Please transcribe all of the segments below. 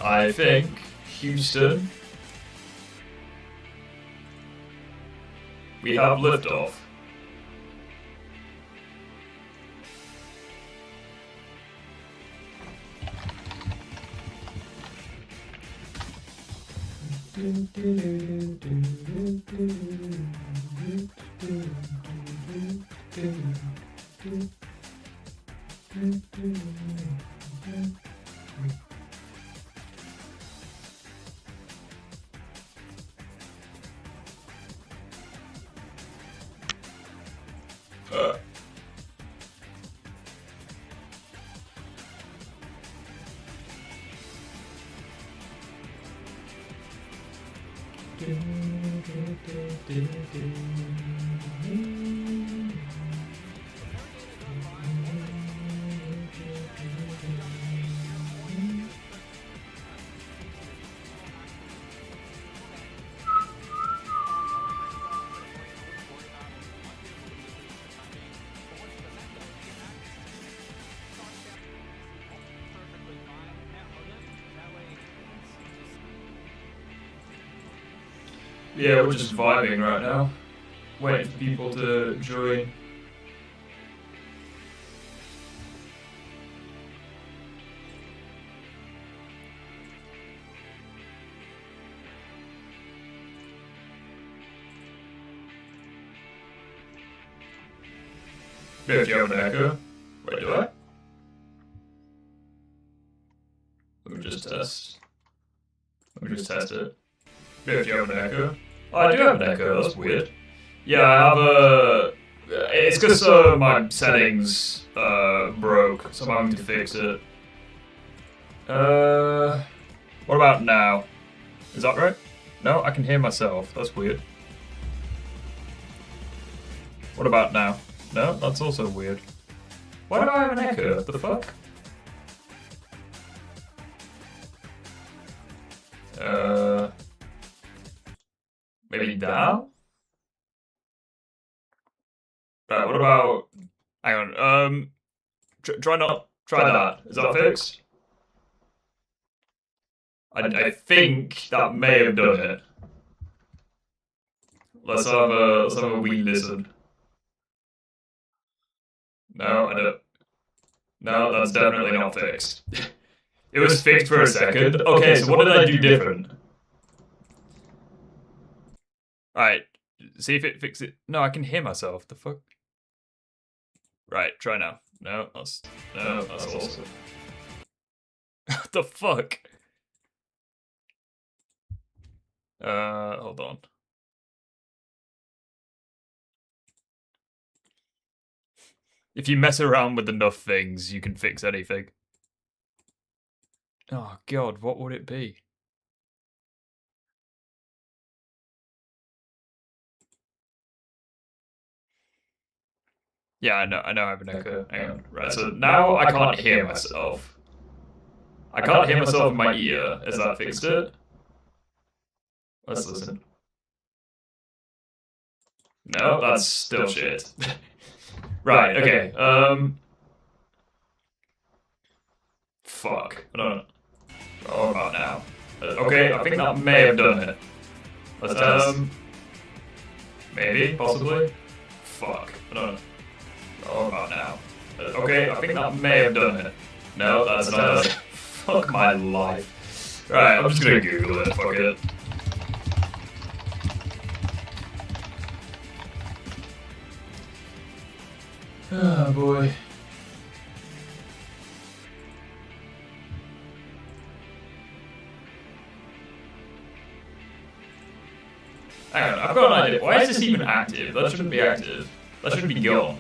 I think Houston, we have liftoff. Yeah, we're just vibing right now. Waiting for people to join. If you have an echo. Wait, do I? Let me just test. Let me just test it. If you have an echo. Oh, I do have an echo, that's weird. Yeah, I have a... It's because my settings broke, so I'm having to fix it. What about now? Is that right? No, I can hear myself, that's weird. What about now? No, that's also weird. Why do I have an echo? What the fuck? Maybe down? Right, what about... Hang on, try that. Is that fixed? I think that may have done it. Let's have a wee listen. No, I don't. No, that's definitely not fixed. It was fixed for a second. Okay, so what did I do different? Alright, see if it fixes it. No, I can hear myself. The fuck? Right, try now. No, that's awesome. What the fuck? Hold on. If you mess around with enough things, you can fix anything. Oh god, what would it be? Yeah, I know I have an echo. Hang on. Right, so now I can't hear myself. I can't hear myself in my ear. Has that fixed it? Let's listen. No, that's still shit. Right, okay. Fuck. I don't know. What about now? Okay, I think that may have done it. Let's test. Maybe, possibly. Fuck. I don't know. What about now? Okay, I think that may have done it. No, that's not it. Fuck my life. Right, I'm just gonna Google it. Fuck it. Oh boy. Hang on, I've got an idea. Why is this even active? That shouldn't be active. That should be gone.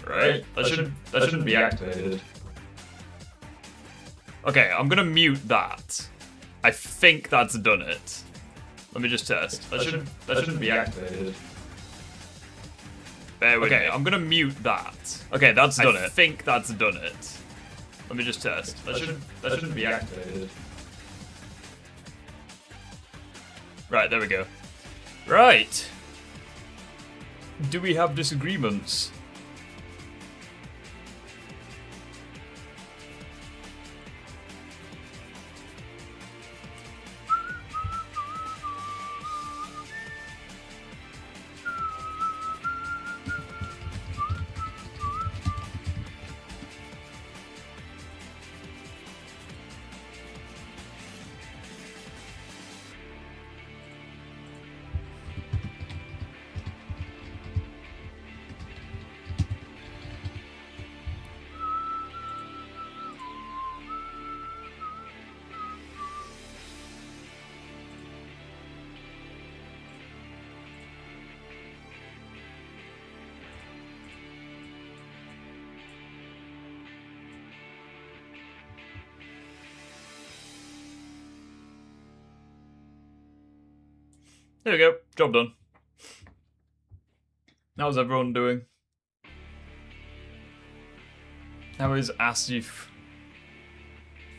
Right? That shouldn't be activated. Okay, I'm gonna mute that. I think that's done it. Let me just test. That shouldn't be activated. There we go. Okay, I'm gonna mute that. Okay, that's done it. I think that's done it. Let me just test. That shouldn't be activated. Right, there we go. Right. Do we have disagreements? There we go. Job done. How's everyone doing? How is Asif?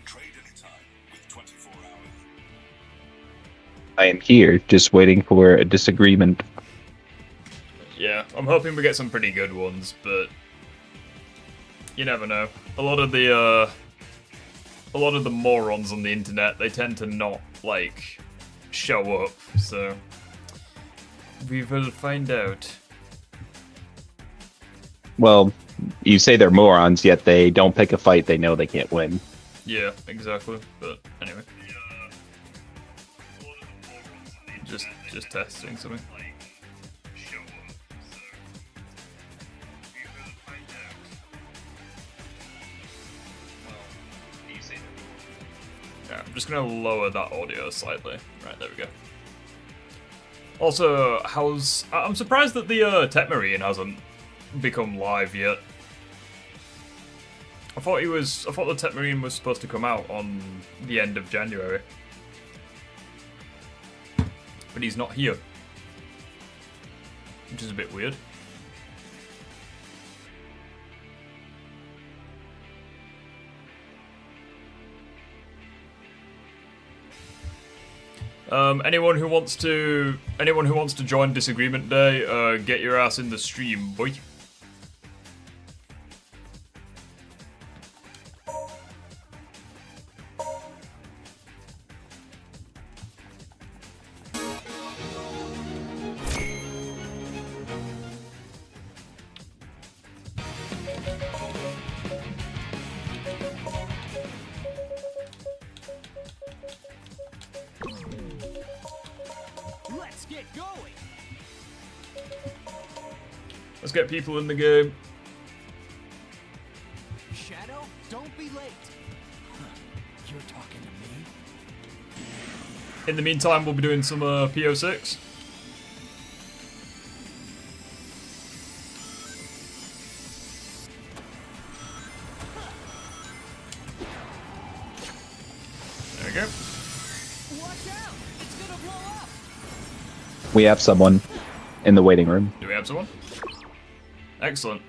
Trade anytime with 24 hours. I am here, just waiting for a disagreement. Yeah, I'm hoping we get some pretty good ones, but you never know. A lot of the morons on the internet, they tend to not like show up, so we will find out. Well, you say they're morons, yet they don't pick a fight they know they can't win. Yeah, exactly. But anyway, just testing something. Yeah, I'm just gonna lower that audio slightly. Right, there we go. Also, I'm surprised that the Tech Marine hasn't become live yet. I thought the Tech Marine was supposed to come out on the end of January. But he's not here. Which is a bit weird. Anyone who wants to join Disagreement Day, get your ass in the stream, boy. Let's get going. Let's get people in the game. Shadow, don't be late. You're talking to me? In the meantime, we'll be doing some PO6. There we go. Watch out! It's gonna blow up! We have someone in the waiting room. Do we have someone? Excellent.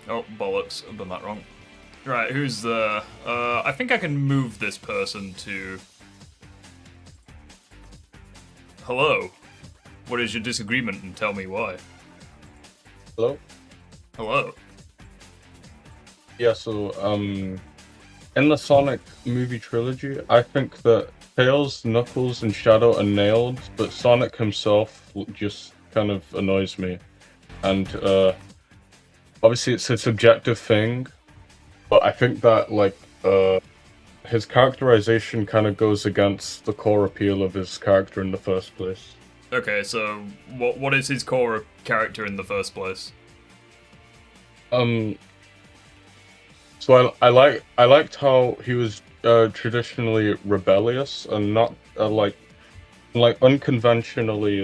Oh, bollocks. I've done that wrong. Right, who's the... I think I can move this person to... Hello. What is your disagreement and tell me why? Hello? Hello. Yeah, so, in the Sonic movie trilogy, I think that Tails, Knuckles, and Shadow are nailed, but Sonic himself just kind of annoys me. And, obviously it's a subjective thing, but I think that, like, his characterization kind of goes against the core appeal of his character in the first place. Okay, so what is his core character in the first place? So I liked how he was traditionally rebellious and not like unconventionally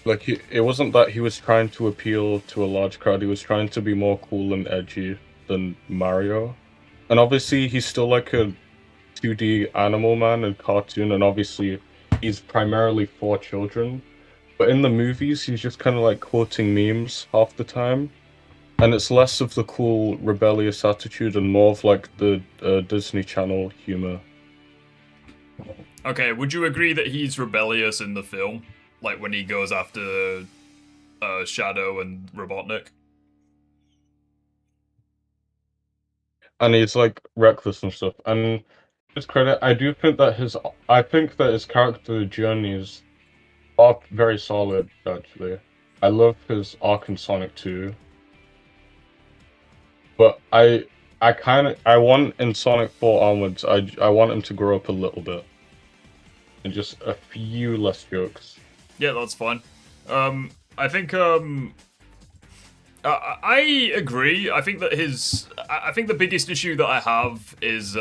it wasn't that he was trying to appeal to a large crowd. He was trying to be more cool and edgy than Mario, and obviously he's still like a 2D Animal Man and cartoon, and obviously he's primarily for children. But in the movies, he's just kind of like quoting memes half the time. And it's less of the cool, rebellious attitude and more of like the Disney Channel humor. Okay, would you agree that he's rebellious in the film? Like when he goes after Shadow and Robotnik? And he's like reckless and stuff. And his credit, I think that his character journeys are very solid, actually. I love his arc in Sonic 2. But I want in Sonic 4 onwards, I want him to grow up a little bit. And just a few less jokes. Yeah, that's fine. I think I agree. I think that I think the biggest issue that I have is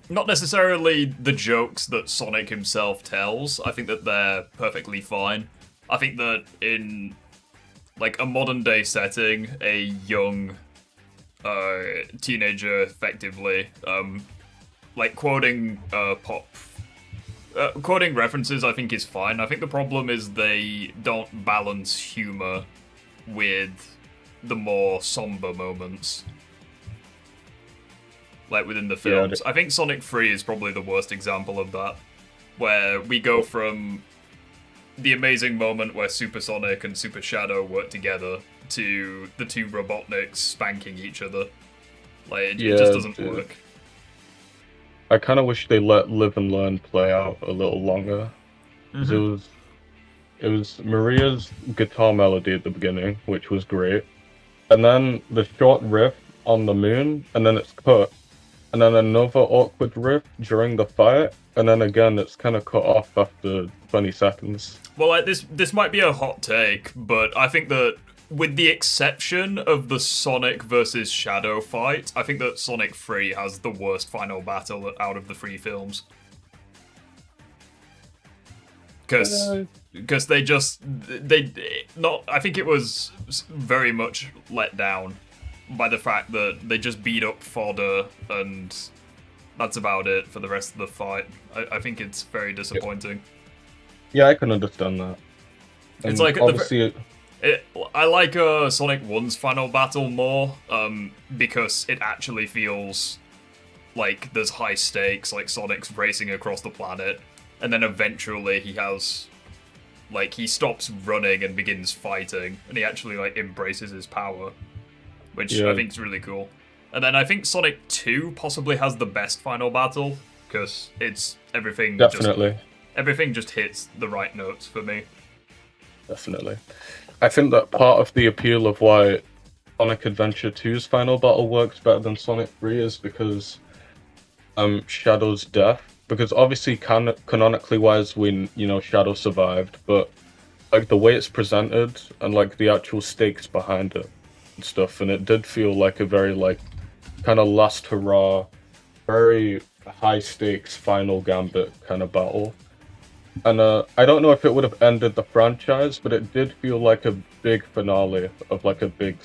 not necessarily the jokes that Sonic himself tells. I think that they're perfectly fine. I think that in like a modern day setting, a young teenager effectively like quoting quoting references, I think is fine. I think the problem is they don't balance humor with the more somber moments, like within the films. I think Sonic 3 is probably the worst example of that, where we go from the amazing moment where Super Sonic and Super Shadow work together to the two Robotniks spanking each other. Like, it just doesn't work. I kind of wish they let Live and Learn play out a little longer. Mm-hmm. It was Maria's guitar melody at the beginning, which was great, and then the short riff on the moon, and then it's cut, and then another awkward riff during the fight, and then again it's kind of cut off after 20 seconds. Well, like this might be a hot take, but I think that with the exception of the Sonic versus Shadow fight, I think that Sonic 3 has the worst final battle out of the 3 films. Because I think it was very much let down by the fact that they just beat up fodder and that's about it for the rest of the fight. I think it's very disappointing. Yeah, I can understand that. And it's like obviously I like Sonic 1's final battle more, because it actually feels like there's high stakes, like Sonic's racing across the planet, and then eventually he stops running and begins fighting, and he actually embraces his power, which I think is really cool. And then I think Sonic 2 possibly has the best final battle, because it's everything just hits the right notes for me. Definitely. I think that part of the appeal of why Sonic Adventure 2's final battle works better than Sonic 3 is because Shadow's death. Because obviously, canonically wise, Shadow survived, but the way it's presented and the actual stakes behind it and stuff, and it did feel like a very kind of last hurrah, very high stakes final gambit kind of battle. And I don't know if it would have ended the franchise, but it did feel like a big finale of a big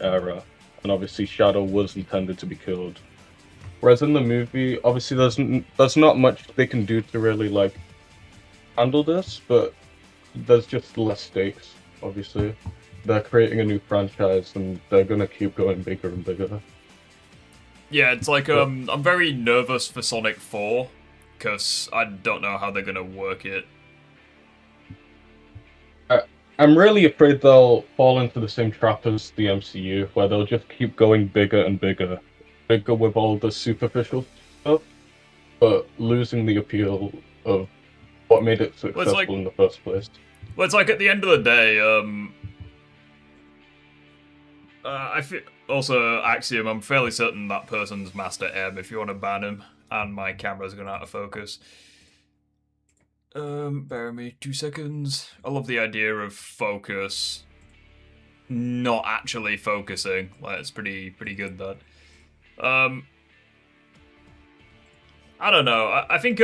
era. And obviously Shadow was intended to be killed. Whereas in the movie, obviously there's not much they can do to really handle this, but there's just less stakes, obviously. They're creating a new franchise and they're gonna keep going bigger and bigger. Yeah, it's I'm very nervous for Sonic 4. Because I don't know how they're going to work it. I'm really afraid they'll fall into the same trap as the MCU, where they'll just keep going bigger and bigger. Bigger with all the superficial stuff, but losing the appeal of what made it successful in the first place. Well, it's at the end of the day, I feel... Also, Axiom, I'm fairly certain that person's Master M if you want to ban him. And my camera's gone out of focus. Bear with me 2 seconds. I love the idea of focus not actually focusing. It's pretty good, that. I don't know. I think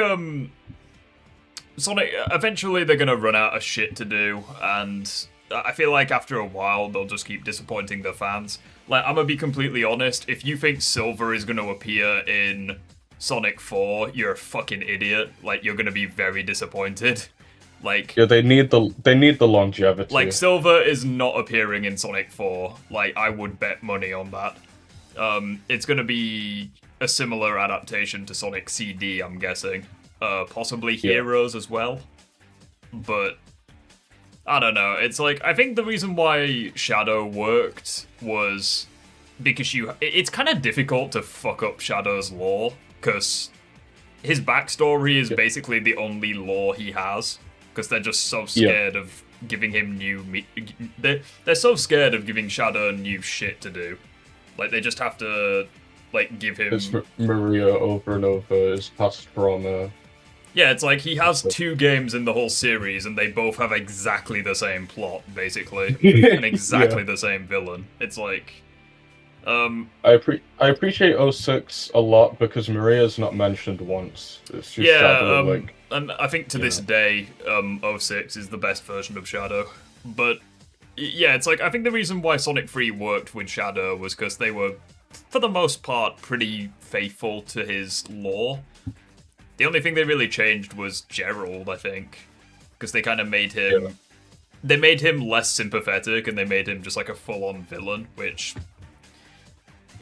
Sonic, eventually they're gonna run out of shit to do, and I feel like after a while they'll just keep disappointing their fans. I'm gonna be completely honest, if you think Silver is gonna appear in Sonic 4, you're a fucking idiot. You're gonna be very disappointed. Yeah, they need the longevity. Silver is not appearing in Sonic 4. I would bet money on that. It's gonna be a similar adaptation to Sonic CD, I'm guessing. Possibly Heroes as well. But I don't know. It's I think the reason why Shadow worked was because it's kind of difficult to fuck up Shadow's lore. Because his backstory is basically the only lore he has. Because they're just so scared of giving him they're so scared of giving Shadow new shit to do. They just have to, give him... It's Maria over and over, his past trauma. Yeah, it's he has 2 games in the whole series, and they both have exactly the same plot, basically. And exactly the same villain. It's I appreciate 06 a lot because Maria's not mentioned once. It's just Shadow, and I think to this day, 06 is the best version of Shadow. But yeah, it's I think the reason why Sonic 3 worked with Shadow was because they were for the most part, pretty faithful to his lore. The only thing they really changed was Gerald, I think, because they kind of made him. Yeah. They made him less sympathetic, and they made him just like a full-on villain, which,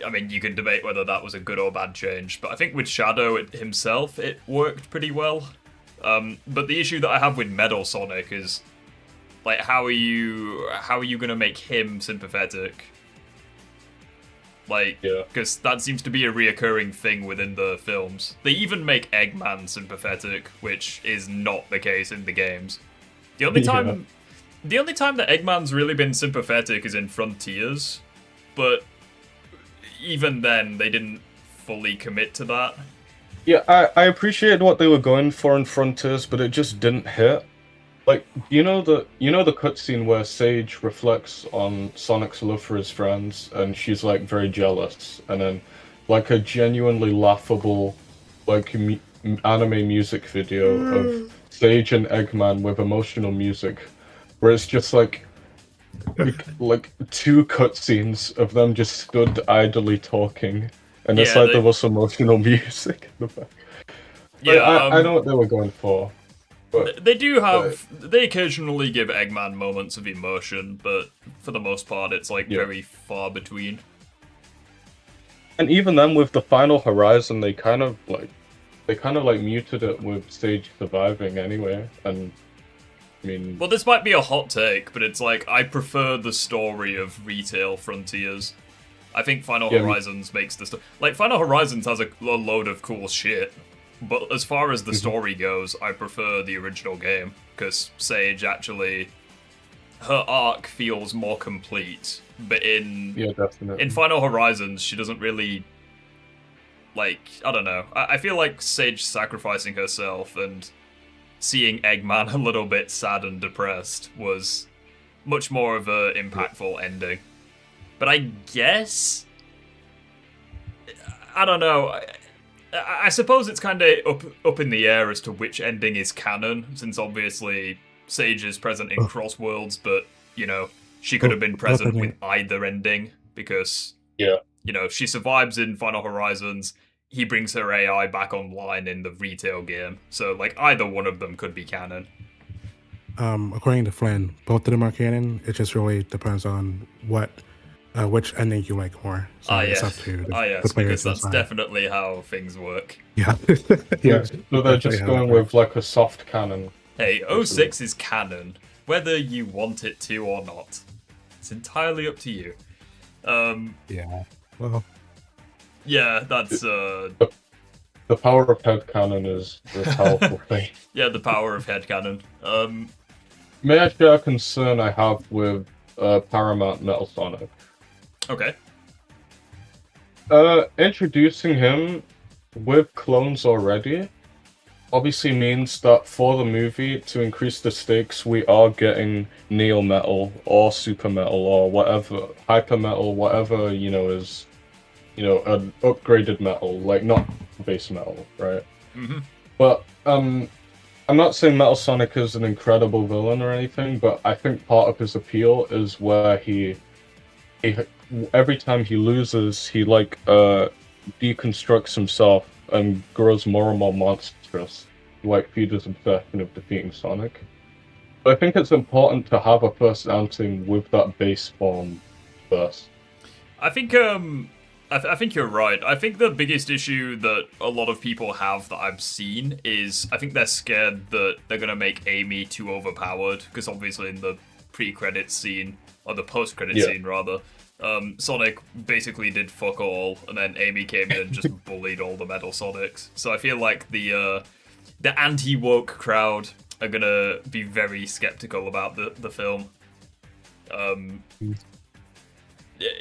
I mean, you can debate whether that was a good or bad change, but I think with Shadow himself, it worked pretty well. But the issue that I have with Metal Sonic is, like, how are you gonna make him sympathetic? Like, because that seems to be a reoccurring thing within the films. They even make Eggman sympathetic, which is not the case in the games. The only time that Eggman's really been sympathetic is in Frontiers, but even then, they didn't fully commit to that. Yeah, I appreciated what they were going for in Frontiers, but it just didn't hit. Like, you know the cutscene where Sage reflects on Sonic's love for his friends, and she's like very jealous, and then like a genuinely laughable, like anime music video of Sage and Eggman with emotional music, where it's just like two cutscenes of them just stood idly talking, and it's like there was emotional music in the back. Like, I know what they were going for. But, they do have. They occasionally give Eggman moments of emotion, but for the most part, it's like very far between. And even then, with the Final Horizon, they kind of muted it with Sage surviving anyway. And I mean, well, this might be a hot take, but it's like I prefer the story of Retail Frontiers. I think Final Horizons makes the like Final Horizons has a load of cool shit. But as far as the story goes, I prefer the original game, because Sage actually, her arc feels more complete. But in Final Horizons, she doesn't really, like, I don't know. I feel like Sage sacrificing herself and seeing Eggman a little bit sad and depressed was much more of a impactful ending. But I guess, I don't know. I suppose it's kind of up in the air as to which ending is canon, since obviously Sage is present in Crossworlds, but, you know, she could have been present with either ending, because, you know, if she survives in Final Horizons, he brings her AI back online in the Retail game, so, like, either one of them could be canon. According to Flynn, both of them are canon, it just really depends on which ending you like more. So it's up to the players, because that's definitely how things work. Yeah. So they're just going with like a soft canon. Hey, 06 is canon, whether you want it to or not. It's entirely up to you. Yeah. Well. Yeah, that's the power of headcanon is a powerful thing. Yeah, the power of headcanon. May I share a concern I have with Paramount Metal Sonic? Okay. Introducing him with clones already obviously means that for the movie, to increase the stakes, we are getting Neo Metal or Super Metal or whatever, Hyper Metal, whatever, you know, is, you know, an upgraded metal, like not base metal, right? Mm-hmm. But, I'm not saying Metal Sonic is an incredible villain or anything, but I think part of his appeal is where he every time he loses, he like deconstructs himself and grows more and more monstrous, like Peter's obsession of defeating Sonic. But I think it's important to have a first outing with that base form first. I think I think you're right. I think the biggest issue that a lot of people have that I've seen is I think they're scared that they're gonna make Amy too overpowered, because obviously in the pre-credits scene, or the post-credits scene rather, Sonic basically did fuck all, and then Amy came in and just bullied all the Metal Sonics. So I feel like the anti-woke crowd are gonna be very skeptical about the film.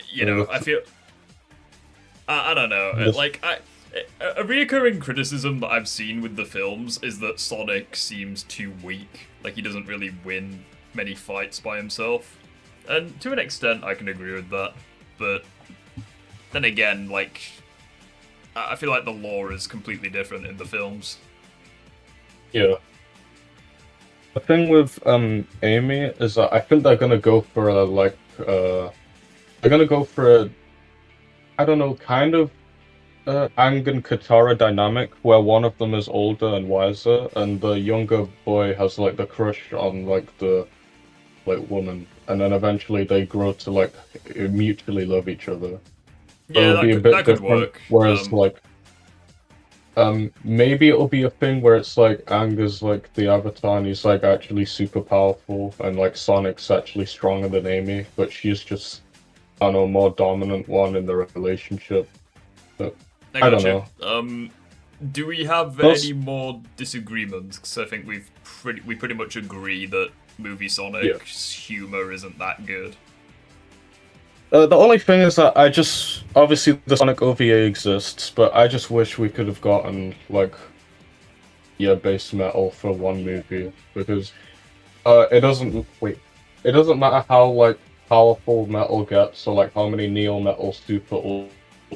You know, I feel. I don't know. Like, a reoccurring criticism that I've seen with the films is that Sonic seems too weak. Like, he doesn't really win many fights by himself. And to an extent, I can agree with that. But then again, like, I feel like the lore is completely different in the films. Yeah. The thing with Amy is that I think they're gonna go for a I don't know, kind of Aang and Katara dynamic, where one of them is older and wiser, and the younger boy has like the crush on like the woman, and then eventually they grow to like mutually love each other. So Yeah, it'll be a bit that could different. work. Whereas maybe it'll be a thing where it's like Aang is like the Avatar and he's like actually super powerful, and like Sonic's actually stronger than Amy, but she's just, I don't know, more dominant one in the relationship. But I don't know. Do we have any more disagreements? Because I think we pretty much agree that movie Sonic's humor isn't that good. The only thing is that I just, obviously the Sonic OVA exists, but I just wish we could have gotten like base metal for one movie, because it doesn't matter how like powerful metal gets or like how many neo metal super ult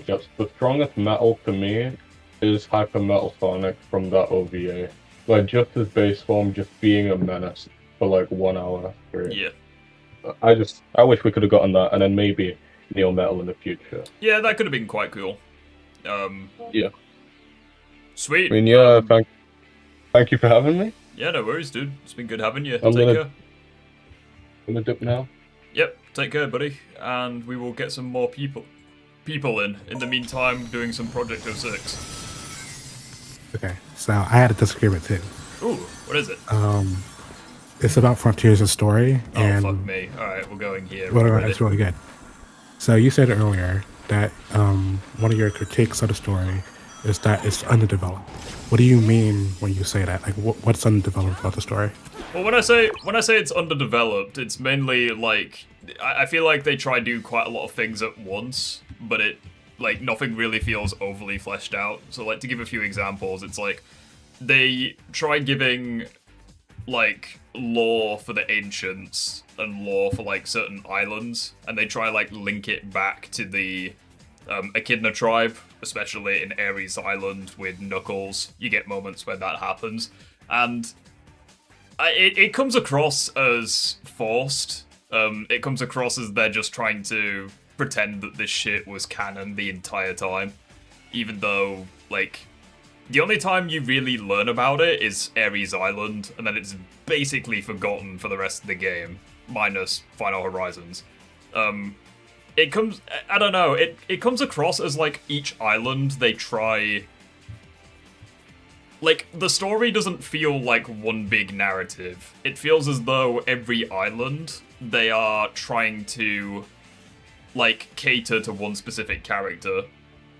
gets. The strongest metal to me is Hyper Metal Sonic from that OVA. Like just his base form just being a menace for like 1 hour straight. Yeah. I wish we could have gotten that, and then maybe neo metal in the future. Yeah, that could have been quite cool. Yeah. Sweet. I mean, yeah, thank you for having me. Yeah, no worries, dude. It's been good having you. I'm Take care. I'm gonna dip now. Yep, take care, buddy. And we will get some more people in. In the meantime, doing some Project 06. Okay, so I had a disagreement too. Ooh, what is it? It's about Frontiers' story. Oh, and fuck me. Alright, we're going here. Well, it's really good. So you said earlier that one of your critiques of the story is that it's underdeveloped. What do you mean when you say that? Like, what's underdeveloped about the story? Well, when I say it's underdeveloped, it's mainly like I feel like they try to do quite a lot of things at once, but it like nothing really feels overly fleshed out. So, like, to give a few examples, it's like they try giving like lore for the ancients and lore for like certain islands, and they try like link it back to the Echidna tribe, especially in Ares Island with Knuckles. You get moments where that happens, and it comes across as forced. It comes across as they're just trying to pretend that this shit was canon the entire time, even though like the only time you really learn about it is Ares Island, and then it's basically forgotten for the rest of the game, minus Final Horizons. It comes, I don't know, it comes across as like each island they try. Like, the story doesn't feel like one big narrative. It feels as though every island, they are trying to, like, cater to one specific character.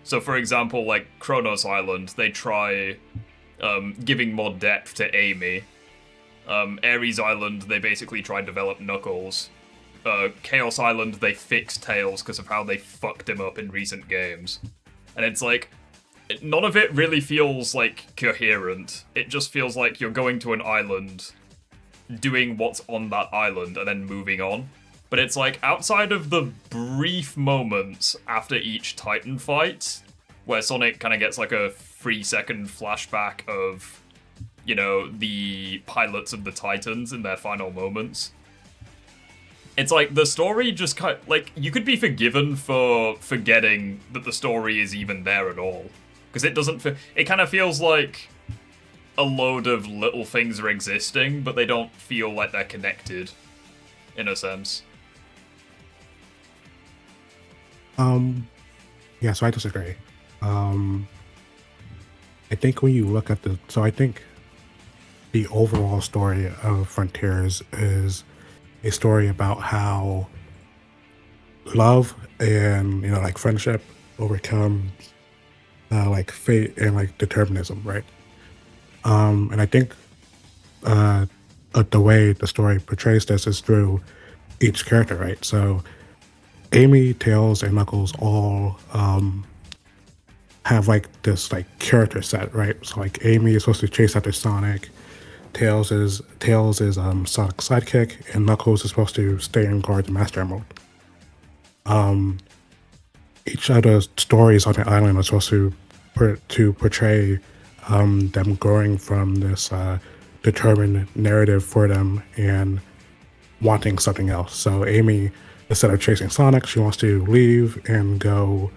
So, for example, like, Kronos Island, they try giving more depth to Amy. Ares Island, they basically try to develop Knuckles. Chaos Island, they fix Tails because of how they fucked him up in recent games. And it's like, none of it really feels, like, coherent. It just feels like you're going to an island, doing what's on that island, and then moving on. But it's like, outside of the brief moments after each Titan fight, where Sonic kind of gets like a 3-second flashback of, you know, the pilots of the Titans in their final moments. It's like, the story just kind of, like, you could be forgiven for forgetting that the story is even there at all. Because it doesn't it kind of feels like a load of little things are existing, but they don't feel like they're connected, in a sense. Yeah, so I disagree. I think when you look at I think the overall story of Frontiers is a story about how love and, you know, like friendship overcomes like fate and like determinism, right? And I think the way the story portrays this is through each character, right? So Amy, Tails, and Knuckles all have like this like character set, right? So like Amy is supposed to chase after Sonic, Tails is Sonic's sidekick, and Knuckles is supposed to stay and guard the Master Emerald. Each of the stories on the island are supposed to portray them growing from this determined narrative for them and wanting something else. So Amy, instead of chasing Sonic, she wants to leave and go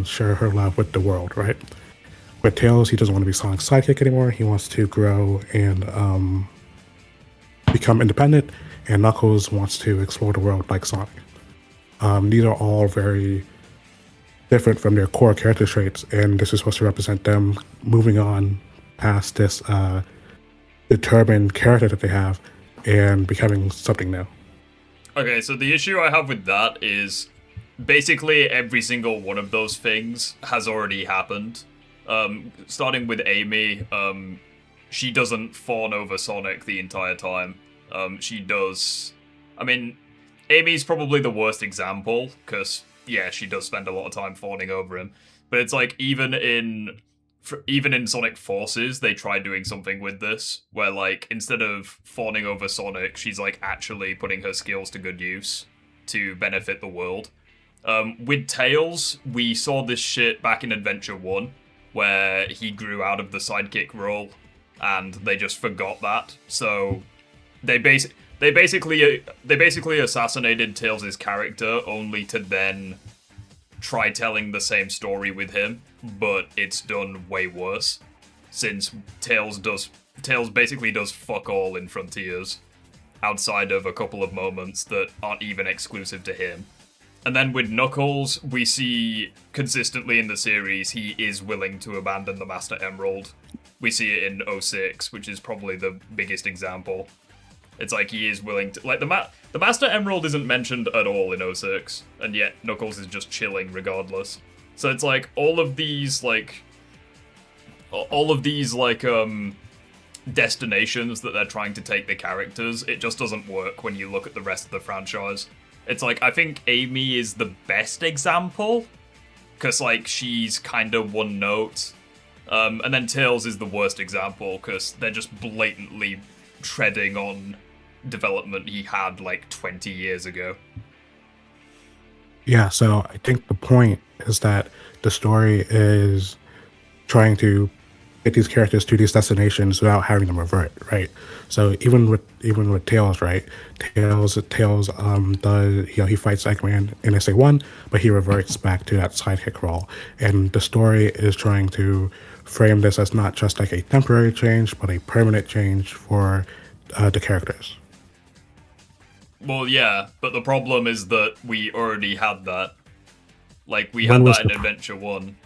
share her love with the world, right? With Tails, he doesn't want to be Sonic's sidekick anymore. He wants to grow and become independent, and Knuckles wants to explore the world like Sonic. These are all very different from their core character traits, and this is supposed to represent them moving on past this determined character that they have and becoming something new. Okay, so the issue I have with that is basically every single one of those things has already happened. Starting with Amy, she doesn't fawn over Sonic the entire time. She does... I mean, Amy's probably the worst example, because, yeah, she does spend a lot of time fawning over him. But it's like, even in Sonic Forces, they tried doing something with this, where, like, instead of fawning over Sonic, she's, like, actually putting her skills to good use to benefit the world. With Tails, we saw this shit back in Adventure 1, where he grew out of the sidekick role, and they just forgot that. So they basically assassinated Tails' character only to then try telling the same story with him, but it's done way worse, since Tails basically does fuck all in Frontiers, outside of a couple of moments that aren't even exclusive to him. And then with Knuckles, we see consistently in the series he is willing to abandon the Master Emerald. We see it in 06, which is probably the biggest example. It's like he is willing to... Like, the Master Emerald isn't mentioned at all in 06, and yet Knuckles is just chilling regardless. So it's like, all of these, destinations that they're trying to take the characters, it just doesn't work when you look at the rest of the franchise. It's like, I think Amy is the best example, because, like, she's kind of one note. And then Tails is the worst example, because they're just blatantly treading on development he had, like, 20 years ago. Yeah, so I think the point is that the story is trying to get these characters to these destinations without having them revert, right? So even with Tails, right? Tails does, he fights Eggman in SA1, but he reverts back to that sidekick role. And the story is trying to frame this as not just like a temporary change, but a permanent change for the characters. Well, yeah, but the problem is that we already had that. Like, we When had was that in the- Adventure 1,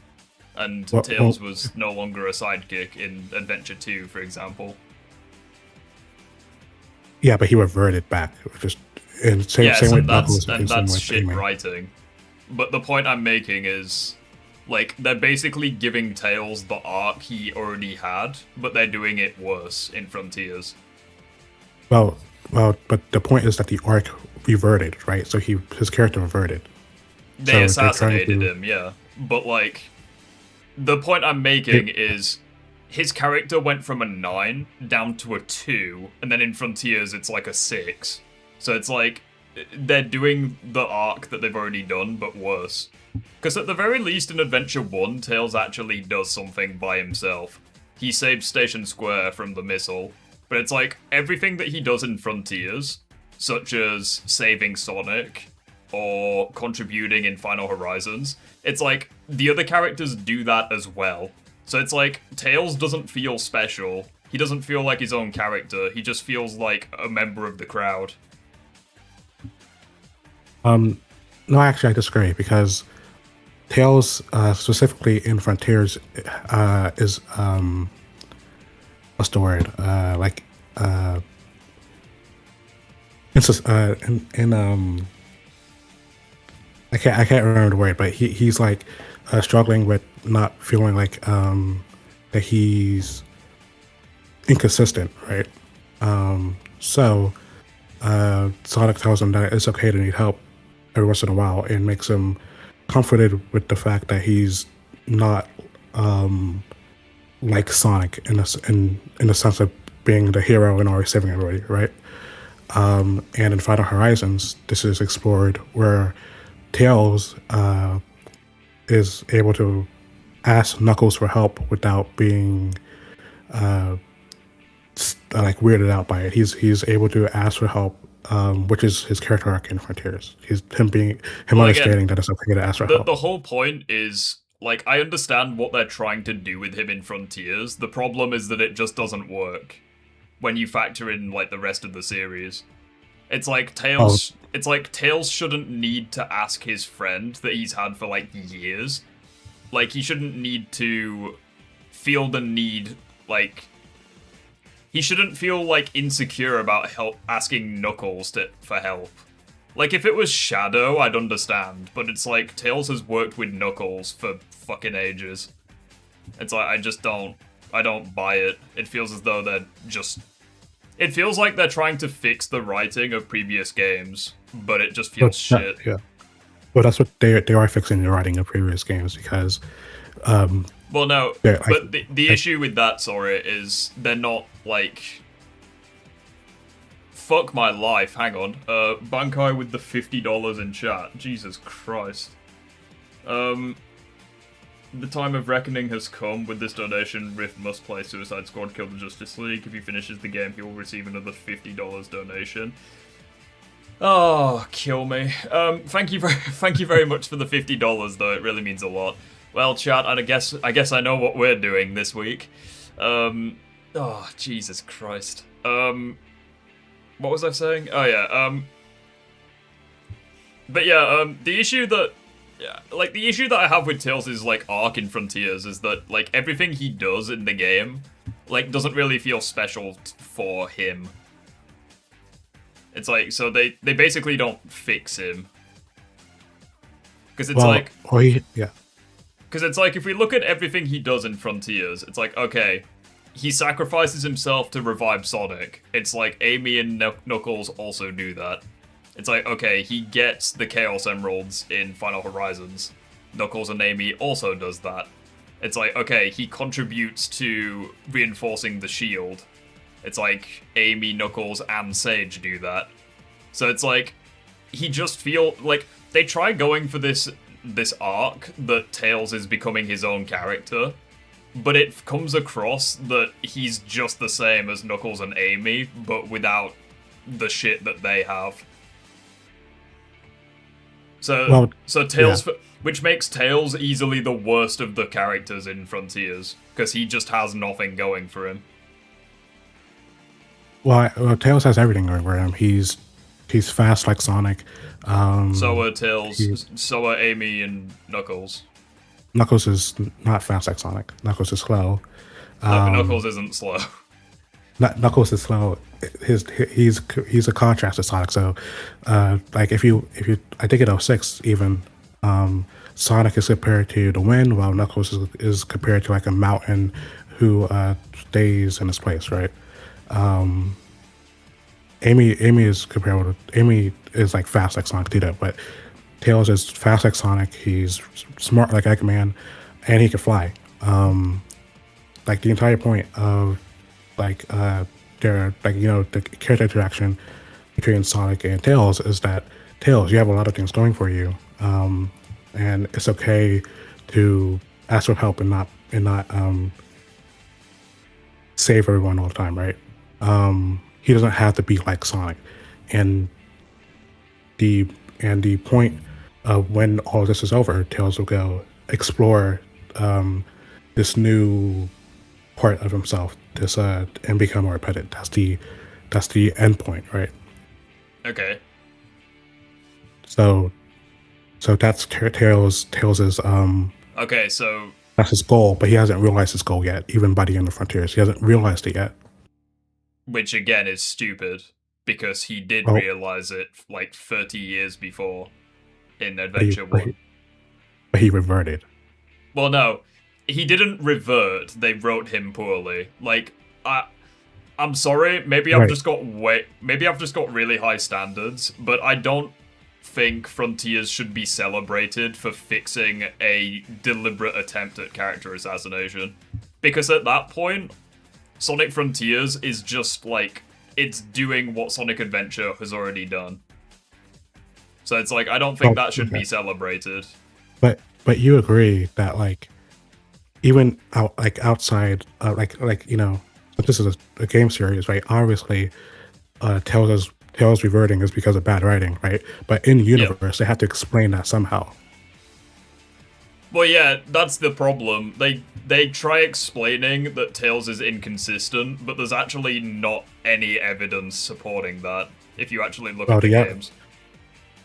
and Well- Tails was no longer a sidekick in Adventure 2, for example. Yeah, but he reverted back. Just and same Yes, with and Knuckles that's and same with shit Amy. writing. But the point I'm making is, like, they're basically giving Tails the arc he already had, but they're doing it worse in Frontiers. Well, but the point is that the arc reverted, right? So his character reverted. They So they're assassinated trying to- him, yeah. But, like, the point I'm making is his character went from a 9 down to a 2, and then in Frontiers it's like a 6. So it's like, they're doing the arc that they've already done, but worse. Because at the very least in Adventure 1, Tails actually does something by himself. He saves Station Square from the missile, but it's like, everything that he does in Frontiers, such as saving Sonic, or contributing in Final Horizons, it's like, the other characters do that as well. So it's like, Tails doesn't feel special, he doesn't feel like his own character, he just feels like a member of the crowd. No, actually, I disagree because Tails, specifically in Frontiers, is what's the word? I can't remember the word, but he's like struggling with not feeling like that he's inconsistent, right? So Sonic tells him that it's okay to need help every once in a while, and makes him comforted with the fact that he's not like Sonic in the sense of being the hero and always saving everybody, right? And in Final Horizons, this is explored where Tails is able to ask Knuckles for help without being like weirded out by it. He's able to ask for help, which is his character arc in Frontiers. He's him Well, understanding again, that it's okay to ask for the help. the whole point is like I understand what they're trying to do with him in Frontiers. The problem is that it just doesn't work when you factor in like the rest of the series. It's like Tails. It's like Tails shouldn't need to ask his friend that he's had for like years. Like he shouldn't need to feel the need. Like he shouldn't feel like insecure about help asking Knuckles for help. Like if it was Shadow, I'd understand, but it's like Tails has worked with Knuckles for fucking ages. It's like I don't buy it. It feels as though they're just. It feels like they're trying to fix the writing of previous games, but it just feels shit. Yeah. Well, that's what they are fixing the writing of previous games because. Well, no, Yeah, but the issue with that, Sora, is they're not like. Fuck my life. Hang on. Bankai with the $50 in chat. Jesus Christ. The time of reckoning has come. With this donation, Rift must play Suicide Squad Kill the Justice League. If he finishes the game, he will receive another $50 donation. Oh, kill me. Thank you very much for the $50 though. It really means a lot. Well, chat, I guess I know what we're doing this week. Oh, Jesus Christ. What was I saying? Oh yeah. But yeah. The issue that I have with Tails' like arc in Frontiers is that like everything he does in the game, like doesn't really feel special for him. It's like so they basically don't fix him because it's because it's like if we look at everything he does in Frontiers, it's like okay. He sacrifices himself to revive Sonic. It's like Amy and Knuckles also do that. It's like, okay, he gets the Chaos Emeralds in Final Horizons. Knuckles and Amy also does that. It's like, okay, he contributes to reinforcing the shield. It's like Amy, Knuckles, and Sage do that. So it's like, he just feel like they try going for this arc that Tails is becoming his own character. But it comes across that he's just the same as Knuckles and Amy, but without the shit that they have. So Tails, which makes Tails easily the worst of the characters in Frontiers, because he just has nothing going for him. Well, Tails has everything going for him. He's fast like Sonic. So are Tails. So are Amy and Knuckles. Knuckles is not fast like Sonic. Knuckles is slow. Knuckles isn't slow. Knuckles is slow. He's a contrast to Sonic. So, like if you I think in 06 even, Sonic is compared to the wind, while Knuckles is compared to like a mountain who stays in its place, right? Amy is like fast like Sonic too, but Tails is fast like Sonic. He's smart like Eggman, and he can fly. Like the entire point of like their the character interaction between Sonic and Tails is that Tails, you have a lot of things going for you, and it's okay to ask for help and not save everyone all the time, right? He doesn't have to be like Sonic, and the point of when all this is over, Tails will go explore this new part of himself, and become more repentant. That's the end point, right? Okay. So that's Tails's Okay, so that's his goal, but he hasn't realized his goal yet. Even by the end of Frontiers, he hasn't realized it yet. which again is stupid because he did realize it like 30 years before in Adventure 1. But he reverted. Well, no, he didn't revert. They wrote him poorly. Like, I'm sorry. Maybe I've just got really high standards, but I don't think Frontiers should be celebrated for fixing a deliberate attempt at character assassination. Because at that point, Sonic Frontiers is just like, it's doing what Sonic Adventure has already done. So it's like, I don't think that should be celebrated. But you agree that like, even outside, like but this is a game series, right? Obviously, Tails reverting is because of bad writing, right? But in universe, they have to explain that somehow. Well, yeah, that's the problem. They try explaining that Tails is inconsistent, but there's actually not any evidence supporting that. If you actually look at the games.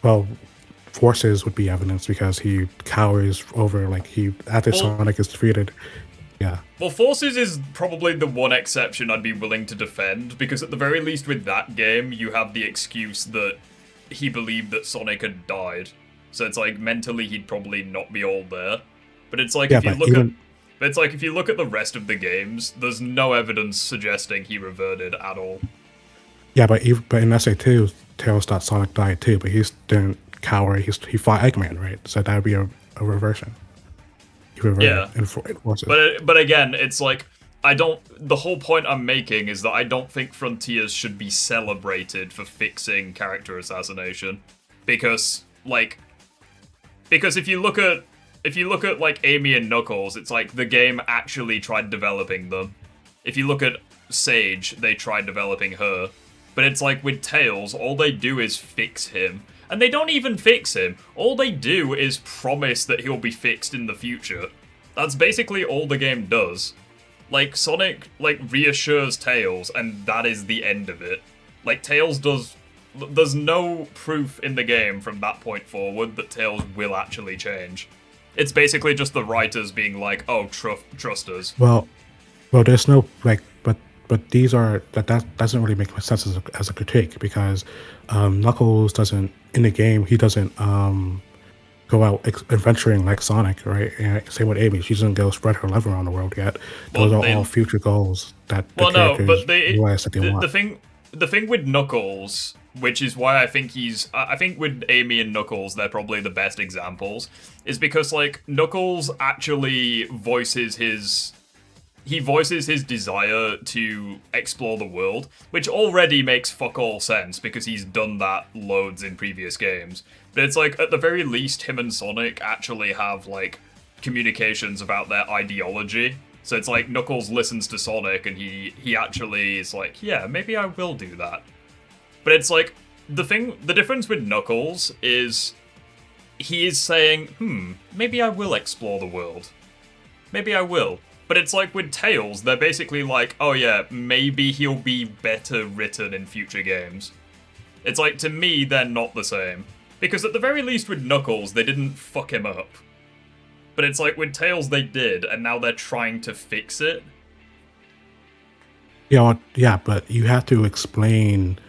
Well, Forces would be evidence because he cowers over after Sonic is defeated. Yeah. Well, Forces is probably the one exception I'd be willing to defend, because at the very least with that game, you have the excuse that he believed that Sonic had died. So it's like mentally he'd probably not be all there. But it's like if you look at the rest of the games, there's no evidence suggesting he reverted at all. Yeah, but in SA2, Tails thought Sonic died too, but he didn't cower. He fought Eggman, right? So that would be a reversion. He reverted in Forces. But again, it's like the whole point I'm making is that I don't think Frontiers should be celebrated for fixing character assassination, because if you look at like Amy and Knuckles, it's like the game actually tried developing them. If you look at Sage, they tried developing her. But it's like with Tails, all they do is fix him. And they don't even fix him. All they do is promise that he'll be fixed in the future. That's basically all the game does. Like, Sonic, reassures Tails, and that is the end of it. Like, there's no proof in the game from that point forward that Tails will actually change. It's basically just the writers being like, oh, trust us. Well, there's no, but these are, that doesn't really make sense as a critique, because Knuckles doesn't, in the game, he doesn't go out adventuring like Sonic, right? And same with Amy, she doesn't go spread her love around the world yet. Those are all future goals that realize that they want. The thing with Knuckles, which is why I think with Amy and Knuckles, they're probably the best examples, is because, like, Knuckles actually voices his desire to explore the world, which already makes fuck all sense because he's done that loads in previous games. But it's like, at the very least, him and Sonic actually have, like, communications about their ideology. So it's like Knuckles listens to Sonic and he actually is like, yeah, maybe I will do that. But it's like, the difference with Knuckles is he is saying, maybe I will explore the world. Maybe I will. But it's like with Tails, they're basically like, oh yeah, maybe he'll be better written in future games. It's like, to me, they're not the same. Because at the very least with Knuckles, they didn't fuck him up. But it's like, with Tails, they did, and now they're trying to fix it. Yeah, but you have to explain,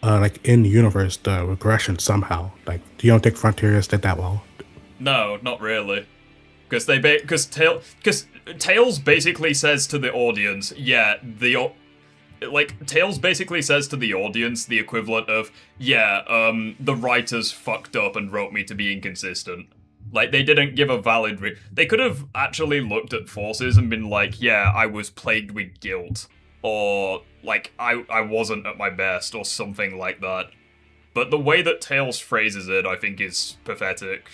in universe, the regression somehow. Like, do you don't think Frontiers did that well? No, not really. Because Tails basically says to the audience, Tails basically says to the audience the equivalent of, the writers fucked up and wrote me to be inconsistent. Like, they didn't give a valid they could have actually looked at Forces and been like, yeah, I was plagued with guilt. Or, like, I wasn't at my best, or something like that. But the way that Tails phrases it, I think, is pathetic.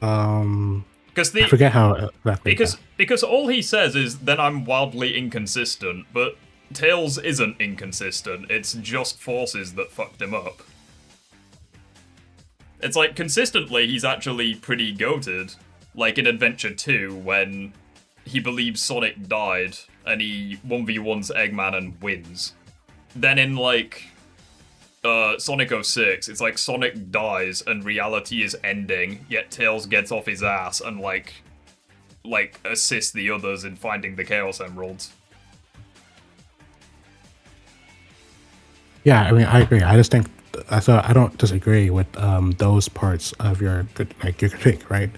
I forget how because all he says is, then I'm wildly inconsistent, but Tails isn't inconsistent, it's just Forces that fucked him up. It's like, consistently, he's actually pretty goated. Like in Adventure 2, when he believes Sonic died, and he 1v1s Eggman and wins. Then in, like, Sonic 06, it's like Sonic dies and reality is ending, yet Tails gets off his ass and, like assists the others in finding the Chaos Emeralds. Yeah, I mean, I agree. I just think, I don't disagree with those parts of your critique, right?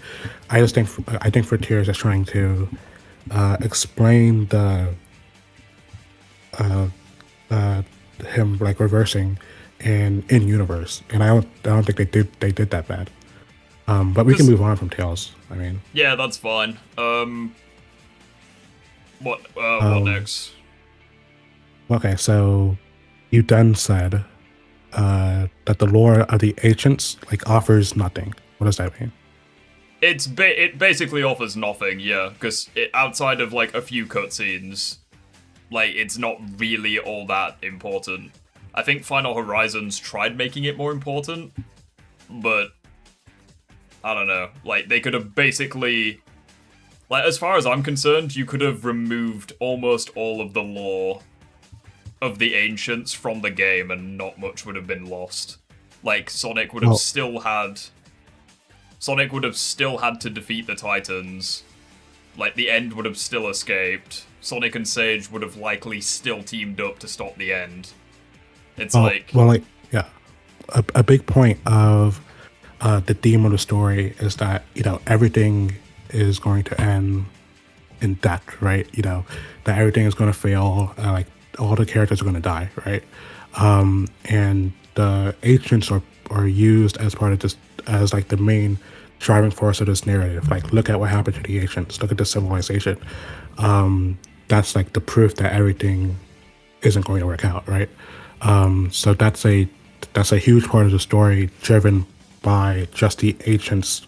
I think Frontiers is trying to explain him reversing in universe, and I don't think they did that bad. But we can move on from Tails. I mean, yeah, that's fine. What next? Okay, so you done said that the lore of the ancients offers nothing. What does that mean? It basically offers nothing, yeah, because outside of a few cutscenes, Like, it's not really all that important. I think Final Horizons tried making it more important, but I don't know. Like, they could have basically... Like, as far as I'm concerned, you could have removed almost all of the lore of the Ancients from the game and not much would have been lost. Like, Sonic would have still had to defeat the Titans. Like, the End would have still escaped. Sonic and Sage would have likely still teamed up to stop the End. It's a big point of the theme of the story is that, you know, everything is going to end in death, right? You know, that everything is going to fail, like all the characters are going to die, right? And the Ancients are used as part of this, as like the main driving force of this narrative. Like, look at what happened to the Ancients, look at the civilization. That's like the proof that everything isn't going to work out, right? So that's a huge part of the story, driven by just the Ancients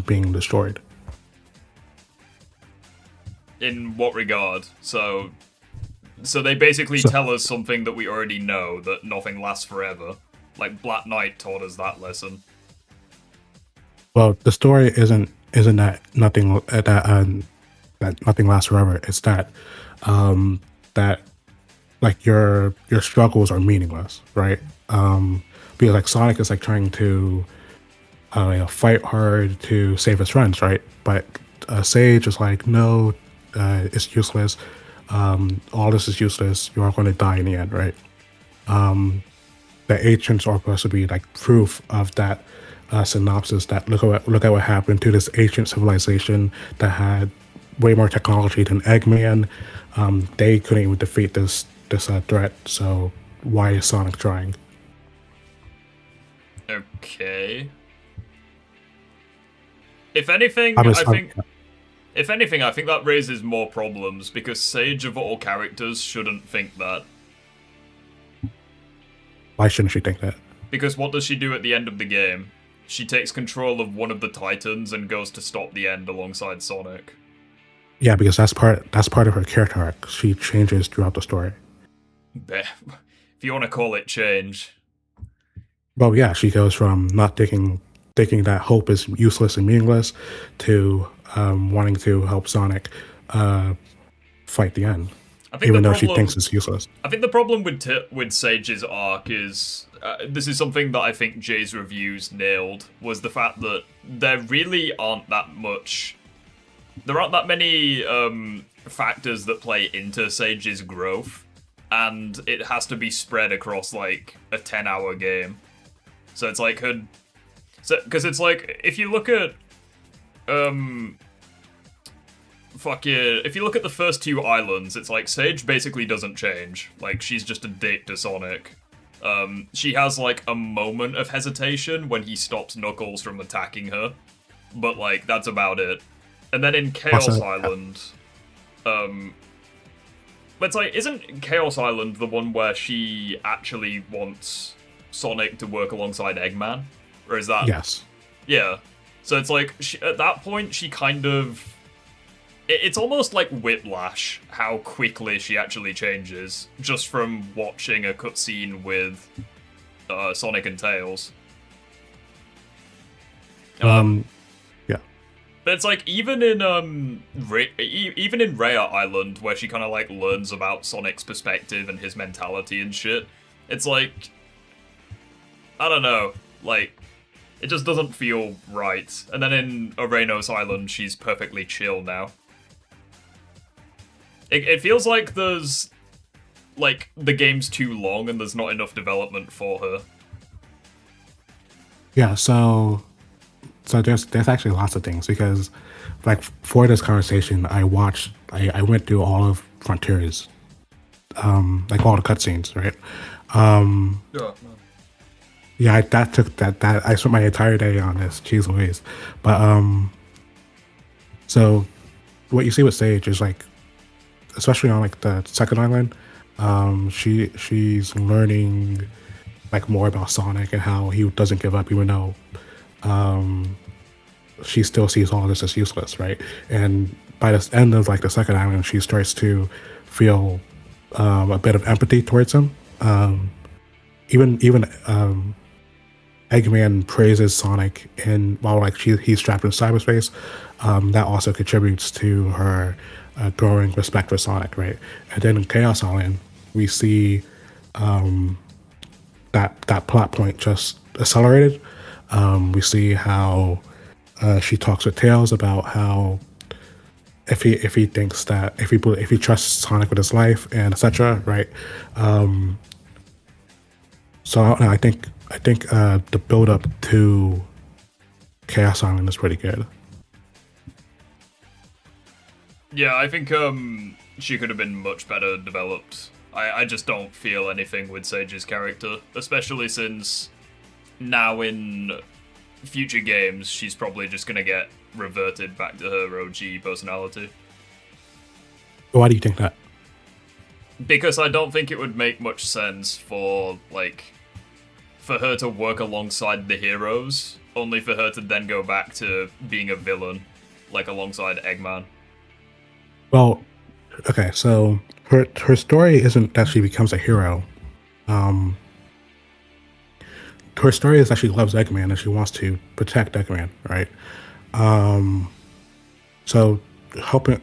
being destroyed. In what regard? So they basically tell us something that we already know, that nothing lasts forever. Like, Black Knight taught us that lesson. Well, the story isn't that nothing lasts forever. It's that that like your struggles are meaningless, right? Because like Sonic is like trying to fight hard to save his friends, right? But Sage is like, no, it's useless. All this is useless. You are going to die in the end, right? The Ancients are supposed to be like proof of that synopsis. That look at what happened to this ancient civilization that had way more technology than Eggman. They couldn't even defeat this threat. So why is Sonic trying? Okay. If anything, I think that raises more problems, because Sage of all characters shouldn't think that. Why shouldn't she think that? Because what does she do at the end of the game? She takes control of one of the Titans and goes to stop the End alongside Sonic. Yeah, because that's part of her character arc. She changes throughout the story. If you want to call it change. Well, yeah, she goes from not thinking that hope is useless and meaningless to wanting to help Sonic fight the End, even though she thinks it's useless. I think the problem with Sage's arc is, this is something that I think Jay's reviews nailed, was the fact that there really aren't that many factors that play into Sage's growth, and it has to be spread across like a 10-hour game. So it's like because it's like, if you look at if you look at the first two islands, it's like Sage basically doesn't change. Like, she's just a dick to Sonic. She has like a moment of hesitation when he stops Knuckles from attacking her, but like that's about it. And then in Chaos Island, but it's like, isn't Chaos Island the one where she actually wants Sonic to work alongside Eggman? Or is that... Yes. Yeah. So it's like, at that point, she kind of... It's almost like Whiplash, how quickly she actually changes, just from watching a cutscene with Sonic and Tails. Yeah. But it's like, even in Rhea Island, where she kind of like learns about Sonic's perspective and his mentality and shit, it's like, I don't know, like, it just doesn't feel right. And then in Orenos Island, she's perfectly chill now. It feels like there's, like, the game's too long and there's not enough development for her. Yeah, so there's actually lots of things, because like for this conversation I went through all of Frontiers, like all the cutscenes, right? Yeah, I spent my entire day on this, jeez Louise. But so what you see with Sage is like, especially on like the second island, she's learning like more about Sonic and how he doesn't give up, even though she still sees all this as useless, right? And by the end of like the second island, she starts to feel a bit of empathy towards him. Even Eggman praises Sonic, and while like he's trapped in cyberspace, that also contributes to her growing respect for Sonic, right? And then in Chaos Island, we see that plot point just accelerated. We see how she talks with Tails about how if he thinks that if he trusts Sonic with his life and etc. Right. So I think the build up to Chaos Island is pretty good. Yeah, I think she could have been much better developed. I just don't feel anything with Sage's character, especially since now in future games she's probably just gonna get reverted back to her OG personality. Why do you think that? Because I don't think it would make much sense for her to work alongside the heroes, only for her to then go back to being a villain, like alongside Eggman. Well, okay, so her story isn't that she becomes a hero. Her story is that she loves Eggman and she wants to protect Eggman, right? So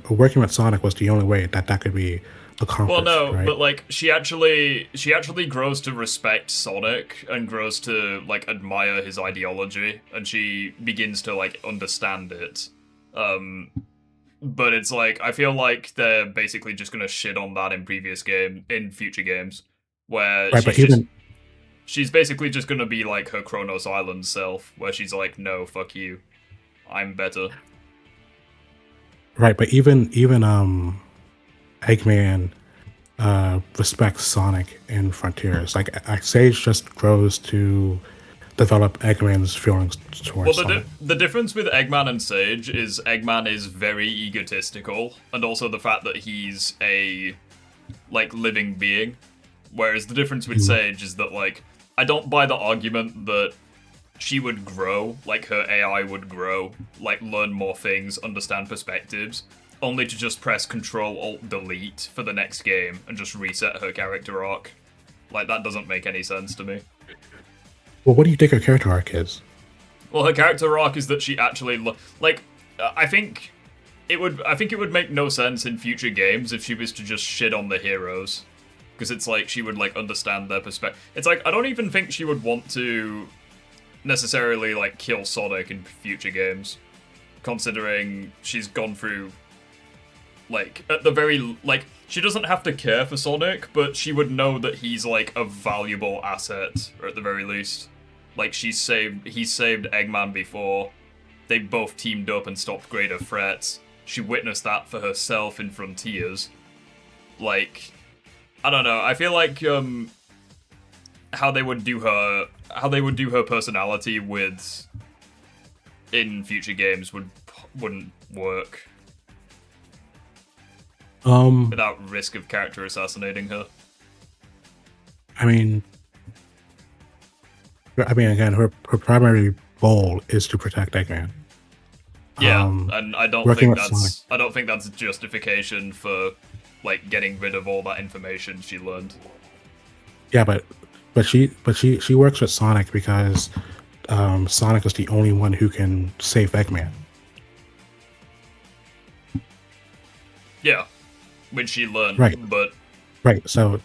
working with Sonic was the only way that could be accomplished. Well, no, right? but like she actually grows to respect Sonic and grows to like admire his ideology, and she begins to like understand it. But it's like I feel like they're basically just gonna shit on that in future games, where right, she's basically just gonna be like her Kronos Island self, where she's like, no, fuck you, I'm better. Right, but even Eggman respects Sonic in Frontiers. Like Sage just grows to develop Eggman's feelings towards Sonic. The difference with Eggman and Sage is Eggman is very egotistical, and also the fact that he's a like living being, whereas the difference with Sage is that like I don't buy the argument that she would grow, like her AI would grow, like learn more things, understand perspectives, only to just press Control-Alt-Delete for the next game and just reset her character arc. Like, that doesn't make any sense to me. Well, what do you think her character arc is? Well, her character arc is that she actually I think it would make no sense in future games if she was to just shit on the heroes, because it's like she would like understand their perspective. It's like I don't even think she would want to necessarily like kill Sonic in future games, considering she's gone through like at the very like she doesn't have to care for Sonic, but she would know that he's like a valuable asset, or at the very least like he saved Eggman before. They both teamed up and stopped greater threats. She witnessed that for herself in Frontiers. Like I don't know, I feel like how they would do her personality with in future games wouldn't work without risk of character assassinating her. I mean again, her primary goal is to protect Eggman. Yeah, and I don't think that's justification for like getting rid of all that information she learned. Yeah, but she works with Sonic because Sonic is the only one who can save Eggman. Yeah, which she learned. Right. But right. So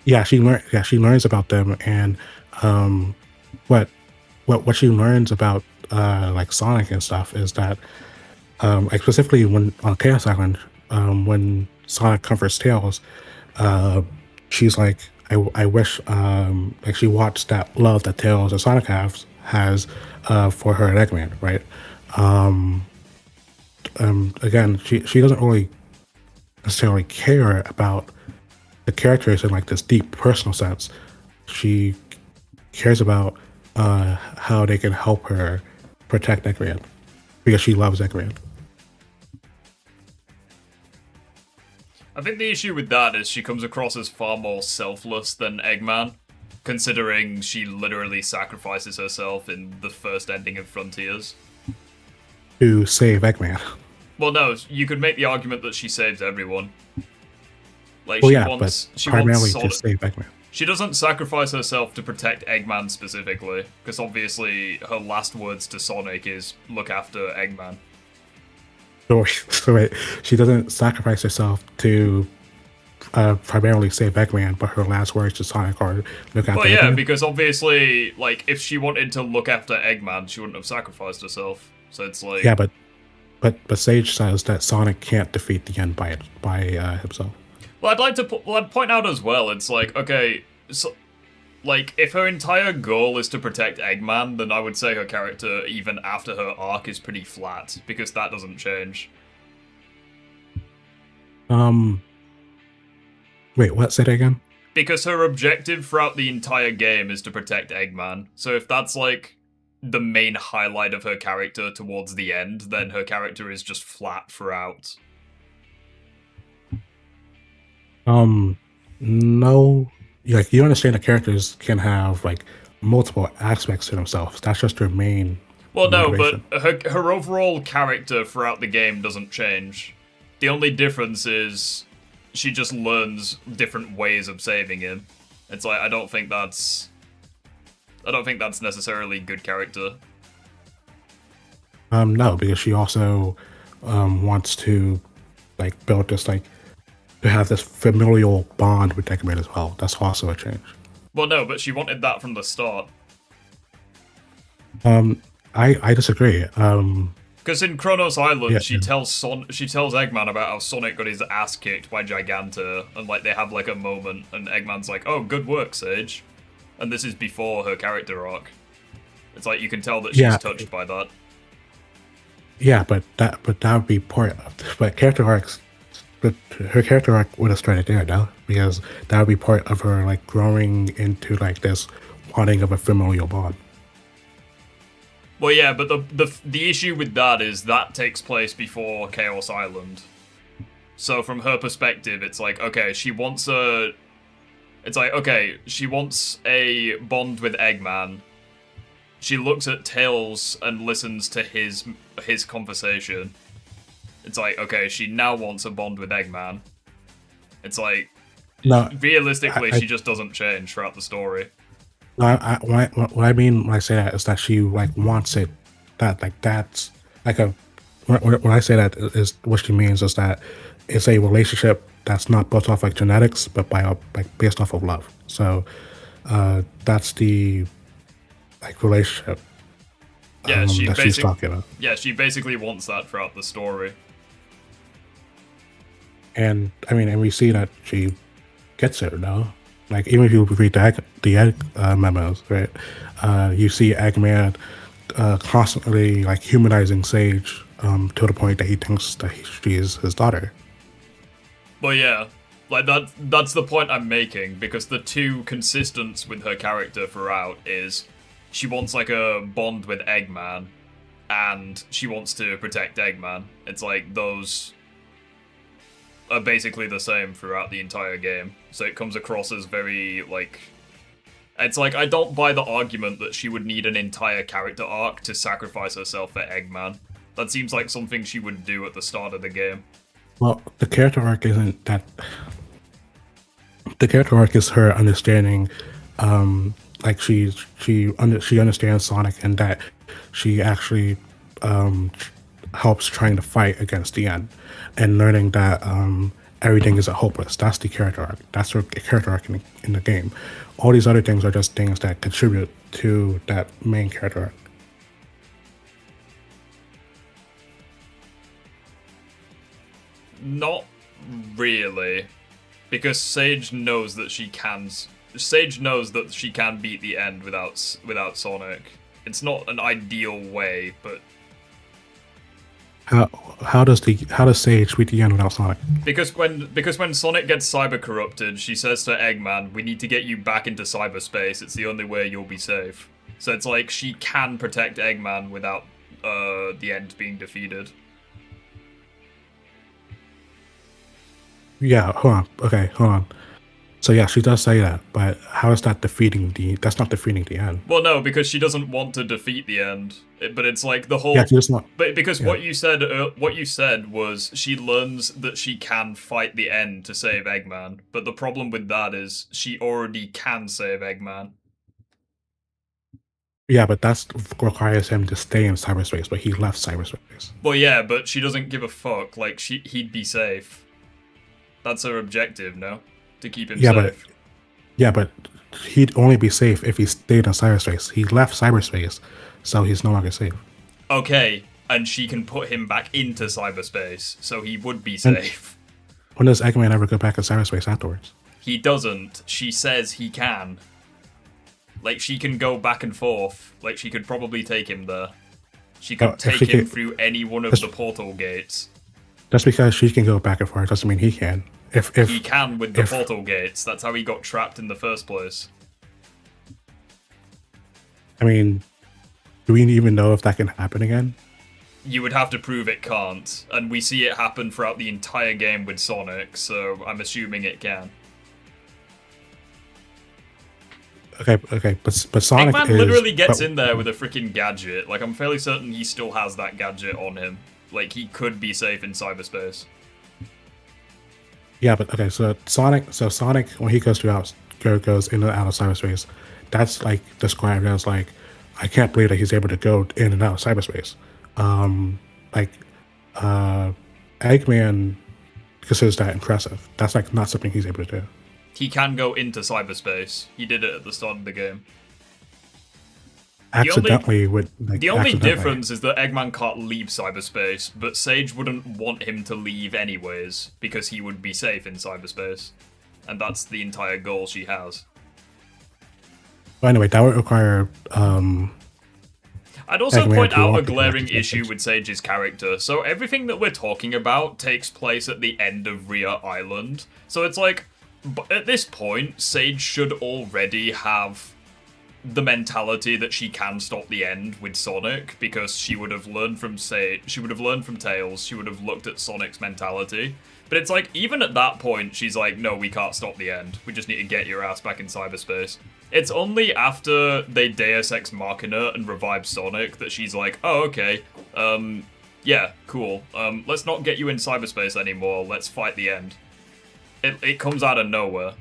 yeah, she learns about them, and what she learns about like Sonic and stuff is that like specifically when on Chaos Island, when Sonic comforts Tails, she's like, I wish like she watched that love that Tails and Sonic has for her and Eggman, right? Again, she doesn't really necessarily care about the characters in like this deep personal sense. She cares about how they can help her protect Eggman because she loves Eggman. I think the issue with that is she comes across as far more selfless than Eggman, considering she literally sacrifices herself in the first ending of Frontiers. To save Eggman. Well, no, you could make the argument that she saves everyone. Like Well, she yeah, wants but she wants primarily Sonic. to save Eggman. She doesn't sacrifice herself to protect Eggman specifically, because obviously her last words to Sonic is "look after Eggman." So wait, she doesn't sacrifice herself to primarily save Eggman, but her last words to Sonic are "look after Well, yeah, Eggman." because obviously, like, if she wanted to look after Eggman, she wouldn't have sacrificed herself. So it's like, Yeah, but Sage says that Sonic can't defeat the end by himself. well, I'd point out as well. It's like, okay, so, like, if her entire goal is to protect Eggman, then I would say her character, even after her arc, is pretty flat because that doesn't change. Wait, what? Say that again. Because her objective throughout the entire game is to protect Eggman. So if that's like the main highlight of her character towards the end, then her character is just flat throughout. No, like you understand that characters can have like multiple aspects to themselves. That's just their main. Well, no, motivation. but her overall character throughout the game doesn't change. The only difference is she just learns different ways of saving him. It's like I don't think that's necessarily good character. No, because she also wants to like build this like to have this familial bond with Eggman as well. That's also a change. Well, no, but she wanted that from the start. I disagree. Because in Kronos Island, Yeah, she yeah. tells Eggman about how Sonic got his ass kicked by Giganta, and like they have like a moment, and Eggman's like, "Oh, good work, Sage," and this is before her character arc. It's like you can tell that she's Yeah. touched by that. Yeah, but that would be part of but character arcs. But her character arc would have started there, no? Because that would be part of her like growing into like this wanting of a familial bond. Well, yeah, but the issue with that is that takes place before Chaos Island. So from her perspective, it's like, okay, she wants a bond with Eggman. She looks at Tails and listens to his conversation. It's like, okay, she now wants a bond with Eggman. It's like, No, realistically, I- she just doesn't change throughout the story. what I mean when I say that is that she like wants it. That like that's like a when I say that is what she means is that it's a relationship that's not built off like genetics, but by like based off of love. So that's the like relationship Yeah, that she's talking about. Yeah, she basically wants that throughout the story. And I mean, and we see that she gets it, no? Like even if you read the egg memos, right? You see Eggman constantly like humanizing Sage to the point that he thinks that she is his daughter. But yeah, like that's the point I'm making, because the two consistents with her character throughout is she wants like a bond with Eggman, and she wants to protect Eggman. It's like those are basically the same throughout the entire game. So it comes across as very like, it's like I don't buy the argument that she would need an entire character arc to sacrifice herself for Eggman. That seems like something she would do at the start of the game. Well, the character arc isn't that. The character arc is her understanding, like she understands Sonic, and that she actually helps trying to fight against the end, and learning that everything isn't hopeless. That's the character arc. That's her character arc in the game. All these other things are just things that contribute to that main character arc. Not really, because Sage knows that she can. Sage knows that she can beat the end without Sonic. It's not an ideal way, but How does Sage beat the end without Sonic? because when Sonic gets cyber corrupted, she says to Eggman, "We need to get you back into cyberspace. It's the only way you'll be safe." So it's like she can protect Eggman without the end being defeated. Yeah, hold on. Okay, hold on. So yeah, she does say that, but how is that defeating the? That's not defeating the end. Well, no, because she doesn't want to defeat the end. But it's like the whole. Yeah, she does not. But because Yeah. what you said was she learns that she can fight the end to save Eggman. But the problem with that is she already can save Eggman. Yeah, but that requires him to stay in cyberspace, but he left cyberspace. Well, yeah, but she doesn't give a fuck. Like he'd be safe. That's her objective, no? To keep him Yeah, safe. but he'd only be safe if he stayed in cyberspace. He left cyberspace, so he's no longer safe. Okay, and she can put him back into cyberspace, so he would be safe. When does Eggman ever go back in cyberspace afterwards? He doesn't. She says he can. Like, she can go back and forth. Like, she could probably take him there. She could take him through any one of the portal gates. Just because she can go back and forth doesn't mean he can. If He can with the portal gates. That's how he got trapped in the first place. I mean, do we even know if that can happen again? You would have to prove it can't. And we see it happen throughout the entire game with Sonic, so I'm assuming it can. Okay, but Sonic Eggman is... literally gets in there with a freaking gadget. Like, I'm fairly certain he still has that gadget on him. Like, he could be safe in cyberspace. Yeah, but okay, so Sonic, when he goes goes in and out of cyberspace, that's like described as like, I can't believe that he's able to go in and out of cyberspace. Eggman considers that impressive. That's like not something he's able to do. He can go into cyberspace. He did it at the start of the game. Accidentally The only difference is that Eggman can't leave cyberspace, but Sage wouldn't want him to leave anyways, because he would be safe in cyberspace. And that's the entire goal she has. But anyway, that would require I'd also Eggman point to out walk a in glaring cyberspace. issue with Sage's character. So everything that we're talking about takes place at the end of Rhea Island. So it's like, at this point, Sage should already have the mentality that she can stop the end with Sonic, because she would have learned from Tails, she would have looked at Sonic's mentality. But it's like, even at that point, she's like, no, we can't stop the end. We just need to get your ass back in cyberspace. It's only after they Deus Ex Machina and revive Sonic that she's like, oh, okay, yeah, cool. Let's not get you in cyberspace anymore, let's fight the end. It comes out of nowhere.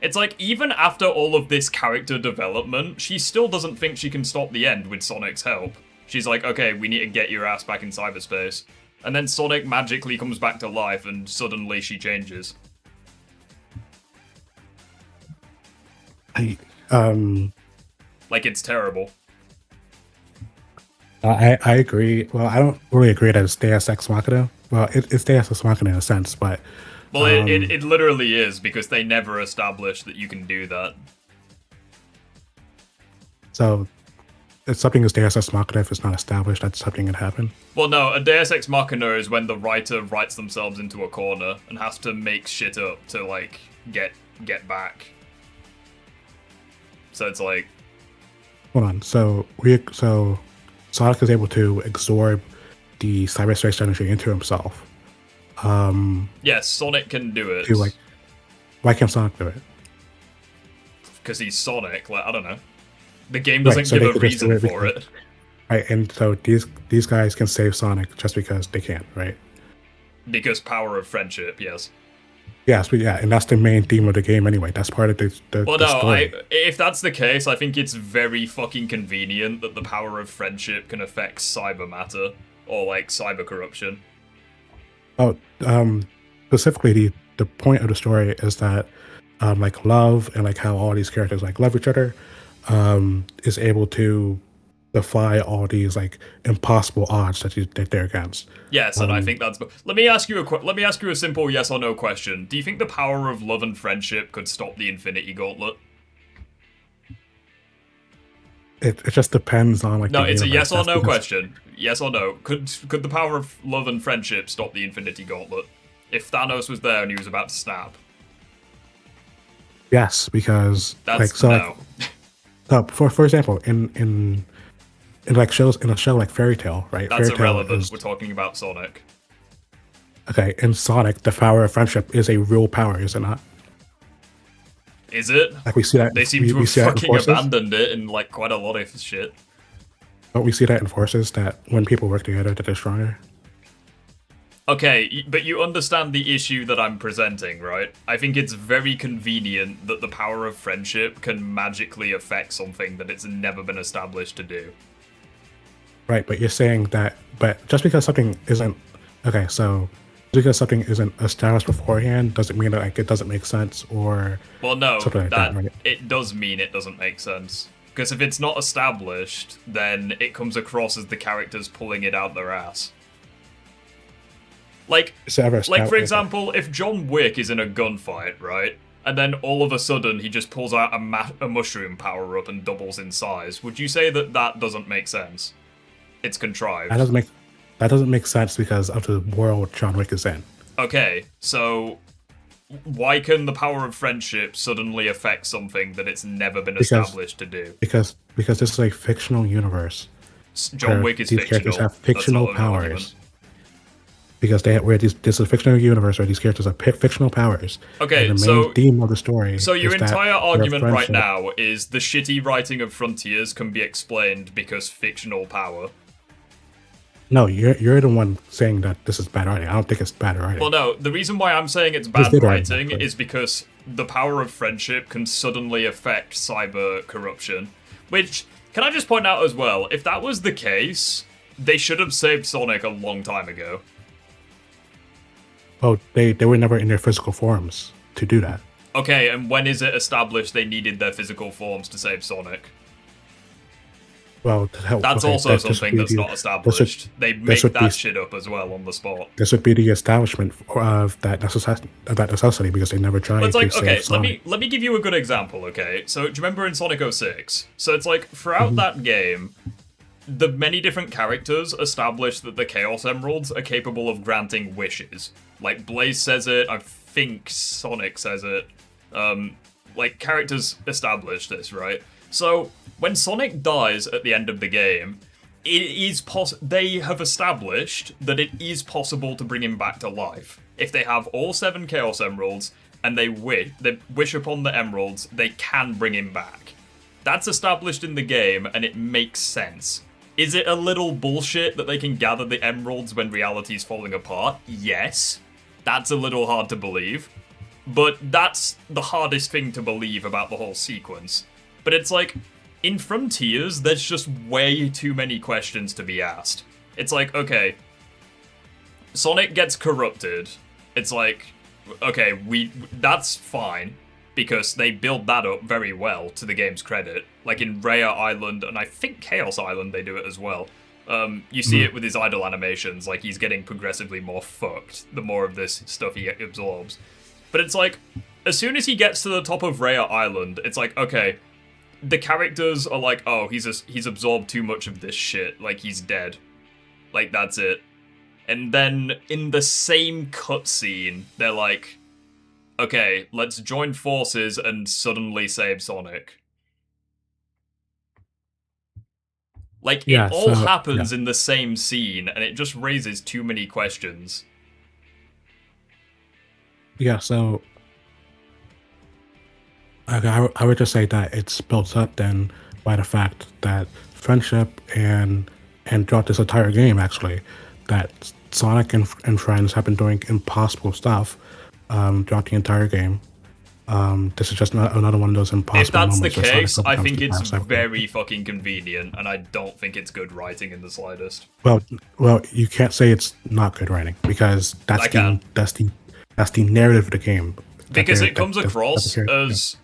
It's like, even after all of this character development, she still doesn't think she can stop the end with Sonic's help. She's like, okay, we need to get your ass back in cyberspace. And then Sonic magically comes back to life and suddenly she changes. Like, it's terrible. I agree. Well, I don't really agree that it's Deus Ex Machina. Well, it's Deus Ex Machina in a sense, but... Well, it literally is, because they never established that you can do that. So, if something is Deus Ex Machina, if it's not established that something can happen. Well, no, a Deus Ex Machina is when the writer writes themselves into a corner and has to make shit up to, like, get back. So it's like... Hold on. So Sonic is able to absorb the cyberspace energy into himself. Yes, Sonic can do it. Why can't Sonic do it? Because he's Sonic. Like, I don't know. The game doesn't so give they a could just do reason for everything. it. Right, and so these guys can save Sonic just because they can, right? Because power of friendship, yes. Yes, but yeah, and that's the main theme of the game anyway. That's part of the Well, the no, story. if that's the case, I think it's very fucking convenient that the power of friendship can affect cyber matter, or, like, cyber corruption. Oh, specifically, the point of the story is that, like, love and, like, how all these characters, like, love each other, is able to defy all these, like, impossible odds that they're against. Yes, and I think that's... Let me ask you a simple yes or no question. Do you think the power of love and friendship could stop the Infinity Gauntlet? It just depends on, like... No, the it's a universe. yes or That's no because- question. Yes or no. Could the power of love and friendship stop the Infinity Gauntlet? If Thanos was there and he was about to snap. Yes, because... That's like, no. For example, in like shows, in a show like Fairy Tale, right? That's Fairy Tale irrelevant. is- We're talking about Sonic. Okay, in Sonic, the power of friendship is a real power, is it not? Is it? Like we see that. They seem to we have see that in fucking Forces. abandoned it in like quite a lot of shit. Don't we see that in Forces that when people work together, that they're stronger? Okay, but you understand the issue that I'm presenting, right? I think it's very convenient that the power of friendship can magically affect something that it's never been established to do. Right, but you're saying that. But just because something isn't okay, so just because something isn't established beforehand doesn't mean that like it doesn't make sense or Well, no, something like that, right? it does mean it doesn't make sense. Because if it's not established, then it comes across as the characters pulling it out their ass. Like, for example, if John Wick is in a gunfight, right? And then all of a sudden he just pulls out a mushroom power-up and doubles in size, would you say that that doesn't make sense? It's contrived. That doesn't make sense because of the world John Wick is in. Okay, so why can the power of friendship suddenly affect something that it's never been established to do? Because this is a fictional universe. John Wick is these fictional. Characters have fictional That's not an powers. argument. Because this is a fictional universe where these characters have fictional powers. Okay, and the main theme of the story. So your is that entire their argument right friendship- now is the shitty writing of Frontiers can be explained because fictional power. No, you're the one saying that this is bad writing. I don't think it's bad writing. Well, no, the reason why I'm saying it's bad good writing writing, is because the power of friendship can suddenly affect cyber corruption. Which, can I just point out as well, if that was the case, they should have saved Sonic a long time ago. Oh, they were never in their physical forms to do that. Okay, and when is it established they needed their physical forms to save Sonic? Well, That's also something that's not established. They make that shit up as well on the spot. This would be the establishment of that necessity because they never tried But it's like, to okay, save Sonic. let me give you a good example, okay? So, do you remember in Sonic 06? So it's like, throughout that game, the many different characters establish that the Chaos Emeralds are capable of granting wishes. Like, Blaze says it, I think Sonic says it. Like, characters establish this, right? So, when Sonic dies at the end of the game, it is they have established that it is possible to bring him back to life. If they have all 7 Chaos Emeralds, and they wish upon the Emeralds, they can bring him back. That's established in the game, and it makes sense. Is it a little bullshit that they can gather the Emeralds when reality's falling apart? Yes. That's a little hard to believe. But that's the hardest thing to believe about the whole sequence. But it's like, in Frontiers, there's just way too many questions to be asked. It's like, okay, Sonic gets corrupted. It's like, okay, that's fine, because they build that up very well, to the game's credit. Like in Raya Island, and I think Chaos Island, they do it as well. You see it with his idle animations, like he's getting progressively more fucked, the more of this stuff he absorbs. But it's like, as soon as he gets to the top of Raya Island, it's like, okay, the characters are like, oh, he's absorbed too much of this shit, like he's dead. Like, that's it. And then, in the same cutscene, they're like, okay, let's join forces and suddenly save Sonic. Like, it all happens in the same scene, and it just raises too many questions. Yeah, so I would just say that it's built up then by the fact that friendship and throughout this entire game, actually, that Sonic and friends have been doing impossible stuff throughout the entire game. This is just another one of those impossible moments. If that's the case, I think it's it's very fucking convenient, and I don't think it's good writing in the slightest. Well, you can't say it's not good writing because that's the narrative of the game. Because it comes across as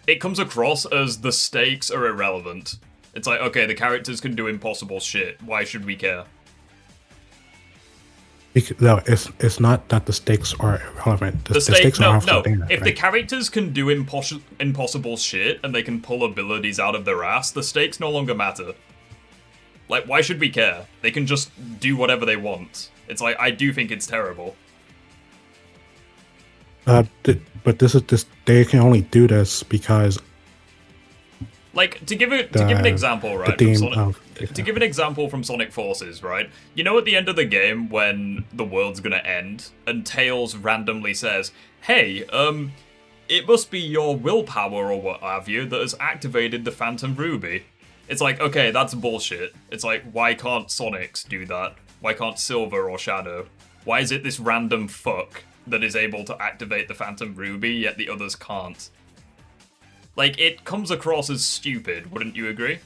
the stakes are irrelevant. It's like, okay, the characters can do impossible shit. Why should we care? No, it's not that the stakes are irrelevant. The stakes are If the characters can do impossible shit and they can pull abilities out of their ass, the stakes no longer matter. Like, why should we care? They can just do whatever they want. It's like, I do think it's terrible. But they can only do this because Like, to give an example, right? theme from Sonic, of to give an example from Sonic Forces, right? You know, at the end of the game when the world's gonna end and Tails randomly says, "Hey, it must be your willpower or what have you that has activated the Phantom Ruby." It's like, okay, that's bullshit. It's like, why can't Sonics do that? Why can't Silver or Shadow? Why is it this random fuck that is able to activate the Phantom Ruby, yet the others can't? Like, it comes across as stupid, wouldn't you agree?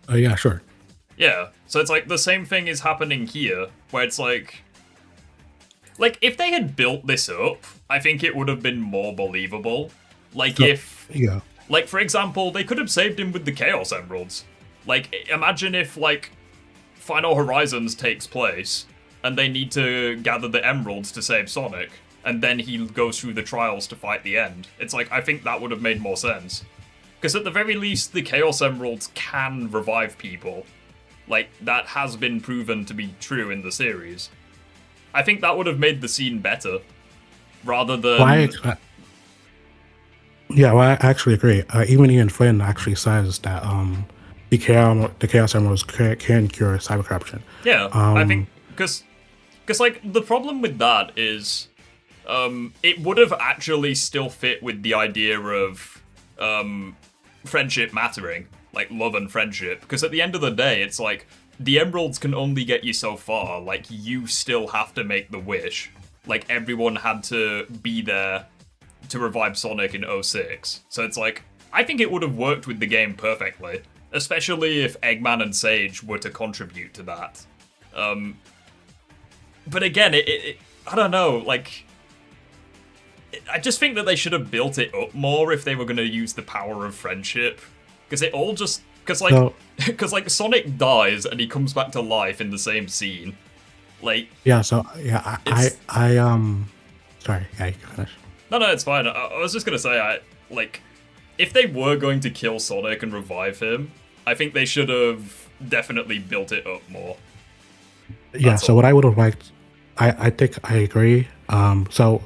Yeah, sure. Yeah, so it's like the same thing is happening here, where it's like, if they had built this up, I think it would have been more believable. Like, Yeah. Like, for example, they could have saved him with the Chaos Emeralds. Like, imagine if, like, Final Horizons takes place, and they need to gather the Emeralds to save Sonic, and then he goes through the trials to fight the end. It's like, I think that would have made more sense. Because at the very least, the Chaos Emeralds can revive people. Like, that has been proven to be true in the series. I think that would have made the scene better, rather than... Well, I actually agree. Even Ian Flynn actually says that the Chaos Emeralds can cure cyber corruption. Yeah, I think... Because, like, the problem with that is... it would have actually still fit with the idea of friendship mattering, like love and friendship, because at the end of the day, it's like, the emeralds can only get you so far, like, you still have to make the wish. Like, everyone had to be there to revive Sonic in 06. So it's like, I think it would have worked with the game perfectly, especially if Eggman and Sage were to contribute to that. But again, I don't know, like... I just think that they should have built it up more if they were going to use the power of friendship. Because it all just... Because, like, Sonic dies and he comes back to life in the same scene. Like... Yeah, so, yeah, Sorry, yeah, you can finish. No, it's fine. I was just going to say, if they were going to kill Sonic and revive him, I think they should have definitely built it up more. Yeah, so what I would have liked... I think I agree. So...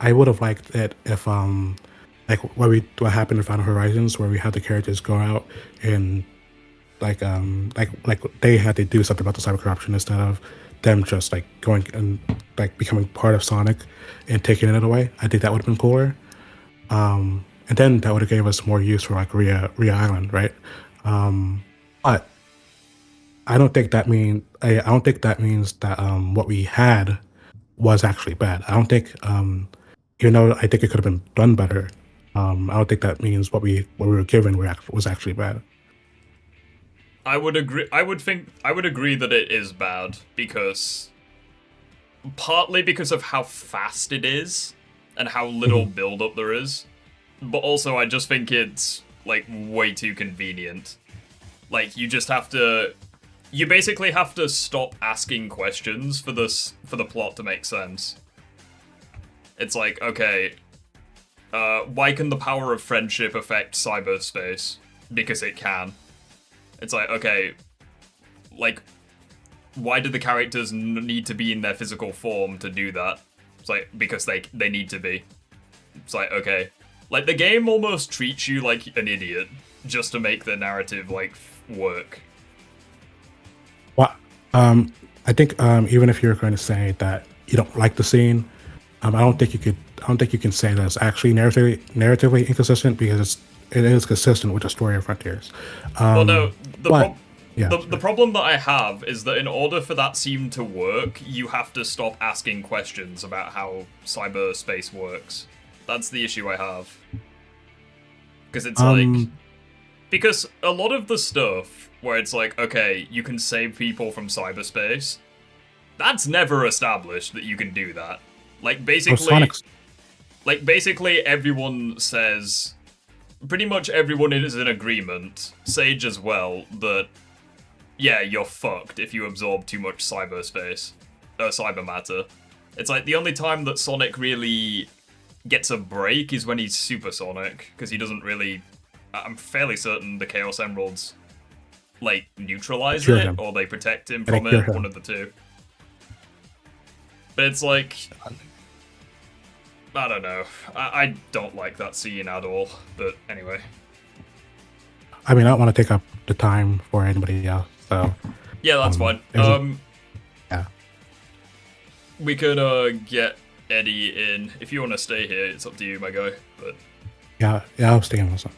I would have liked it if, like what happened in Final Horizons, where we had the characters go out and, like they had to do something about the cyber corruption instead of them just like going and like becoming part of Sonic and taking it away. I think that would have been cooler. And then that would have gave us more use for like Rhea Island, right? But I don't think that means that what we had was actually bad. I don't think. Even though I think it could have been done better, I don't think that means what we were given was actually bad. I would agree. I would agree that it is bad because partly because of how fast it is and how little build up there is, but also I just think it's like way too convenient. Like you basically have to stop asking questions for the plot to make sense. It's like, okay, why can the power of friendship affect cyberspace? Because it can. It's like, okay, like, why do the characters need to be in their physical form to do that? It's like, because they need to be. It's like, okay. Like, the game almost treats you like an idiot just to make the narrative, like, work. Well, I think even if you're going to say that you don't like the scene, I don't think you can say that it's actually narratively inconsistent because it is consistent with the story of Frontiers. Well, no, the problem that I have is that in order for that scene to work, you have to stop asking questions about how cyberspace works. That's the issue I have. Because it's because a lot of the stuff where it's like, okay, you can save people from cyberspace, that's never established that you can do that. Like, basically everyone says... Pretty much everyone is in agreement, Sage as well, that... Yeah, you're fucked if you absorb too much cyber matter. It's like, the only time that Sonic really gets a break is when he's Super Sonic, because he doesn't really... I'm fairly certain the Chaos Emeralds, like, neutralize it, or they protect him from it, one of the two. But it's like... I don't know. I don't like that scene at all, but anyway. I mean, I don't want to take up the time for anybody else. So Yeah, that's fine. yeah. We could get Eddie in. If you want to stay here, it's up to you, my guy. But Yeah, I'll stay in with some.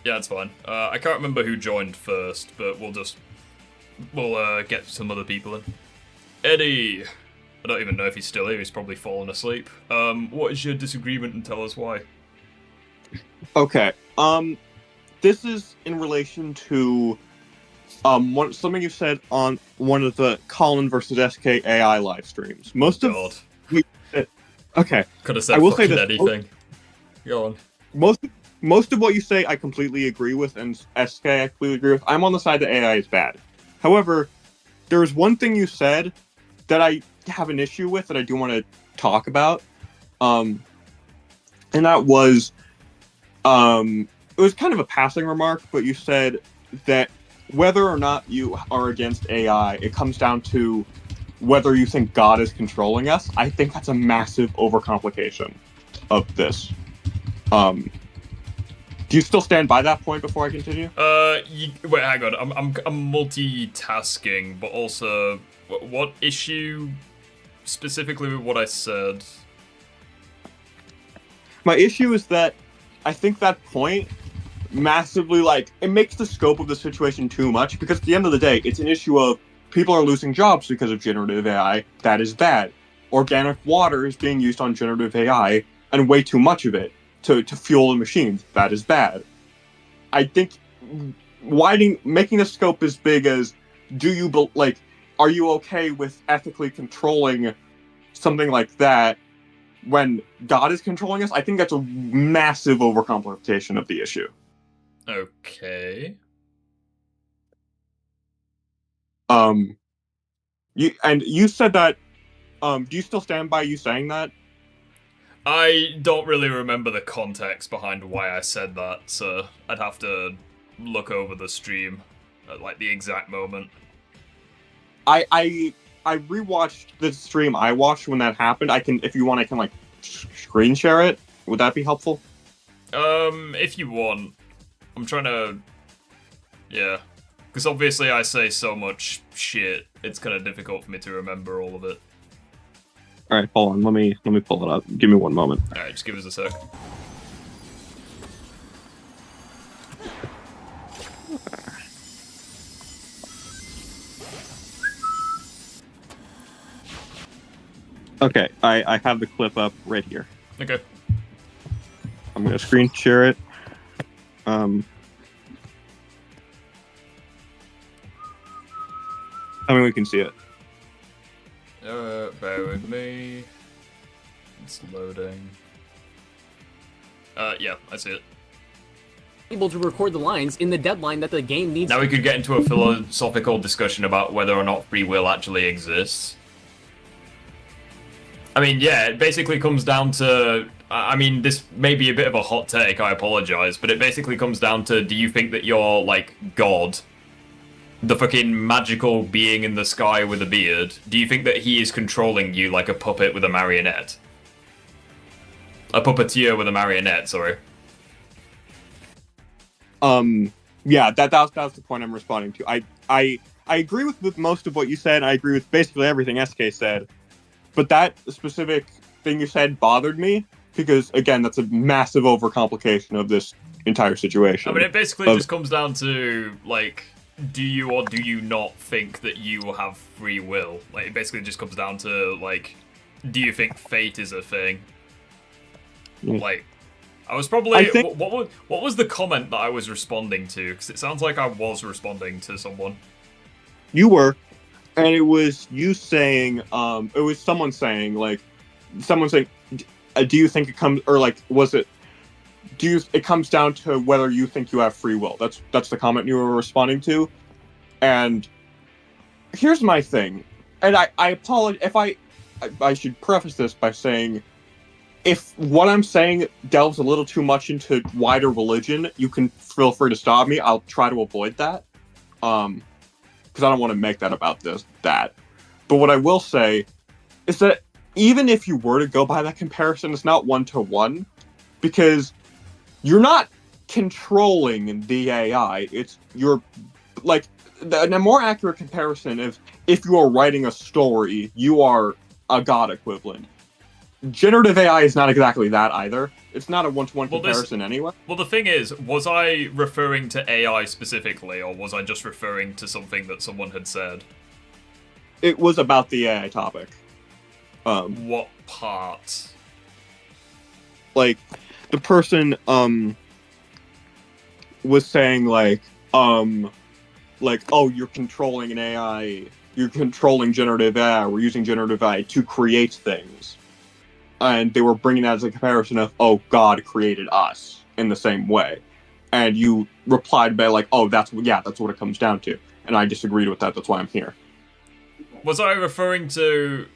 yeah, it's fine. I can't remember who joined first, but we'll get some other people in. Eddie! I don't even know if he's still here, he's probably fallen asleep. What is your disagreement and tell us why? Okay. This is in relation to something you said on one of the Colin versus SK AI live streams. God. Okay. Could have said I will say fucking this. anything. Go on. Most of what you say I completely agree with, and SK I completely agree with. I'm on the side that AI is bad. However, there's one thing you said that I have an issue with that I do want to talk about. And that was it was kind of a passing remark, but you said that whether or not you are against AI, it comes down to whether you think God is controlling us. I think that's a massive overcomplication of this. Do you still stand by that point before I continue? Wait, hang on. I'm multitasking, but also, what issue specifically with what I said? My issue is that I think that point massively, it makes the scope of the situation too much, because at the end of the day, it's an issue of people are losing jobs because of generative AI. That is bad. Organic water is being used on generative AI, and way too much of it to fuel the machines. That is bad. I think making the scope as big as, are you okay with ethically controlling something like that when God is controlling us? I think that's a massive overcomplication of the issue. Okay. You said that. Do you still stand by you saying that? I don't really remember the context behind why I said that, so I'd have to look over the stream at the exact moment. I rewatched the stream I watched when that happened. If you want, I can screen share it. Would that be helpful? If you want. I'm trying to... Yeah. Because obviously I say so much shit, it's kind of difficult for me to remember all of it. Alright, hold on. Let me pull it up. Give me one moment. Alright, just give us a sec. Okay, I have the clip up right here. Okay. I'm gonna screen share it. How many we can see it? Bear with me. It's loading. Yeah, I see it. Able to record the lines in the deadline that the game needs. Now we could get into a philosophical discussion about whether or not free will actually exists. I mean, yeah, it basically comes down to... I mean, this may be a bit of a hot take, I apologize, but it basically comes down to, do you think that you're, God, the fucking magical being in the sky with a beard, do you think that he is controlling you like a puppet with a marionette? A puppeteer with a marionette, sorry. Yeah, that was the point I'm responding to. I agree with most of what you said. I agree with basically everything SK said. But that specific thing you said bothered me, because, again, that's a massive overcomplication of this entire situation. I mean, it basically just comes down to, do you or do you not think that you have free will? It basically just comes down to, do you think fate is a thing? I was probably... What was the comment that I was responding to? Because it sounds like I was responding to someone. You were. And it was you saying, it was someone saying, do you think it comes, or was it, it comes down to whether you think you have free will. That's the comment you were responding to. And here's my thing. And I apologize if I should preface this by saying, if what I'm saying delves a little too much into wider religion, you can feel free to stop me. I'll try to avoid that. Because I don't want to make that about that. But what I will say is that even if you were to go by that comparison, it's not one-to-one, because you're not controlling the AI. It's you're like the more accurate comparison is if you are writing a story, you are a god equivalent. Generative AI is not exactly that either. It's not a one-to-one comparison anyway. Well, the thing is, was I referring to AI specifically, or was I just referring to something that someone had said? It was about the AI topic. What part? Like, the person, was saying, like, oh, you're controlling an AI, you're controlling generative AI, we're using generative AI to create things. And they were bringing that as a comparison of, oh, God created us in the same way. And you replied by like, oh, that's what it comes down to. And I disagreed with that, that's why I'm here. Was I referring to...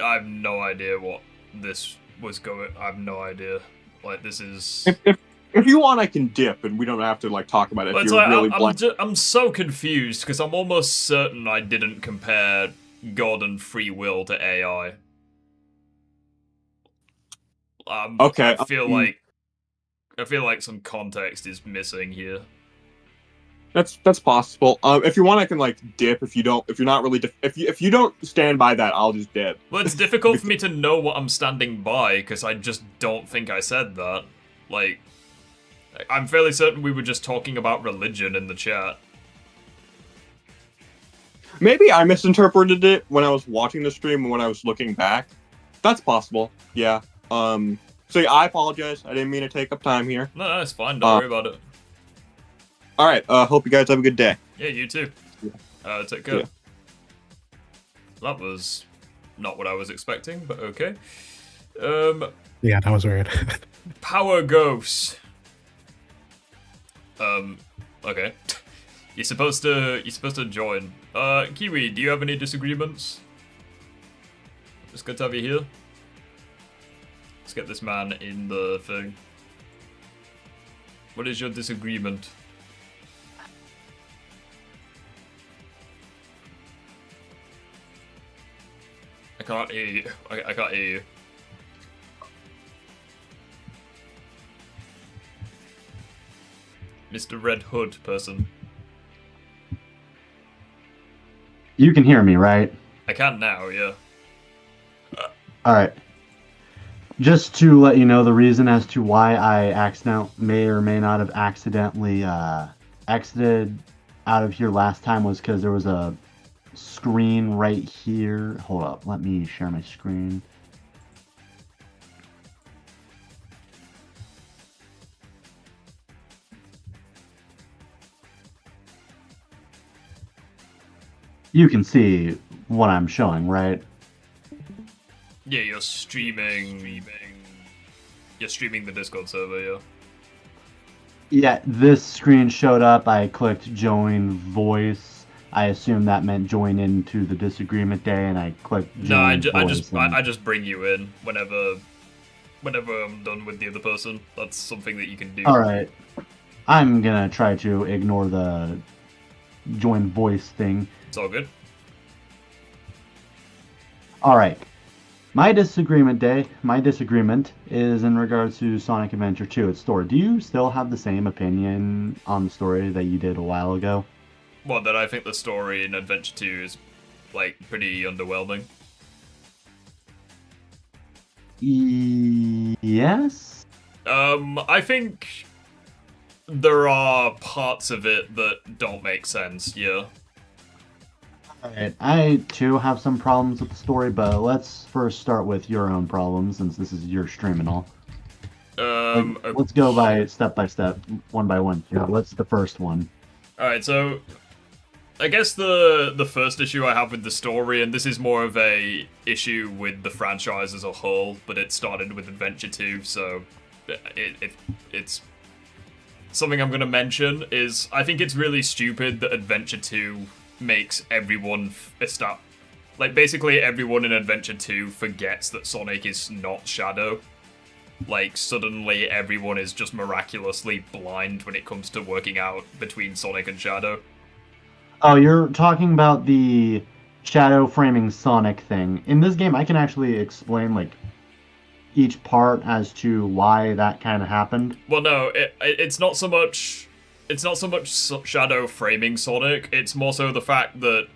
I have no idea what this was going... I have no idea. Like, this is... If you want, I can dip, and we don't have to, like, talk about it. But if you're like, really I'm so confused, because I'm almost certain I didn't compare God and free will to AI. Okay. I feel like some context is missing here. That's possible. If you want, I can like dip. If you're not really, if you don't stand by that, I'll just dip. Well, it's difficult for me to know what I'm standing by because I just don't think I said that. Like, I'm fairly certain we were just talking about religion in the chat. Maybe I misinterpreted it when I was watching the stream and when I was looking back. That's possible. Yeah. So yeah, I apologize. I didn't mean to take up time here. No, it's fine. Don't worry about it. All right. Hope you guys have a good day. Yeah, you too. Take care. Yeah. That was not what I was expecting, but okay. Yeah, that was weird. Power Ghost. Okay. You're supposed to join. Kiwi, do you have any disagreements? It's good to have you here. Let's get this man in the thing. What is your disagreement? I can't hear you. I can't hear you. Mr. Red Hood person. You can hear me, right? I can now, yeah. Alright. Just to let you know, the reason as to why I may or may not have accidentally exited out of here last time was because there was a screen right here. Hold up, let me share my screen. You can see what I'm showing, right? Yeah, you're streaming. You're streaming the Discord server, yeah. Yeah, this screen showed up. I clicked join voice. I assume that meant join into the disagreement day, and I clicked join voice. I just bring you in whenever I'm done with the other person. That's something that you can do. All right, I'm gonna try to ignore the join voice thing. It's all good. All right. My disagreement is in regards to Sonic Adventure 2, its story. Do you still have the same opinion on the story that you did a while ago? Well, that I think the story in Adventure 2 is, like, pretty underwhelming. Yes? I think there are parts of it that don't make sense, yeah. Alright, I too have some problems with the story, but let's first start with your own problems, since this is your stream and all. Let's go by step, one by one. Yeah, what's the first one? Alright, so I guess the first issue I have with the story, and this is more of a issue with the franchise as a whole, but it started with Adventure 2, so it's something I'm gonna mention, is I think it's really stupid that Adventure 2 makes everyone like basically everyone in Adventure 2 forgets that Sonic is not Shadow. Like suddenly everyone is just miraculously blind when it comes to working out between Sonic and Shadow. Oh, you're talking about the shadow framing Sonic thing. In this game I can actually explain like each part as to why that kind of happened? Well, no, it's not so much. It's not so much Shadow framing Sonic. It's more so the fact that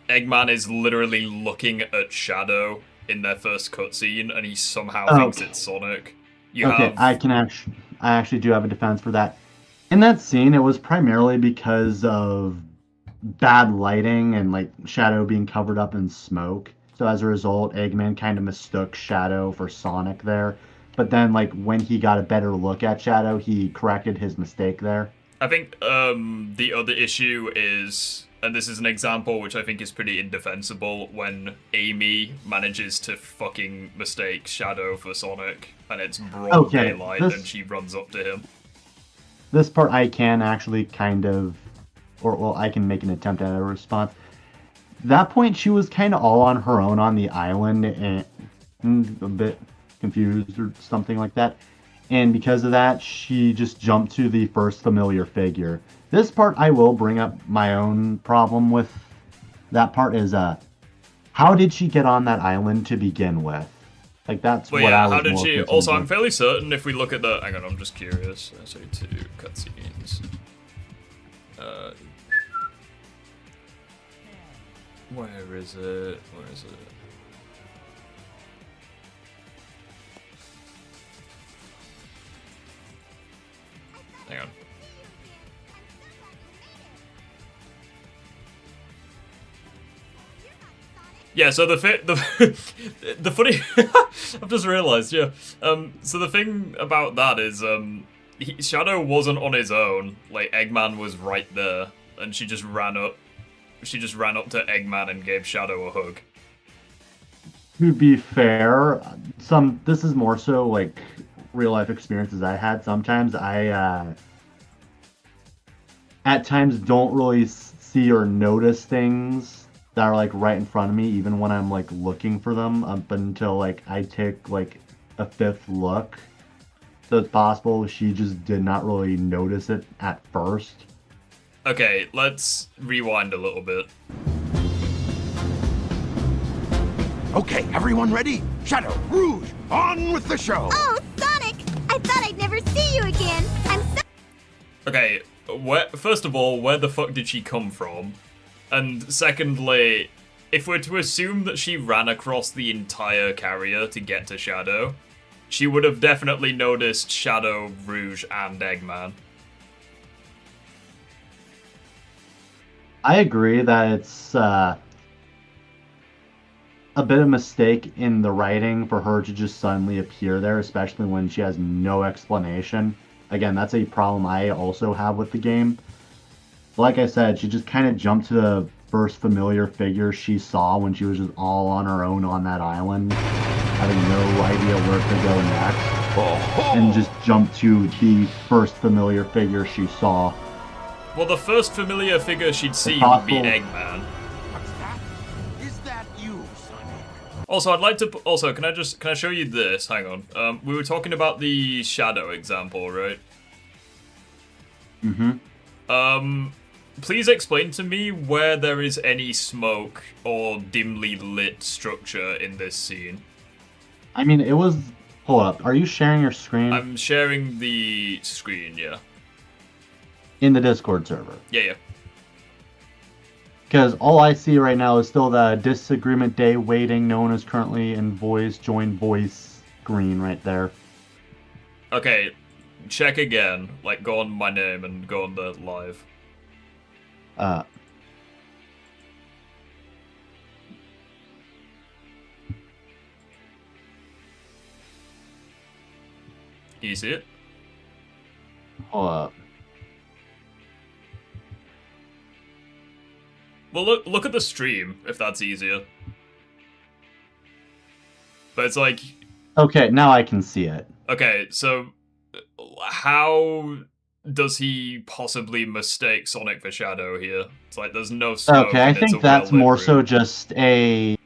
Eggman is literally looking at Shadow in their first cutscene, and he somehow thinks it's Sonic. I actually do have a defense for that. In that scene, it was primarily because of bad lighting and like Shadow being covered up in smoke. So as a result, Eggman kind of mistook Shadow for Sonic there. But then, like, when he got a better look at Shadow, he corrected his mistake there. I think the other issue is, and this is an example which I think is pretty indefensible, when Amy manages to fucking mistake Shadow for Sonic, and it's broad daylight, and she runs up to him. This part I can actually kind of, or well, I can make an attempt at a response. That point, she was kind of all on her own on the island, and a bit confused or something like that. And because of that, she just jumped to the first familiar figure. This part, I will bring up my own problem with that part is, how did she get on that island to begin with? Like, that's but what yeah, I was how did more she? concerned Also, with. I'm fairly certain if we look at the. Hang on, I'm just curious. So, 2 cutscenes. Where is it? Where is it? Hang on. Yeah, so the funny I've just realized, yeah. So the thing about that is Shadow wasn't on his own. Like, Eggman was right there, and she just ran up to Eggman and gave Shadow a hug. To be fair, this is more so like real life experiences I had. Sometimes I at times don't really see or notice things that are like right in front of me, even when I'm like looking for them, up until like I take like a fifth look. So it's possible she just did not really notice it at first. Okay, let's rewind a little bit. Okay, everyone ready? Shadow, Rouge, on with the show! Oh, Sonic! I thought I'd never see you again. I'm so... Okay, first of all, where the fuck did she come from? And secondly, if we're to assume that she ran across the entire carrier to get to Shadow, she would have definitely noticed Shadow, Rouge, and Eggman. I agree that it's a bit of a mistake in the writing for her to just suddenly appear there, especially when she has no explanation. Again, that's a problem I also have with the game. Like I said, she just kind of jumped to the first familiar figure she saw when she was just all on her own on that island, having no idea where to go next, and just jumped to the first familiar figure she saw. Well, the first familiar figure she'd see would be Eggman. What's that? Is that you, Sonic? Also, I'd like to. Also, can I show you this? Hang on. We were talking about the Shadow example, right? Mm-hmm. Please explain to me where there is any smoke or dimly lit structure in this scene. I mean, it was... Hold up. Are you sharing your screen? I'm sharing the screen, yeah. In the Discord server? Yeah. Because all I see right now is still the Disagreement Day waiting. No one is currently in join voice screen right there. Okay, check again. Like, go on my name and go on the live. Can you see it? Hold up. Well, look at the stream, if that's easier. But it's like... Okay, now I can see it. Okay, so... How does he possibly mistake Sonic for Shadow here? It's like, there's no smoke. Okay, I think that's more so just a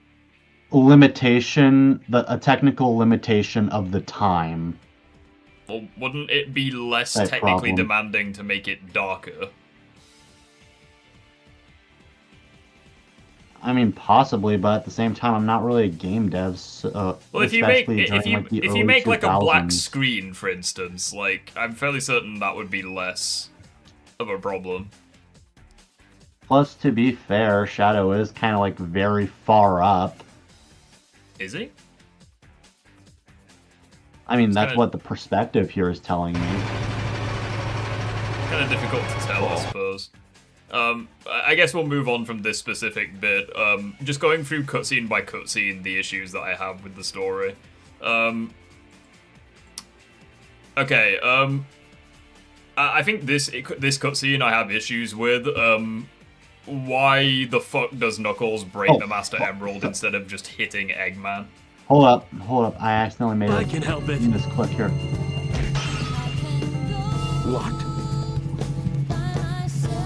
limitation, a technical limitation of the time. Well, wouldn't it be less That technically problem. demanding to make it darker? I mean, possibly, but at the same time, I'm not really a game dev. So, Well, if you make especially during, like, the if you early make like a black 2000s. screen, for instance, like I'm fairly certain that would be less of a problem. Plus, to be fair, Shadow is kind of like very far up. Is he? I mean, It's that's kinda- what the perspective here is telling me. Kind of difficult to tell, I suppose. I guess we'll move on from this specific bit. Just going through cutscene by cutscene, the issues that I have with the story. Okay. I think this cutscene I have issues with. Why the fuck does Knuckles break the Master Emerald instead of just hitting Eggman? Hold up. I accidentally made I can help it. this click here. What?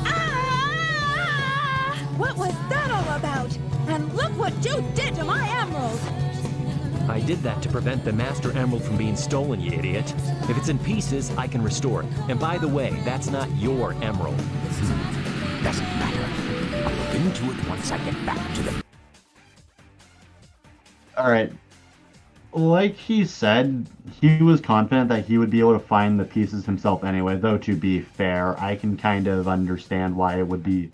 Ah! What was that all about? And look what you did to my emerald! I did that to prevent the Master Emerald from being stolen, you idiot. If it's in pieces, I can restore it. And by the way, that's not your emerald. Doesn't matter. I'll look into it once I get back to the... Alright. Like he said, he was confident that he would be able to find the pieces himself anyway, though to be fair, I can kind of understand why it would be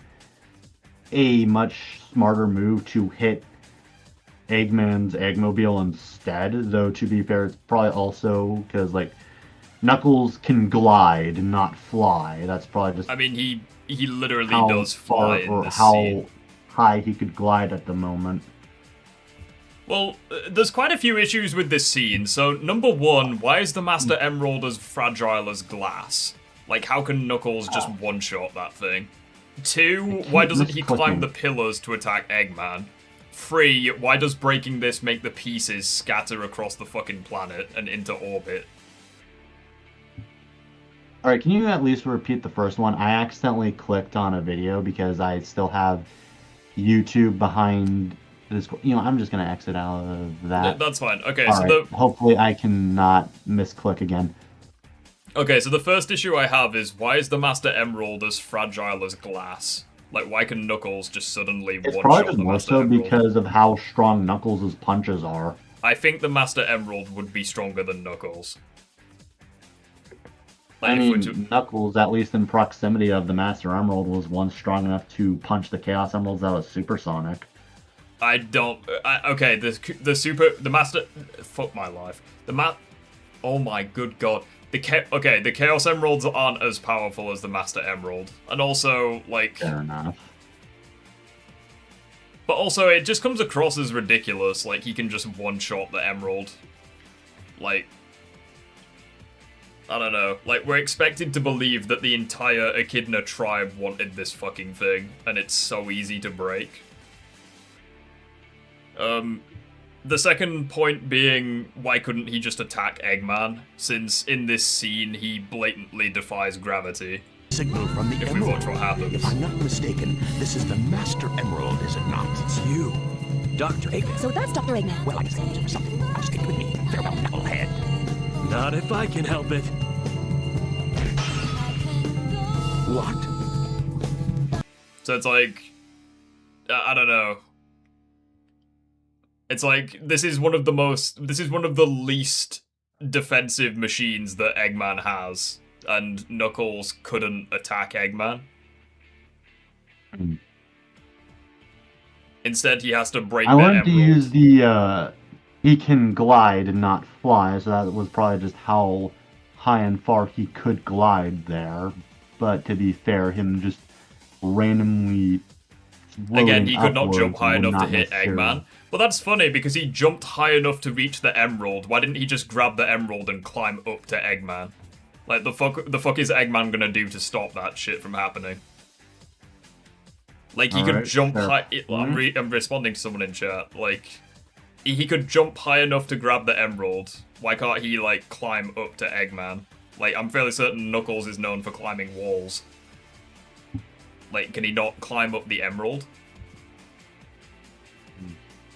a much smarter move to hit Eggman's Eggmobile instead, though to be fair, it's probably also because, like, Knuckles can glide, not fly. That's probably just I mean, he literally how does far fly in or this how scene. high he could glide at the moment. Well, there's quite a few issues with this scene. So, number one, why is the Master Emerald as fragile as glass? Like, how can Knuckles just one-shot that thing? Two, why doesn't he climb the pillars to attack Eggman? Three, why does breaking this make the pieces scatter across the fucking planet and into orbit? Alright, can you at least repeat the first one? I accidentally clicked on a video because I still have YouTube behind this. You know, I'm just going to exit out of that. That's fine. Okay, Alright, hopefully I can not misclick again. Okay, so the first issue I have is, why is the Master Emerald as fragile as glass? Like, why can Knuckles just suddenly It's one-shot probably the just more Master so Emerald? because of how strong Knuckles' punches are. I think the Master Emerald would be stronger than Knuckles. I Like, if we're mean, Knuckles, at least in proximity of the Master Emerald, was once strong enough to punch the Chaos Emeralds out of Supersonic. I don't. Okay, the Master. Fuck my life. Oh my good god. The Chaos Emeralds aren't as powerful as the Master Emerald, and also like. Fair enough. But also, it just comes across as ridiculous. Like he can just one-shot the Emerald. Like. I don't know. Like, we're expected to believe that the entire Echidna tribe wanted this fucking thing, and it's so easy to break. The second point being, why couldn't he just attack Eggman? Since in this scene, he blatantly defies gravity. Signal from the If we Emerald. watch what happens. If I'm not mistaken, this is the Master Emerald, is it not? It's you. Dr. Eggman. So that's Dr. Eggman. Well, I just came to something. Just stick with me. Farewell, Knucklehead. Not if I can help it. What? So it's like, I don't know. It's like, this is one of the least defensive machines that Eggman has, and Knuckles couldn't attack Eggman. Instead, he has to break I the wanted to Emerald. use the, he can glide and not fly, so that was probably just how high and far he could glide there. But to be fair, him just randomly Again, he could not jump upwards high would enough to not hit necessarily- Eggman. But that's funny, because he jumped high enough to reach the Emerald. Why didn't he just grab the Emerald and climb up to Eggman? Like, the fuck is Eggman gonna do to stop that shit from happening? Like, he could Alright, jump fair. high... I'm responding to someone in chat. Like, he could jump high enough to grab the Emerald. Why can't he, like, climb up to Eggman? Like, I'm fairly certain Knuckles is known for climbing walls. Like, can he not climb up the Emerald?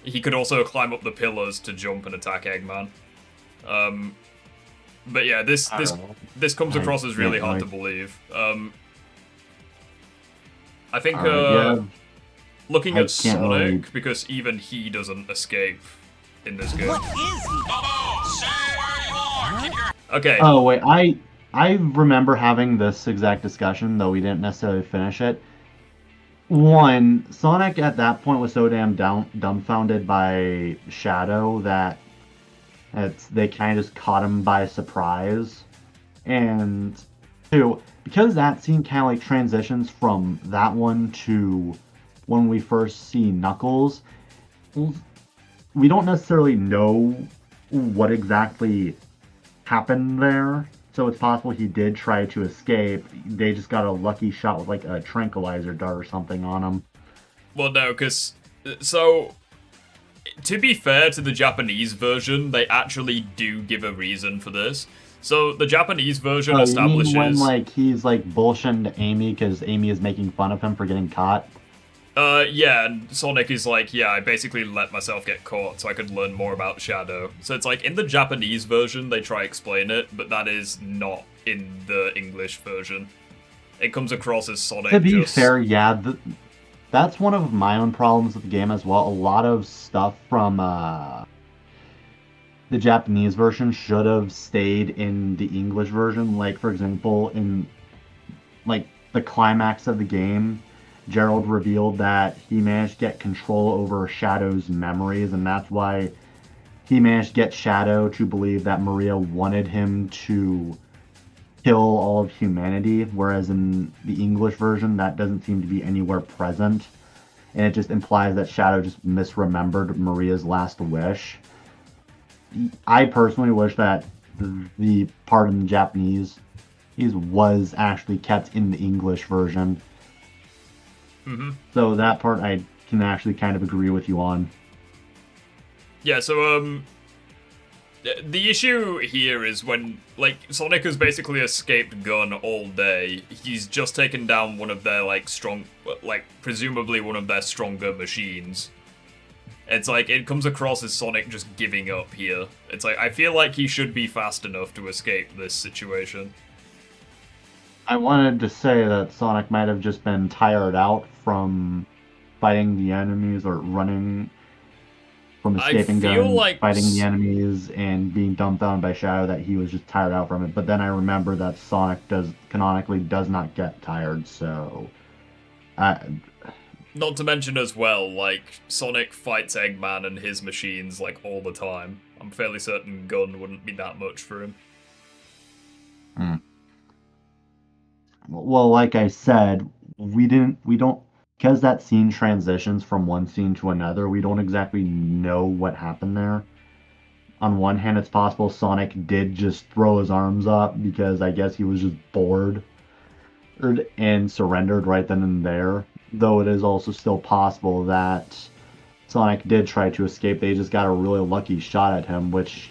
He could also climb up the pillars to jump and attack Eggman. But yeah, this comes across as really hard to believe. I think, looking I at can't Sonic, really- because even he doesn't escape in this game. What is he? Bobo, say where you are. Keep your... Okay. Oh wait, I remember having this exact discussion, though we didn't necessarily finish it. One, Sonic at that point was so damn dumbfounded by Shadow that they kind of just caught him by surprise. And two, because that scene kind of like transitions from that one to when we first see Knuckles, we don't necessarily know what exactly happened there. So it's possible he did try to escape. They just got a lucky shot with like a tranquilizer dart or something on him. Well, no, because... So, to be fair to the Japanese version, they actually do give a reason for this. So, the Japanese version establishes... You mean when like he's like bullshitting to Amy because Amy is making fun of him for getting caught? Yeah, and Sonic is like, yeah, I basically let myself get caught so I could learn more about Shadow. So it's like, in the Japanese version, they try to explain it, but that is not in the English version. It comes across as Sonic To be just... fair, yeah, that's one of my own problems with the game as well. A lot of stuff from the Japanese version should have stayed in the English version. Like, for example, in like the climax of the game, Gerald revealed that he managed to get control over Shadow's memories, and that's why he managed to get Shadow to believe that Maria wanted him to kill all of humanity, whereas in the English version, that doesn't seem to be anywhere present, and it just implies that Shadow just misremembered Maria's last wish. I personally wish that the part in the Japanese was actually kept in the English version. Mm-hmm. So that part I can actually kind of agree with you on. Yeah, so, the issue here is when, like, Sonic has basically escaped Gun all day. He's just taken down one of their, like, presumably one of their stronger machines. It's like, it comes across as Sonic just giving up here. It's like, I feel like he should be fast enough to escape this situation. I wanted to say that Sonic might have just been tired out from fighting the enemies or running from escaping Gun, fighting the enemies and being dumbfounded by Shadow, that he was just tired out from it. But then I remember that Sonic canonically does not get tired, so... Not to mention as well, like, Sonic fights Eggman and his machines, like, all the time. I'm fairly certain Gun wouldn't be that much for him. Well, like I said, we don't, because that scene transitions from one scene to another, we don't exactly know what happened there. On one hand, it's possible Sonic did just throw his arms up because I guess he was just bored and surrendered right then and there. Though it is also still possible that Sonic did try to escape. They just got a really lucky shot at him, which,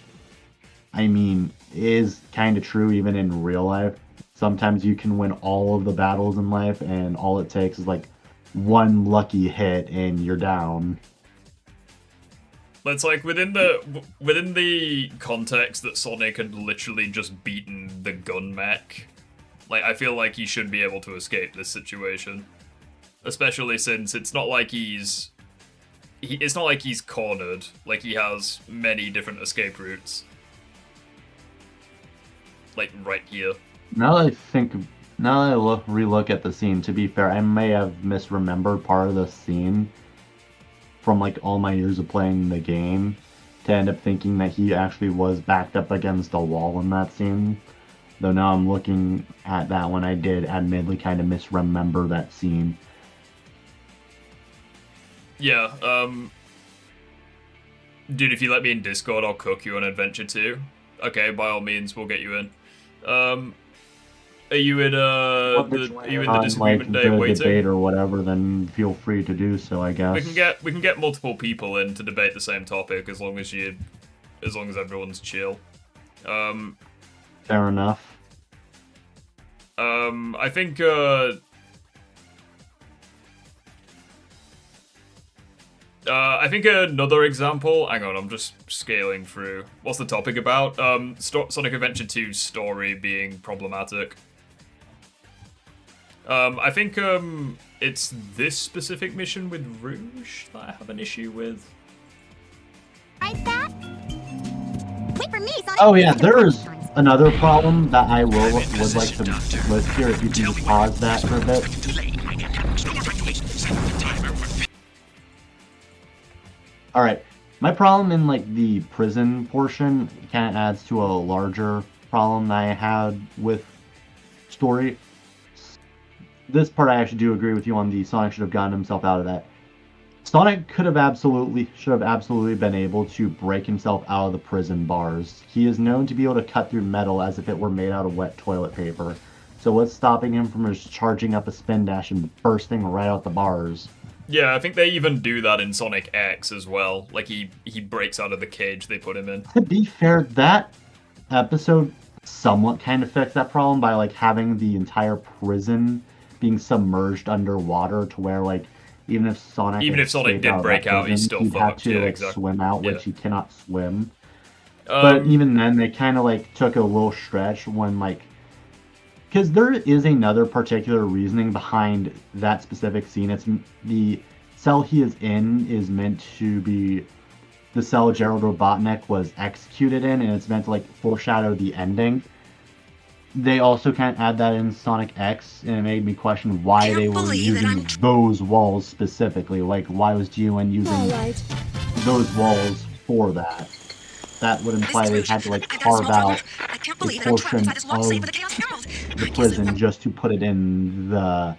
I mean, is kind of true even in real life. Sometimes you can win all of the battles in life, and all it takes is like one lucky hit, and you're down. But it's like within the context that Sonic had literally just beaten the Gun mech, like I feel like he should be able to escape this situation, especially since it's not like he's cornered. Like he has many different escape routes, like right here. Now that I relook at the scene, to be fair, I may have misremembered part of the scene from like all my years of playing the game to end up thinking that he actually was backed up against a wall in that scene. Though now I'm looking at that one, I did admittedly kind of misremember that scene. Yeah, dude, if you let me in Discord, I'll cook you on Adventure 2. Okay, by all means, we'll get you in. Are you in the Disagreement Day waiting? Debate or whatever, then feel free to do so, I guess. We can get multiple people in to debate the same topic as long as everyone's chill. Fair enough. I think another example. Hang on, I'm just scaling through. What's the topic about? Sonic Adventure 2's story being problematic. I think it's this specific mission with Rouge that I have an issue with. Right, that? Wait for me, Sonic. Oh yeah, there's another problem that I would like to list here. If you can just pause that for a bit. All right, my problem in like the prison portion kind of adds to a larger problem that I had with story. This part I actually do agree with you on. The Sonic should have gotten himself out of that. Sonic should have absolutely been able to break himself out of the prison bars. He is known to be able to cut through metal as if it were made out of wet toilet paper. So what's stopping him from just charging up a spin dash and bursting right out the bars? Yeah, I think they even do that in Sonic X as well. Like he breaks out of the cage they put him in. To be fair, that episode somewhat kind of fixed that problem by like having the entire prison being submerged underwater to where like even if Sonic did break out, he's still he'd fucked. have to Yeah, like swim out, which he cannot swim. But But even then, they kind of like took a little stretch when like, because there is another particular reasoning behind that specific scene. It's the cell he is in is meant to be the cell Gerald Robotnik was executed in, and it's meant to like foreshadow the ending. They also kind of add that in Sonic X, and it made me question why they were using those walls specifically. Like, why was GUN using those walls for that? That would imply they had to like carve out a portion of the prison just to put it in the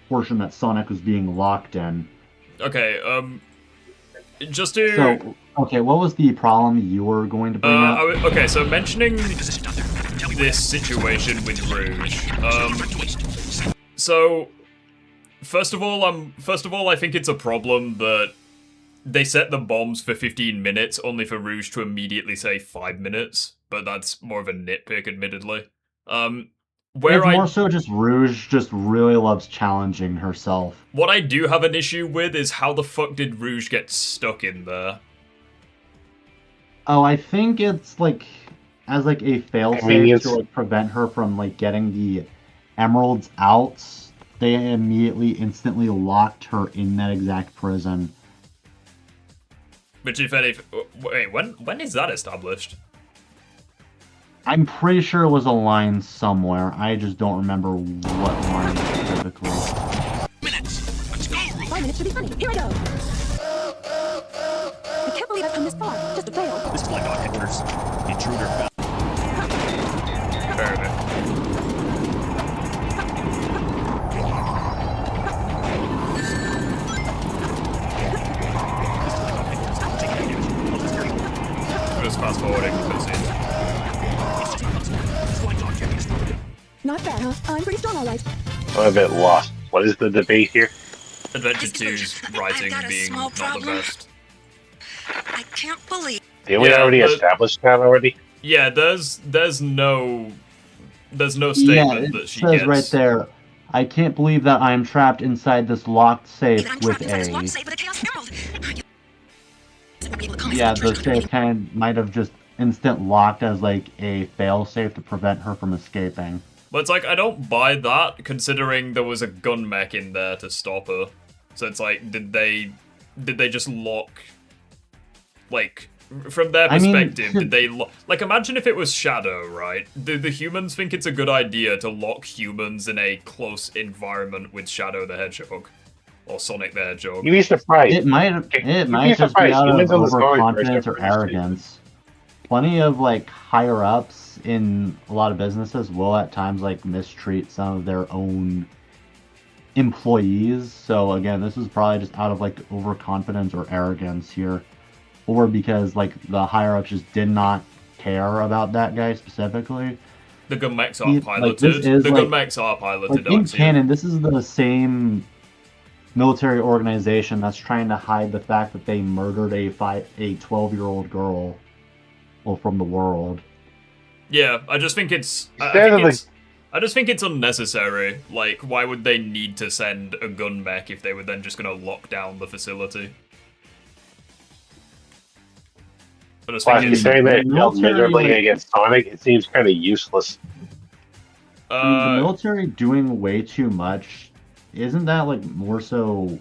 portion that Sonic was being locked in. Okay, just to... So, okay, what was the problem you were going to bring up? Okay, so mentioning this situation with Rouge, so first of all, I think it's a problem that they set the bombs for 15 minutes, only for Rouge to immediately say 5 minutes, but that's more of a nitpick, admittedly. It's more so just Rouge just really loves challenging herself. What I do have an issue with is how the fuck did Rouge get stuck in there? Oh, I think it's like as like a failsafe to like prevent her from like getting the emeralds out. They instantly locked her in that exact prison. Which, if any, wait, when is that established? I'm pretty sure it was a line somewhere. I just don't remember what line specifically. 5 minutes to be funny. Here I go. I can't believe I've come this far. Just a fail. This is like our headquarters. Intruder found. Fair enough. Just fast forwarding cutscenes. Not bad, huh? I'm pretty strong, all right. I'm a bit lost. What is the debate here? Adventure 2's writing being not the best. I can't believe. Didn't we already establish that already? Yeah, there's no statement that she says gets. Right there, I can't believe that I'm trapped inside this locked safe with a... Yeah, the safe kind of might have just instant locked as like a failsafe to prevent her from escaping. But it's like, I don't buy that, considering there was a gun mech in there to stop her. So it's like, did they just lock... Like, from their perspective, did they like, imagine if it was Shadow, right? Do the humans think it's a good idea to lock humans in a close environment with Shadow the Hedgehog? Or Sonic the Hedgehog? You'd be surprised. It might just be out of overconfidence or arrogance. Plenty of, like, higher-ups in a lot of businesses will at times, like, mistreat some of their own employees. So, again, this is probably just out of, like, overconfidence or arrogance here. Or because, like, the higher-ups just did not care about that guy specifically. The gun mechs are piloted. The gun mechs are piloted. Like, in canon, this is the same military organization that's trying to hide the fact that they murdered a 12-year-old girl, well, from the world. Yeah, I just think it's. I just think it's unnecessary. Like, why would they need to send a gun mech if they were then just going to lock down the facility? Well, considering that it failed miserably against Sonic, it seems kind of useless. I mean, the military doing way too much, isn't that like more so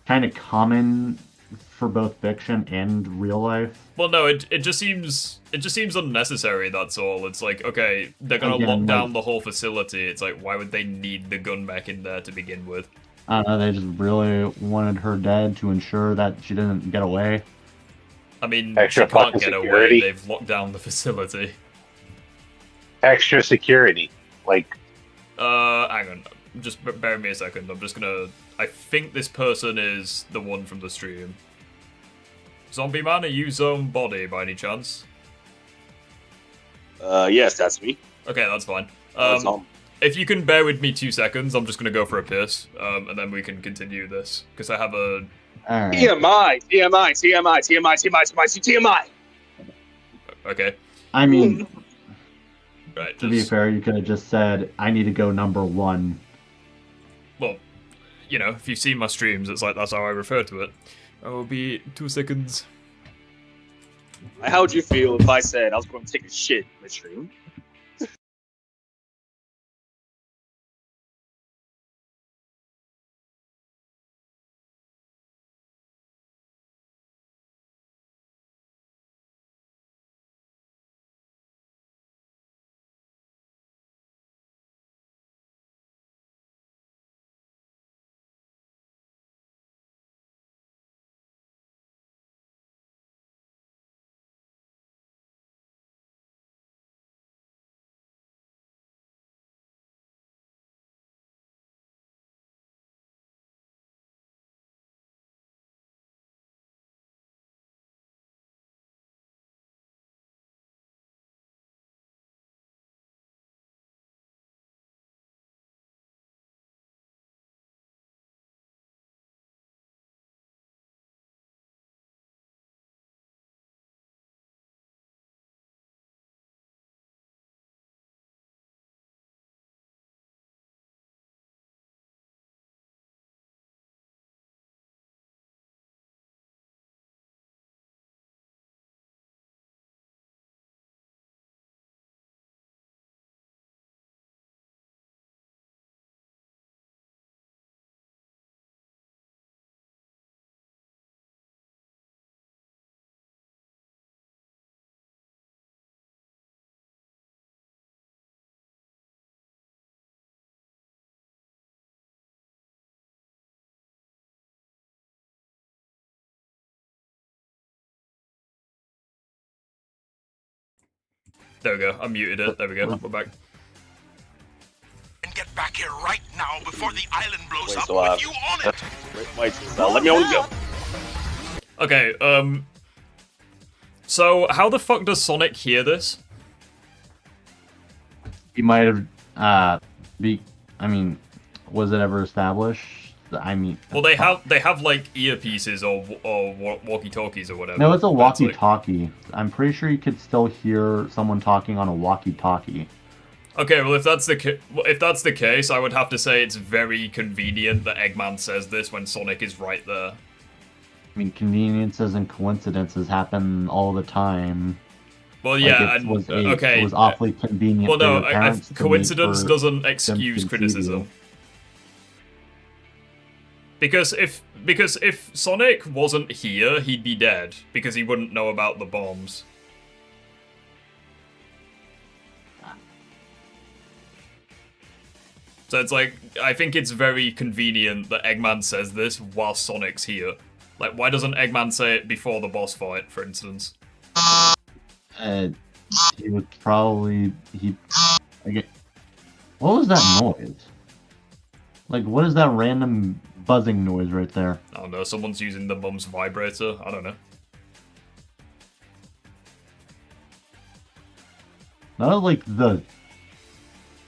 kind of common for both fiction and real life? Well, no, it just seems unnecessary. That's all. It's like, okay, they're gonna Again, lock down like- the whole facility. It's like, why would they need the gun back in there to begin with? I don't know, they just really wanted her dead to ensure that she didn't get away. I mean, Extra she can't fucking get away. security. They've locked down the facility. Extra security. Like, Hang on. Just bear with me a second. I'm just gonna... I think this person is the one from the stream. Zombie Man, are you Zone Body by any chance? Yes, that's me. Okay, that's fine. Zom- If you can bear with me 2 seconds, I'm just gonna go for a piss, and then we can continue this, because I have a... Alright. TMI. Okay. I mean, Right, to be fair, you could have just said, I need to go number 1. Well, you know, if you've seen my streams, it's like that's how I refer to it. I will be 2 seconds. How would you feel if I said I was going to take a shit in the stream? There we go, I muted it. There we go, we're back. And get back here right now before the island blows Wait, up so, with you on it. Wait, let me on go. Okay, so how the fuck does Sonic hear this? He might have, I mean, was it ever established? I mean... Well, they have like earpieces or walkie-talkies or whatever. No, it's a That's walkie-talkie. I'm pretty sure you could still hear someone talking on a walkie-talkie. Okay, well if that's the case, I would have to say it's very convenient that Eggman says this when Sonic is right there. I mean, conveniences and coincidences happen all the time. Well, Like, yeah, it and was okay. It was awfully convenient. Well, for no, your parents to coincidence make for doesn't them to excuse conceive criticism. you. Because if Sonic wasn't here, he'd be dead because he wouldn't know about the bombs. So it's like, I think it's very convenient that Eggman says this while Sonic's here. Like, why doesn't Eggman say it before the boss fight, for instance? He would probably what was that noise? Like, what is that random buzzing noise right there? I don't know, someone's using the mum's vibrator, I don't know. Not like the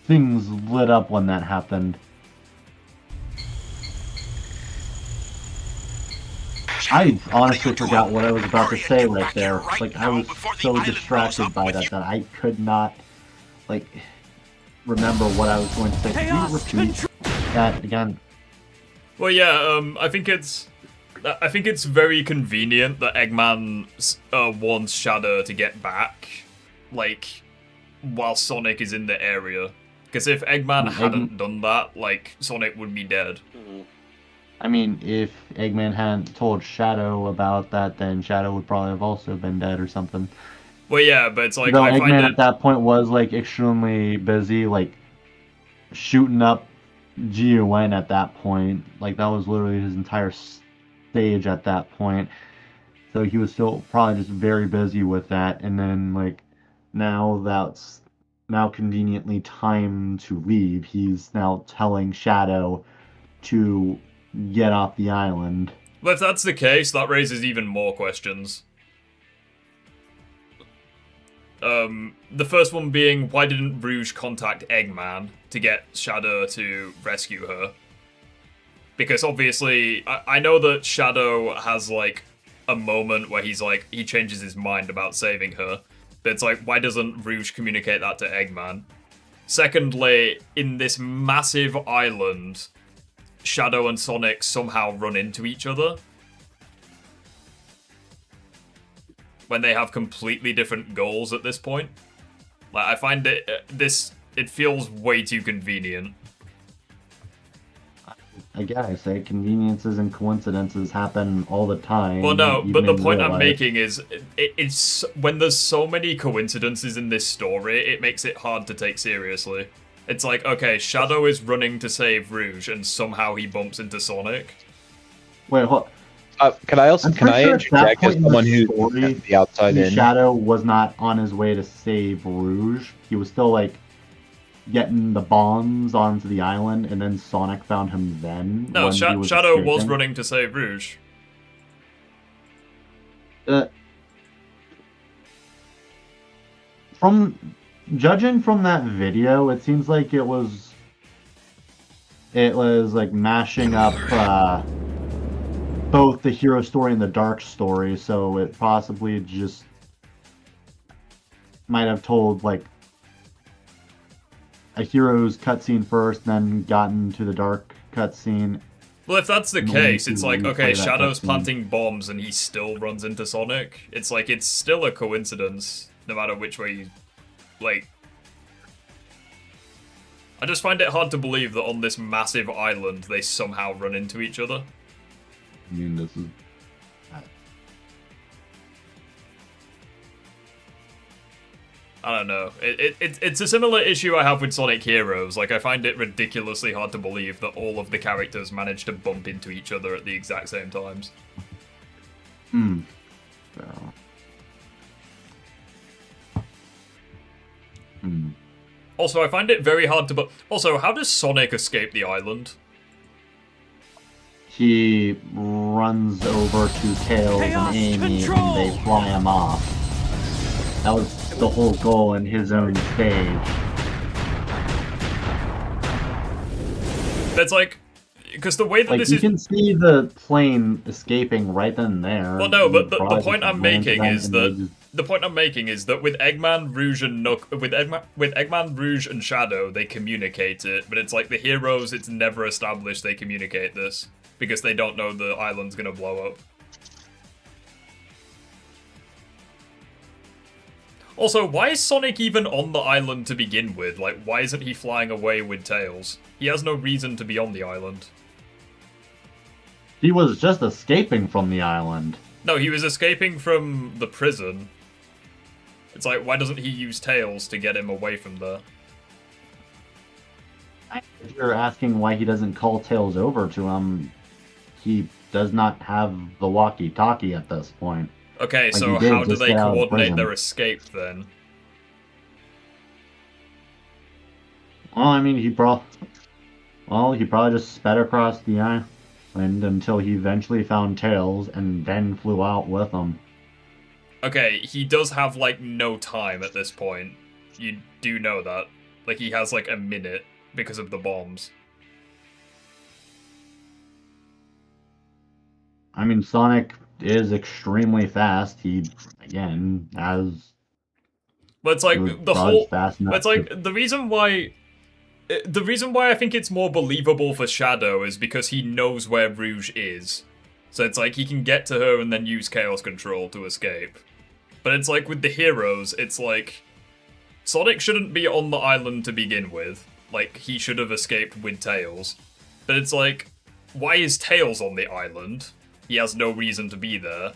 things lit up when that happened. I honestly forgot what I was about to say right there. Like, I was so distracted by that that I could not, like, remember what I was going to say. Can you repeat that again? Well, yeah, I think it's very convenient that Eggman wants Shadow to get back, like, while Sonic is in the area. Because if Eggman hadn't done that, like, Sonic would be dead. I mean, if Eggman hadn't told Shadow about that, then Shadow would probably have also been dead or something. Well, yeah, but it's like, Though I Eggman find it... at that point was, like, extremely busy, like, shooting up GUN at that point. Like, that was literally his entire stage at that point. So he was still probably just very busy with that. And then, like, now that's now conveniently time to leave. He's now telling Shadow to get off the island. Well, if that's the case, that raises even more questions. The first one being, why didn't Rouge contact Eggman to get Shadow to rescue her? Because obviously, I know that Shadow has, like, a moment where he's like, he changes his mind about saving her. But it's like, why doesn't Rouge communicate that to Eggman? Secondly, in this massive island, Shadow and Sonic somehow run into each other when they have completely different goals at this point. Like, I find it it feels way too convenient. Again, I say conveniences and coincidences happen all the time. Well, no, but the point I'm life. making is it's when there's so many coincidences in this story, it makes it hard to take seriously. It's like, okay, Shadow is running to save Rouge, and somehow he bumps into Sonic. Wait, what? Can I interject as someone who's the outside in? Shadow was not on his way to save Rouge. He was still, like, getting the bombs onto the island, and then Sonic found him then. No, Shadow was running to save Rouge. From judging from that video, it seems like it was like mashing up both the hero story and the dark story, so it possibly just might have told, like, a hero's cutscene first, then gotten to the dark cutscene. Well, if that's the case, it's like, okay, Shadow's planting bombs and he still runs into Sonic. It's like, it's still a coincidence, no matter which way you... Like... I just find it hard to believe that on this massive island, they somehow run into each other. I mean, this is... I don't know. It's a similar issue I have with Sonic Heroes. Like, I find it ridiculously hard to believe that all of the characters manage to bump into each other at the exact same times. Also, I find it very hard to... Also, how does Sonic escape the island? He runs over to Tails and Amy, and they fly him off. That was the whole goal in his own stage. That's like... Because the way that like, this you is... can see the plane escaping right then and there. Well, no, but the point I'm making is that... The point I'm making is that with Eggman, Rouge, and with Eggman, Rouge, and Shadow, they communicate it, but it's like the heroes, it's never established they communicate this, because they don't know the island's gonna blow up. Also, why is Sonic even on the island to begin with? Like, why isn't he flying away with Tails? He has no reason to be on the island. He was just escaping from the island. No, he was escaping from the prison. It's like, why doesn't he use Tails to get him away from there? If you're asking why he doesn't call Tails over to him, he does not have the walkie-talkie at this point. Okay, like, so how do they coordinate their escape then? Well, I mean, he probably just sped across the island until he eventually found Tails and then flew out with him. Okay, he does have, like, no time at this point. You do know that. Like, he has, like, a minute because of the bombs. I mean, Sonic is extremely fast. He, again, has... But it's like, the whole... Fast enough it's like, the reason why I think it's more believable for Shadow is because he knows where Rouge is. So it's like, he can get to her and then use Chaos Control to escape. But it's like, with the heroes, it's like... Sonic shouldn't be on the island to begin with. like, he should have escaped with Tails. But it's like, why is Tails on the island? He has no reason to be there.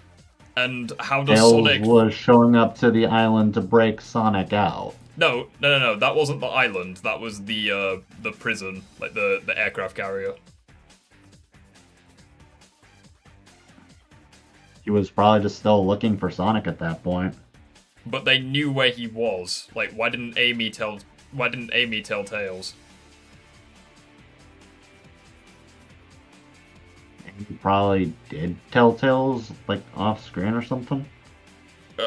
And how does Tails Sonic... was showing up to the island to break Sonic out. No, that wasn't the island. That was the prison, like the aircraft carrier. He was probably just still looking for Sonic at that point. But they knew where he was. Like, why didn't Amy tell Tails? He probably did tell Tails, like, off screen or something.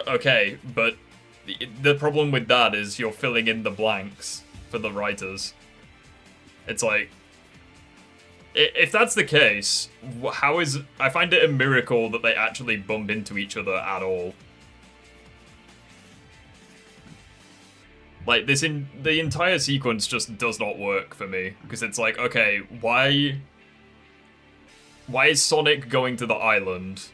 Okay, but the problem with that is you're filling in the blanks for the writers. It's like, if that's the case, I find it a miracle that they actually bump into each other at all. Like, the entire sequence just does not work for me, because it's like, okay, why is Sonic going to the island?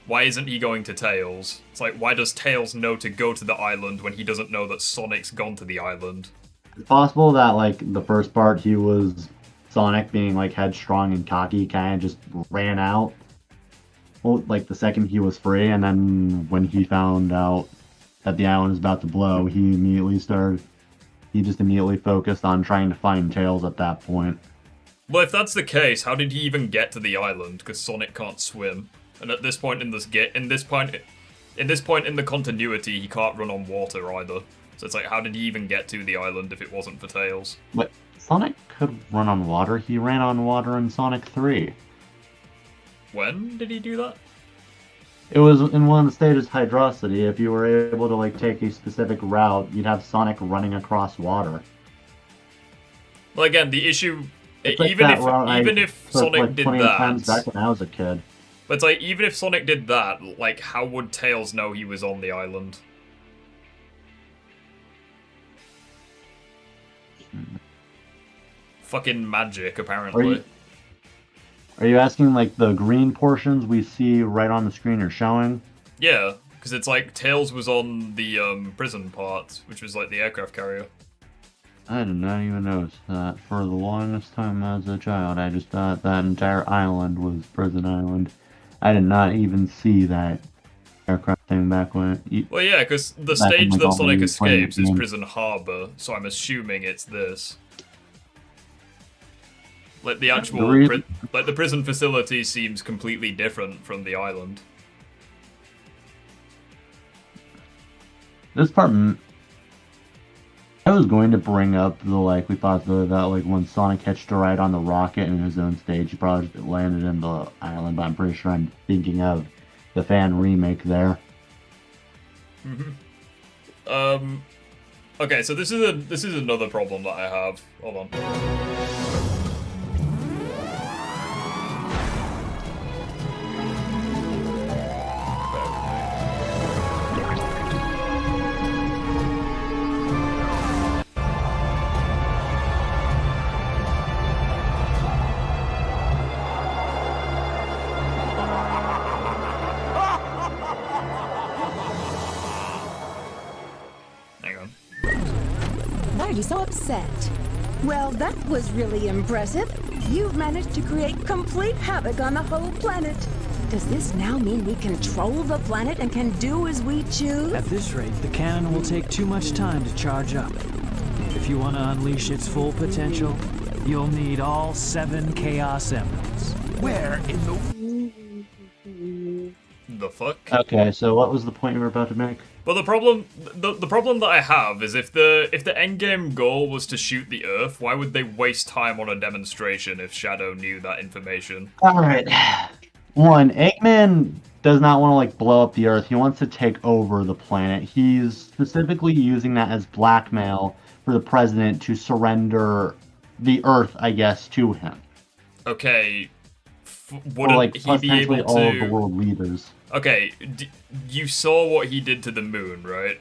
Why isn't he going to Tails? It's like, why does Tails know to go to the island when he doesn't know that Sonic's gone to the island? It's possible that, like, the first part he was Sonic being, like, headstrong and cocky, kind of just ran out. Well, like, the second he was free, and then when he found out that the island was about to blow, he just immediately focused on trying to find Tails at that point. Well, if that's the case, how did he even get to the island? Because Sonic can't swim. And at this point in this point in the continuity, he can't run on water either. So it's like, how did he even get to the island if it wasn't for Tails? But Sonic could run on water. He ran on water in Sonic 3. When did he do that? It was in one of the stages, Hydrocity. If you were able to, like, take a specific route, you'd have Sonic running across water. Well, again, the issue, It's like even that if route even I if took, Sonic like, did 20 that, times back when I was a kid. but it's like, even if Sonic did that, like, how would Tails know he was on the island? Fucking magic, apparently. Are you asking, like, the green portions we see right on the screen are showing? Yeah, because it's like Tails was on the prison part, which was like the aircraft carrier. I did not even notice that. For the longest time as a child, I just thought that entire island was Prison Island. I did not even see that aircraft thing back when... Well, yeah, because the back stage when that I Sonic was playing the escapes is game. Prison Harbor, so I'm assuming it's this. Like, the actual... like, the prison facility seems completely different from the island. This part... I was going to bring up the, like, we thought that, like, when Sonic hitched a ride on the rocket in his own stage, he probably just landed in the island, but I'm pretty sure I'm thinking of the fan remake there. Okay, so this is another problem that I have. Hold on. Why are you so upset? Well, that was really impressive. You've managed to create complete havoc on the whole planet. Does this now mean we control the planet and can do as we choose? At this rate, the cannon will take too much time to charge up. If you want to unleash its full potential, you'll need all 7 Chaos Emeralds. Where in The fuck? Okay, so what was the point you were about to make? But the problem that I have is if the endgame goal was to shoot the Earth, why would they waste time on a demonstration if Shadow knew that information? Alright. One, Eggman does not want to, like, blow up the Earth. He wants to take over the planet. He's specifically using that as blackmail for the president to surrender the Earth, I guess, to him. Okay, Or, like, he be able potentially all of the to... world leaders. Okay, you saw what he did to the moon, right?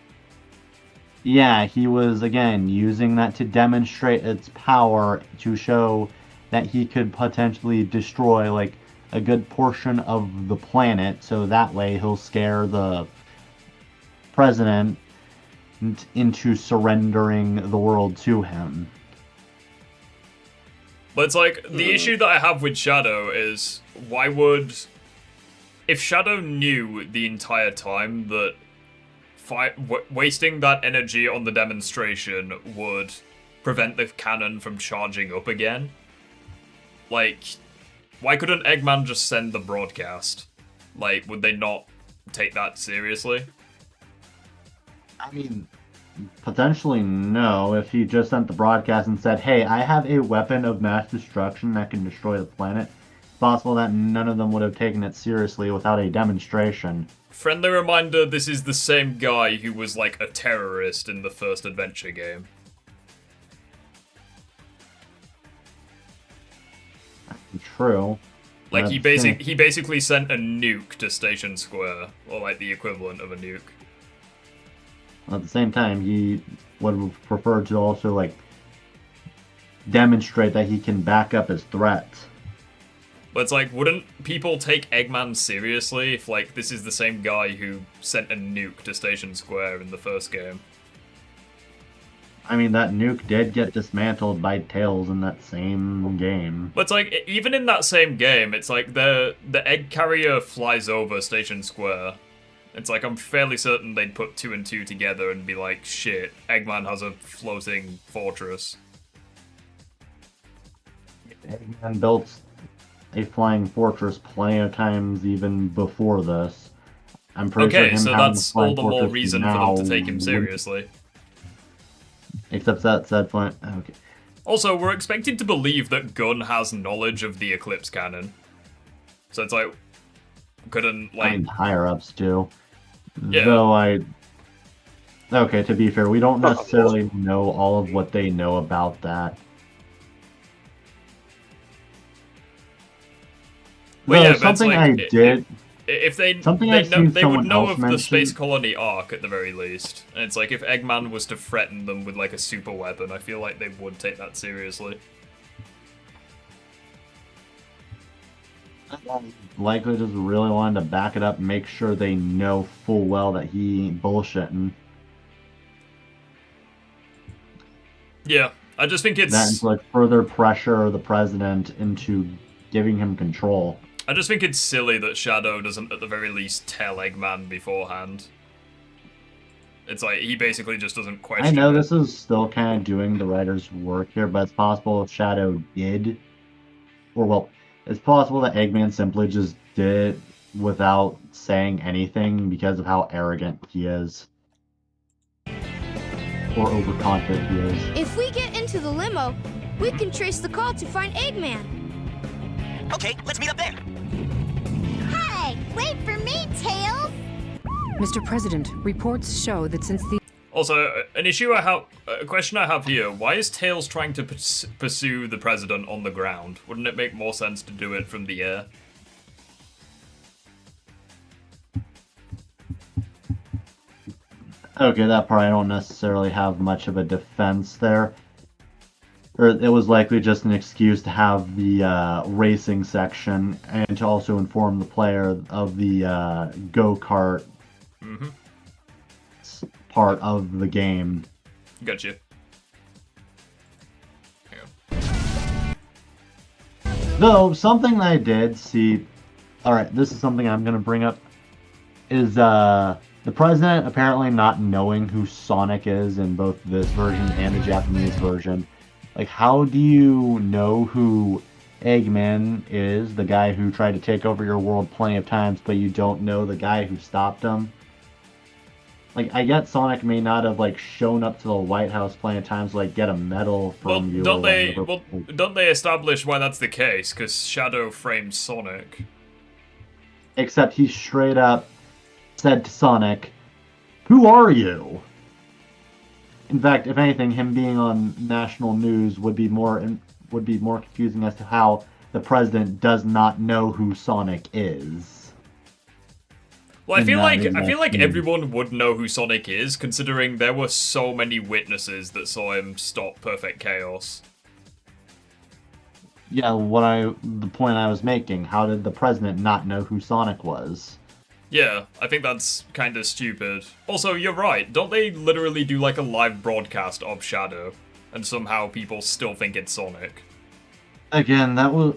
Yeah, he was, again, using that to demonstrate its power to show that he could potentially destroy, like, a good portion of the planet, so that way he'll scare the president into surrendering the world to him. But it's like, the issue that I have with Shadow is, why would... If Shadow knew the entire time that wasting that energy on the demonstration would prevent the cannon from charging up again, like, why couldn't Eggman just send the broadcast? Like, would they not take that seriously? I mean, potentially no. If he just sent the broadcast and said, hey, I have a weapon of mass destruction that can destroy the planet, it's possible that none of them would have taken it seriously without a demonstration. Friendly reminder, this is the same guy who was like a terrorist in the first adventure game. True. Like, he basically sent a nuke to Station Square, or like the equivalent of a nuke. At the same time, he would have preferred to also, like, demonstrate that he can back up his threats. But it's like, wouldn't people take Eggman seriously if, like, this is the same guy who sent a nuke to Station Square in the first game? I mean, that nuke did get dismantled by Tails in that same game. But it's like, even in that same game, it's like the egg carrier flies over Station Square. It's like, I'm fairly certain they'd put 2 and 2 together and be like, shit, Eggman has a floating fortress. Eggman built a flying fortress plenty of times even before this. I'm pretty sure Okay, him so having that's a flying all the more fortress reason for now them to take him would- seriously. Except that said flying... Okay. Also, we're expected to believe that Gunn has knowledge of the Eclipse Cannon. So it's like, couldn't, like... I mean, higher-ups do. Yeah. Though Okay, to be fair, we don't necessarily know all of what they know about that. Well, Though, yeah, but it's something like, I did... If they, Something they, I've know, seen they would someone know else of the mention- Space Colony arc at the very least. And it's like, if Eggman was to threaten them with like a super weapon, I feel like they would take that seriously. Likely just really wanted to back it up and make sure they know full well that he ain't bullshitting. Yeah, I just think it's... That and to, like, further pressure the president into giving him control. I just think it's silly that Shadow doesn't at the very least tell Eggman beforehand. It's like, he basically just doesn't question I know it. this is still kind of doing the writer's work here, but it's possible if Shadow did, or well, it's possible that Eggman simply just did it without saying anything because of how arrogant he is. Or overconfident he is. If we get into the limo, we can trace the call to find Eggman. Okay, let's meet up there. Hey, wait for me, Tails! Mr. President, reports show that since the... Also, a question I have here, why is Tails trying to pursue the president on the ground? Wouldn't it make more sense to do it from the air? Okay, that part I don't necessarily have much of a defense there. Or it was likely just an excuse to have the racing section and to also inform the player of the go-kart part of the game. Gotcha. Though, something that I did see... Alright, this is something I'm going to bring up. Is the president apparently not knowing who Sonic is in both this version and the Japanese version. Like, how do you know who Eggman is, the guy who tried to take over your world plenty of times, but you don't know the guy who stopped him? Like, I get Sonic may not have, like, shown up to the White House plenty of times to, like, get a medal from you. Don't they establish why that's the case? Because Shadow framed Sonic. Except he straight up said to Sonic, "Who are you?" In fact, if anything, him being on national news would be more confusing as to how the president does not know who Sonic is. Well, I feel like everyone would know who Sonic is, considering there were so many witnesses that saw him stop Perfect Chaos. Yeah, the point I was making, how did the president not know who Sonic was? Yeah, I think that's kind of stupid. Also, you're right, don't they literally do like a live broadcast of Shadow, and somehow people still think it's Sonic? Again, that was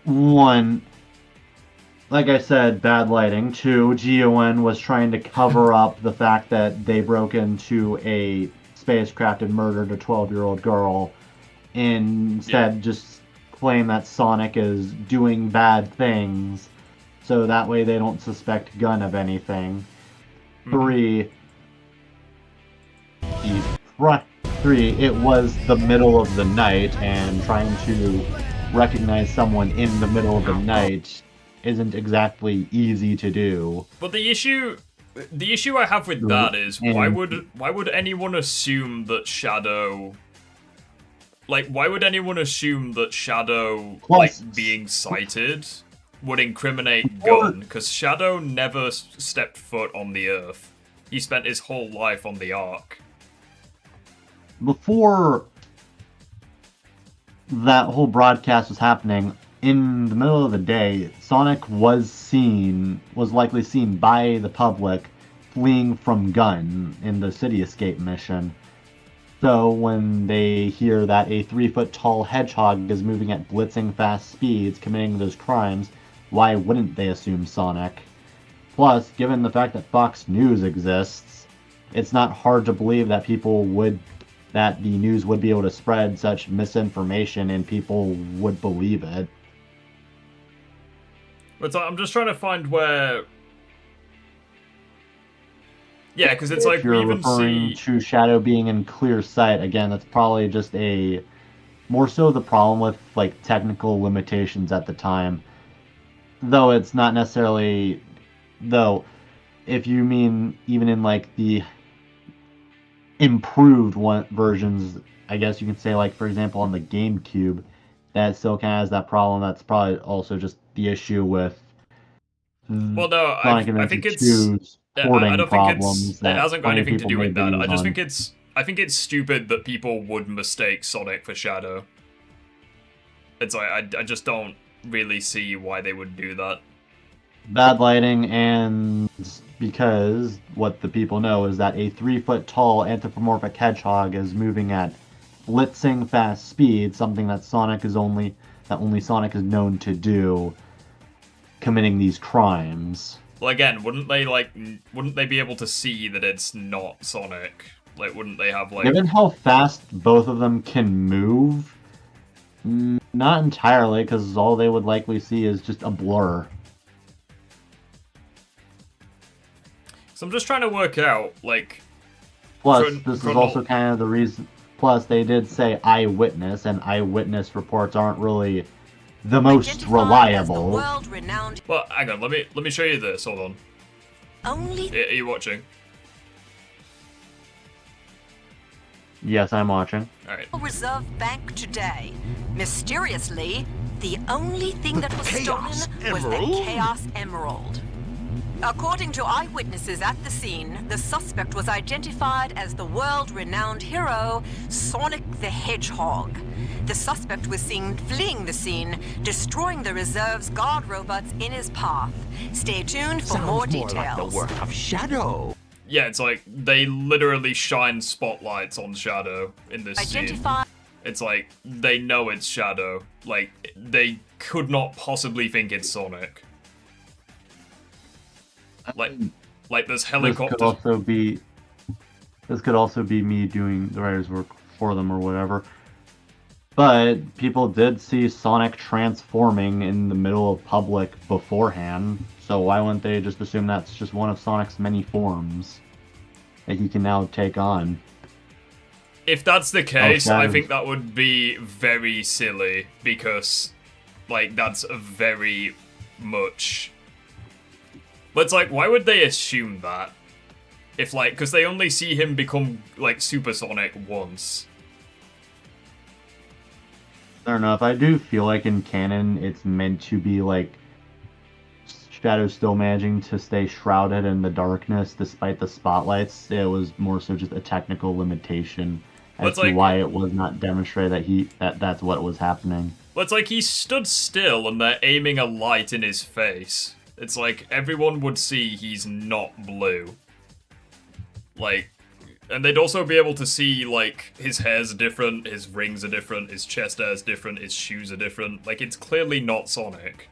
one. Like I said, bad lighting. Two, GON was trying to cover up the fact that they broke into a spacecraft and murdered a 12-year-old girl, and instead just claim that Sonic is doing bad things, so that way they don't suspect Gun of anything. Three, it was the middle of the night, and trying to recognize someone in the middle of the night isn't exactly easy to do. But the issue I have with that is why would anyone assume that Shadow, like, why would anyone assume that Shadow, like, being sighted would incriminate Gun? Because Shadow never stepped foot on the Earth. He spent his whole life on the Ark. Before that whole broadcast was happening, in the middle of the day, Sonic was likely seen by the public fleeing from Gun in the City Escape mission. So when they hear that a 3-foot-tall hedgehog is moving at blitzing fast speeds, committing those crimes, why wouldn't they assume Sonic? Plus, given the fact that Fox News exists, it's not hard to believe that that the news would be able to spread such misinformation and people would believe it. But I'm just trying to find where... Yeah, because it's like if you're we even referring see... to Shadow being in clear sight, again, that's probably just more so the problem with, like, technical limitations at the time. Though it's not necessarily... Though, if you mean even in, like, the improved versions, I guess you can say, like, for example, on the GameCube, that still kind of has that problem. That's probably also just the issue with well, no, Sonic I think Adventure it's 2's porting I don't problems. think it that hasn't got plenty of anything to people do with made that. videos I think it's stupid that people would mistake Sonic for Shadow. It's like I just don't really see why they would do that. Bad lighting, and because what the people know is that a 3-foot-tall anthropomorphic hedgehog is moving at blitzing fast speed, something that only Sonic is known to do, committing these crimes. Well, again, wouldn't they be able to see that it's not Sonic? Like, wouldn't they have, like... Given how fast both of them can move, not entirely, because all they would likely see is just a blur. So I'm just trying to work out, like... Plus, this is also kind of the reason... Plus, they did say eyewitness, and eyewitness reports aren't really the most reliable. Well, hang on, let me show you this, hold on. Are you watching? Yes, I'm watching. Alright. Reserve Bank today. Mysteriously, the only thing that was stolen was the Chaos Emerald. According to eyewitnesses at the scene, the suspect was identified as the world-renowned hero, Sonic the Hedgehog. The suspect was seen fleeing the scene, destroying the reserve's guard robots in his path. Stay tuned for more details. Like the work of Shadow. Yeah, it's like, they literally shine spotlights on Shadow in this scene. It's like, they know it's Shadow. Like, they could not possibly think it's Sonic. Like there's helicopters. This could also be me doing the writer's work for them or whatever. But people did see Sonic transforming in the middle of public beforehand, so why wouldn't they just assume that's just one of Sonic's many forms that he can now take on? If that's the case, I think that would be very silly, because, like, that's a very much... But it's like, why would they assume that? If, like, because they only see him become, like, Supersonic once. Fair enough. I do feel like in canon, it's meant to be, like, Shadow's still managing to stay shrouded in the darkness despite the spotlights. It was more so just a technical limitation as to why it was not demonstrated that's what was happening. But it's like he stood still and they're aiming a light in his face. It's like everyone would see he's not blue. Like, And they'd also be able to see, like, his hair's different, his rings are different, his chest hair's different, his shoes are different. Like, it's clearly not Sonic.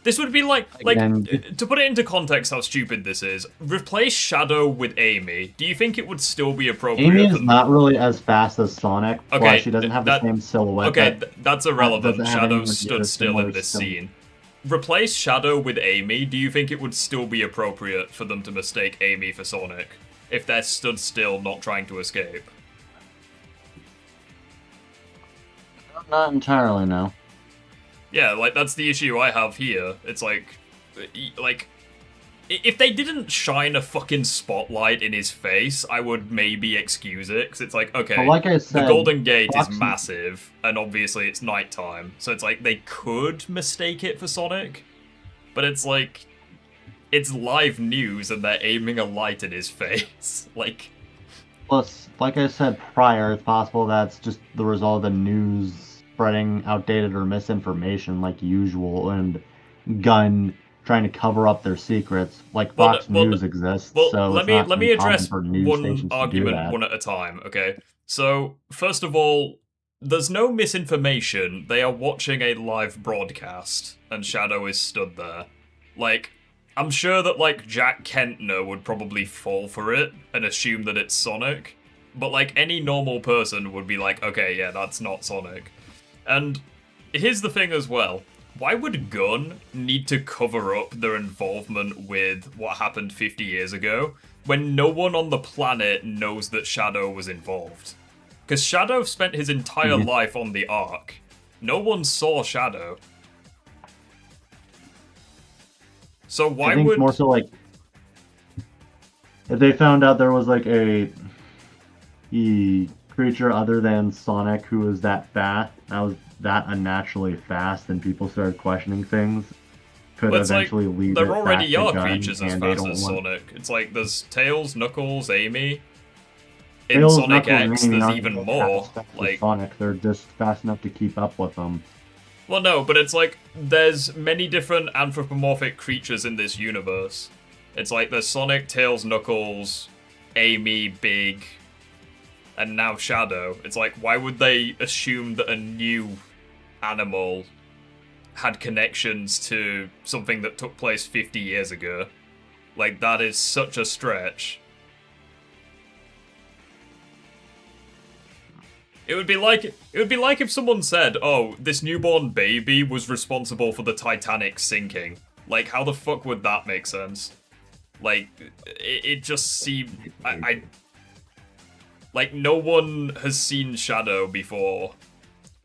This would be like, to put it into context how stupid this is, replace Shadow with Amy. Do you think it would still be appropriate? Amy is not really as fast as Sonic, okay, plus she doesn't have the same silhouette. Okay, that's irrelevant. Shadow stood still in this scene. Replace Shadow with Amy, do you think it would still be appropriate for them to mistake Amy for Sonic? If they're stood still, not trying to escape? Not entirely, no. Yeah, like, that's the issue I have here. It's like, if they didn't shine a fucking spotlight in his face, I would maybe excuse it, because it's like, okay, well, like I said, the Golden Gate is massive, and obviously it's nighttime, so it's like, they could mistake it for Sonic, but it's like, it's live news, and they're aiming a light at his face, like... Plus, like I said prior, it's possible that's just the result of the news spreading outdated or misinformation like usual, and Gunn trying to cover up their secrets. Like Fox News exists, so let me address one argument one at a time, okay? So, first of all, there's no misinformation. They are watching a live broadcast, and Shadow is stood there. Like, I'm sure that, like, Jack Kentner would probably fall for it and assume that it's Sonic, but, like, any normal person would be like, okay, yeah, that's not Sonic. And here's the thing as well. Why would Gunn need to cover up their involvement with what happened 50 years ago when no one on the planet knows that Shadow was involved? Because Shadow spent his entire life on the Ark. No one saw Shadow. So why I think would... more so like, if they found out there was like a creature other than Sonic who was that fast, that was that unnaturally fast, and people started questioning things, could eventually lead there it already back are to Gunn, creatures as and they fast don't as want... Sonic. It's like there's Tails, Knuckles, Amy. In Tails, Sonic Knuckles, X, and Amy there's aren't even as more. fast as Like, Sonic, they're just fast enough to keep up with them. well, no, but it's like there's many different anthropomorphic creatures in this universe. It's like there's Sonic, Tails, Knuckles, Amy, Big, and now Shadow. It's like, why would they assume that a new animal had connections to something that took place 50 years ago? Like, that is such a stretch. It would be like if someone said, "Oh, this newborn baby was responsible for the Titanic sinking." Like, how the fuck would that make sense? Like, it just seemed like no one has seen Shadow before,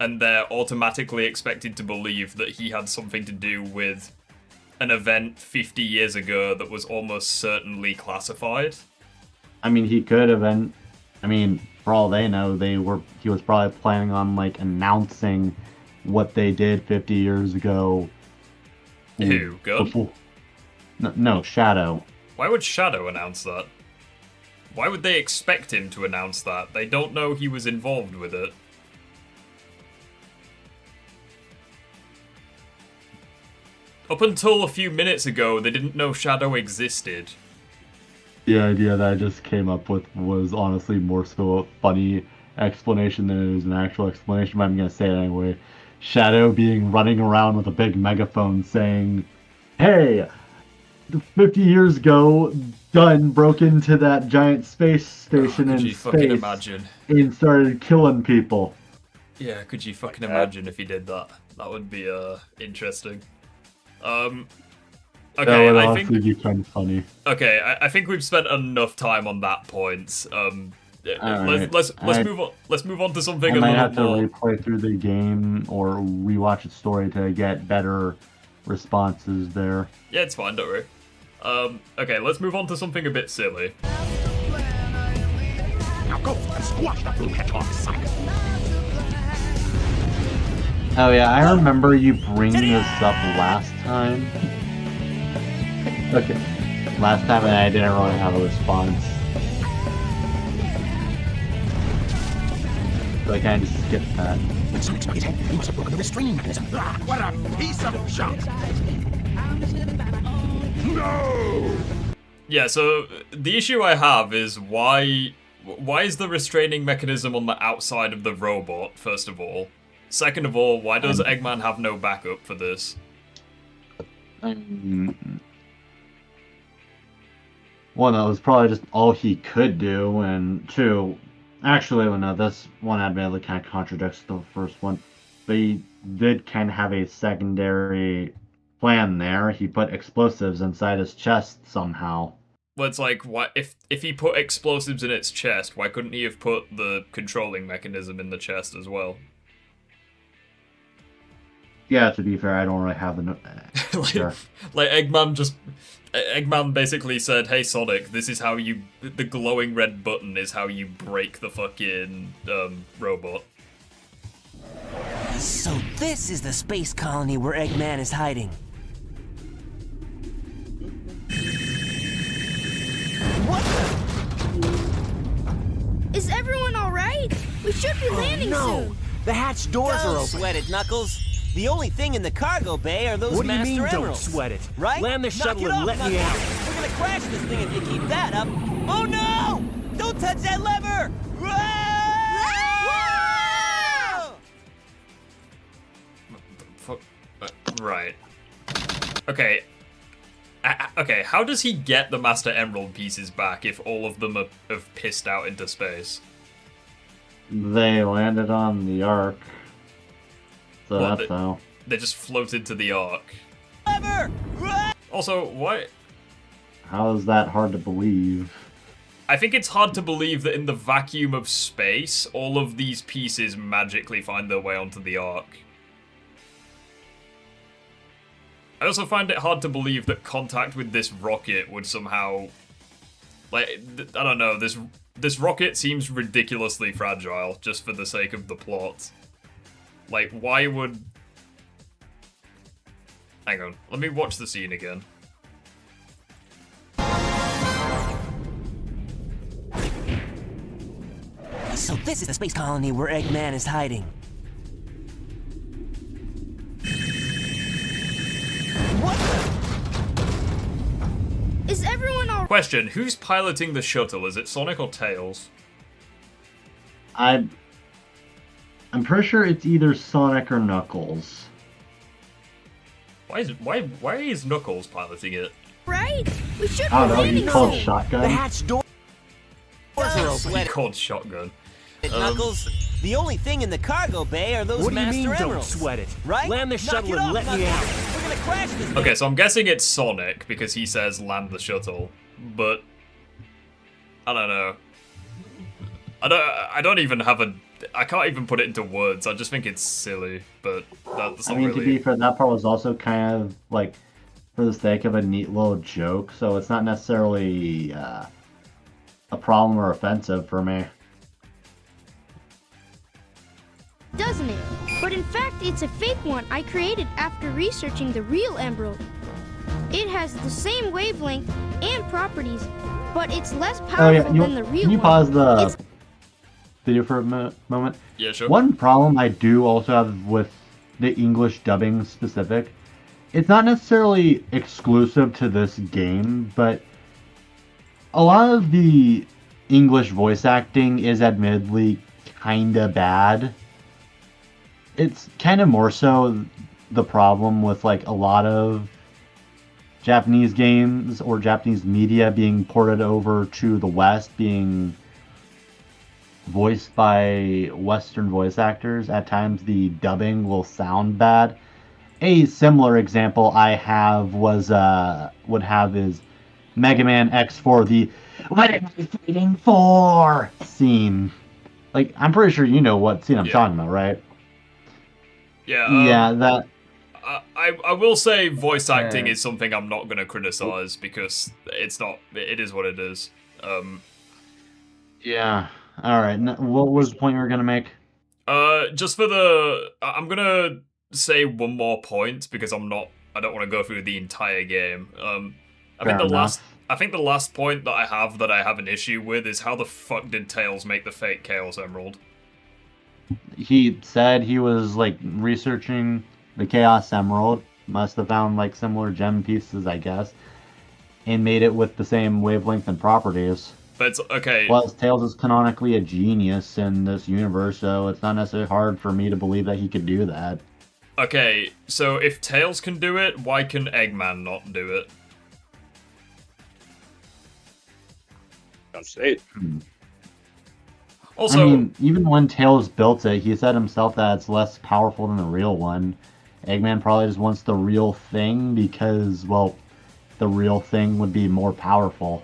and they're automatically expected to believe that he had something to do with an event 50 years ago that was almost certainly classified. I mean, he could have been. I mean, for all they know, he was probably planning on like announcing what they did 50 years ago. Who? Gunn? No, Shadow. Why would Shadow announce that? Why would they expect him to announce that? They don't know he was involved with it. Up until a few minutes ago, they didn't know Shadow existed. The idea that I just came up with was honestly more so a funny explanation than it was an actual explanation, but I'm going to say it anyway. Shadow running around with a big megaphone saying, "Hey, 50 years ago, Gunn broke into that giant space station in space imagine? And started killing people." Yeah, could you fucking imagine if he did that? That would be interesting. Okay, that would I honestly think be kind of funny. Okay, I think we've spent enough time on that point. Alright. Let's move on. Let's move on to something I a might little have to more. replay through the game or rewatch the story to get better responses there. Yeah, it's fine. Don't worry. Okay, let's move on to something a bit silly. Now go and squash that little hedgehog, Sonic. Oh yeah, I remember you bringing this up last time. Okay. Last time and I didn't really have a response. So I kind of just skipped that. When Sonic struck his head, he must have broken the restraining mechanism. Ah, what a piece of junk! No! Yeah, so the issue I have is why is the restraining mechanism on the outside of the robot, first of all? Second of all, why does Eggman have no backup for this? One, that was probably just all he could do, and two, actually, well, no, this one admittedly kind of contradicts the first one. But he did kind of have a secondary plan there. He put explosives inside his chest somehow. Well, it's like, why, if he put explosives in its chest, why couldn't he have put the controlling mechanism in the chest as well? Yeah, to be fair, I don't really have the... Sure. Like, Eggman basically said, hey Sonic, this is how you... The glowing red button is how you break the fucking, robot. So this is the space colony where Eggman is hiding. What the? Is everyone alright? We should be landing soon. The hatch doors are open. Don't sweat it, Knuckles. The only thing in the cargo bay are those Master Emeralds. What do you mean, don't sweat it? Right? Land the shuttle and let me out. We're gonna crash this thing if you keep that up. Oh no! Don't touch that lever! Right. Okay. Okay, how does he get the Master Emerald pieces back if all of them have pissed out into space? They landed on the Ark. So that's how. They just floated to the Ark. Also, why... How is that hard to believe? I think it's hard to believe that in the vacuum of space, all of these pieces magically find their way onto the Ark. I also find it hard to believe that contact with this rocket would somehow... Like, I don't know, this rocket seems ridiculously fragile, just for the sake of the plot. Like, why would... Hang on, let me watch the scene again. So this is the space colony where Eggman is hiding. Is everyone all... Question, who's piloting the shuttle? Is it Sonic or Tails? I'm pretty sure it's either Sonic or Knuckles. Why is Knuckles piloting it? Right? We should be I don't know, landing he called soon. shotgun. The hatch doors are open. He called shotgun. Knuckles, the only thing in the cargo bay are those What do you Master mean, don't Emeralds. sweat it? Right? Land the shuttle and let me out. We're gonna crash this thing. Okay, so I'm guessing it's Sonic, because he says land the shuttle, but... I don't know. I don't even have a... I can't even put it into words, I just think it's silly, but that's not I mean, really... to be fair, that part was also kind of, like, for the sake of a neat little joke, so it's not necessarily a problem or offensive for me. Doesn't it? But in fact, it's a fake one I created after researching the real emerald. It has the same wavelength and properties, but it's less powerful than the real one. Can you pause the video for a moment? Yeah, sure. One problem I do also have with the English dubbing specific, it's not necessarily exclusive to this game, but a lot of the English voice acting is admittedly kinda bad. It's kind of more so the problem with like a lot of Japanese games or Japanese media being ported over to the West, being voiced by Western voice actors. At times the dubbing will sound bad. A similar example I have was is Mega Man X4, the "What am I fighting for?" scene. Like, I'm pretty sure you know what scene I'm talking about, right? Yeah, that... I will say voice acting is something I'm not going to criticize, because it's not... It is what it is. Yeah. Alright, what was the point you were going to make? Just for the... I'm going to say one more point, because I don't want to go through the entire game. I think the last point that I have an issue with is how the fuck did Tails make the fake Chaos Emerald? He said he was like researching the Chaos Emerald, must have found like similar gem pieces, I guess, and made it with the same wavelength and properties. But it's okay. Plus, Tails is canonically a genius in this universe, so it's not necessarily hard for me to believe that he could do that. Okay, so if Tails can do it, why can Eggman not do it? Don't say it. Also, I mean, even when Tails built it, he said himself that it's less powerful than the real one. Eggman probably just wants the real thing because, well, the real thing would be more powerful.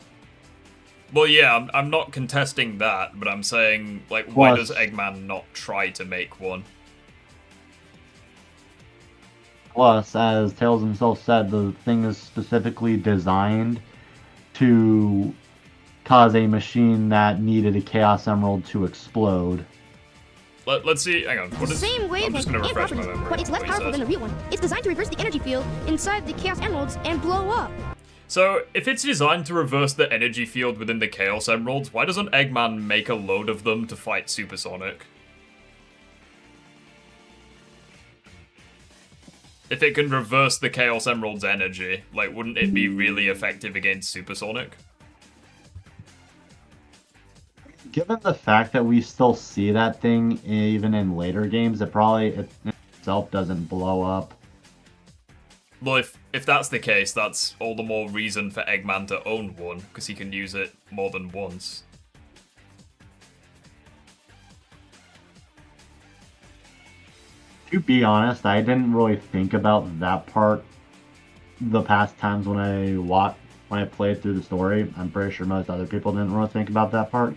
well, yeah, I'm not contesting that, but I'm saying, like, why does Eggman not try to make one? Plus, as Tails himself said, the thing is specifically designed to cause a machine that needed a Chaos Emerald to explode. Let's see. Hang on. What is? Same I'm wavelength just gonna and refresh my properties, memory. but it's less what he powerful says. than the real one. It's designed to reverse the energy field inside the Chaos Emeralds and blow up. So, if it's designed to reverse the energy field within the Chaos Emeralds, why doesn't Eggman make a load of them to fight Supersonic? If it can reverse the Chaos Emerald's energy, like, wouldn't it be really effective against Supersonic? Given the fact that we still see that thing even in later games, it probably itself doesn't blow up. Well, if that's the case, that's all the more reason for Eggman to own one, because he can use it more than once. To be honest, I didn't really think about that part the past times when I played through the story. I'm pretty sure most other people didn't really think about that part.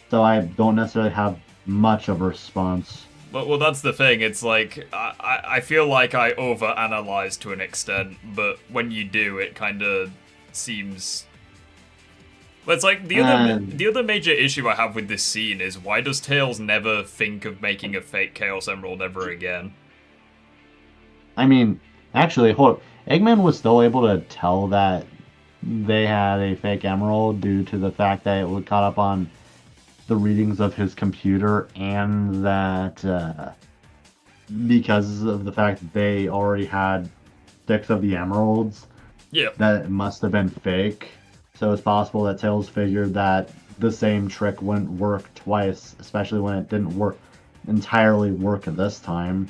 So I don't necessarily have much of a response. Well, that's the thing. It's like, I feel like I overanalyze to an extent, but when you do, it kind of seems... Well, it's like, the other major issue I have with this scene is, why does Tails never think of making a fake Chaos Emerald ever again? I mean, actually, hold up. Eggman was still able to tell that they had a fake emerald due to the fact that it was caught up on the readings of his computer, and that because of the fact that they already had 6 of the emeralds, that it must have been fake. So it's possible that Tails figured that the same trick wouldn't work twice, especially when it didn't entirely work this time.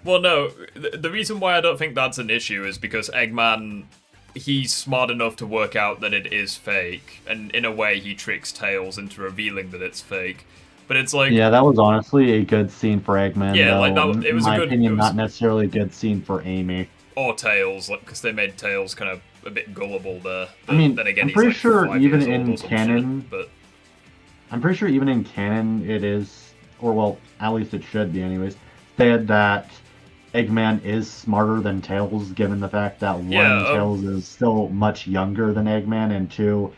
Well, no, the reason why I don't think that's an issue is because Eggman, he's smart enough to work out that it is fake, and in a way he tricks Tails into revealing that it's fake. But it's like... Yeah, that was honestly a good scene for Eggman, yeah, though. like, that, it was in my a good... opinion, not necessarily a good scene for Amy. Or Tails, like, because they made Tails kind of a bit gullible there. But I mean, then again, I'm pretty he's like sure 5 even years old in or some canon, shit, but... I'm pretty sure even in canon it is, or well, at least it should be anyways, said that Eggman is smarter than Tails, given the fact that one, Tails is still much younger than Eggman, and 2,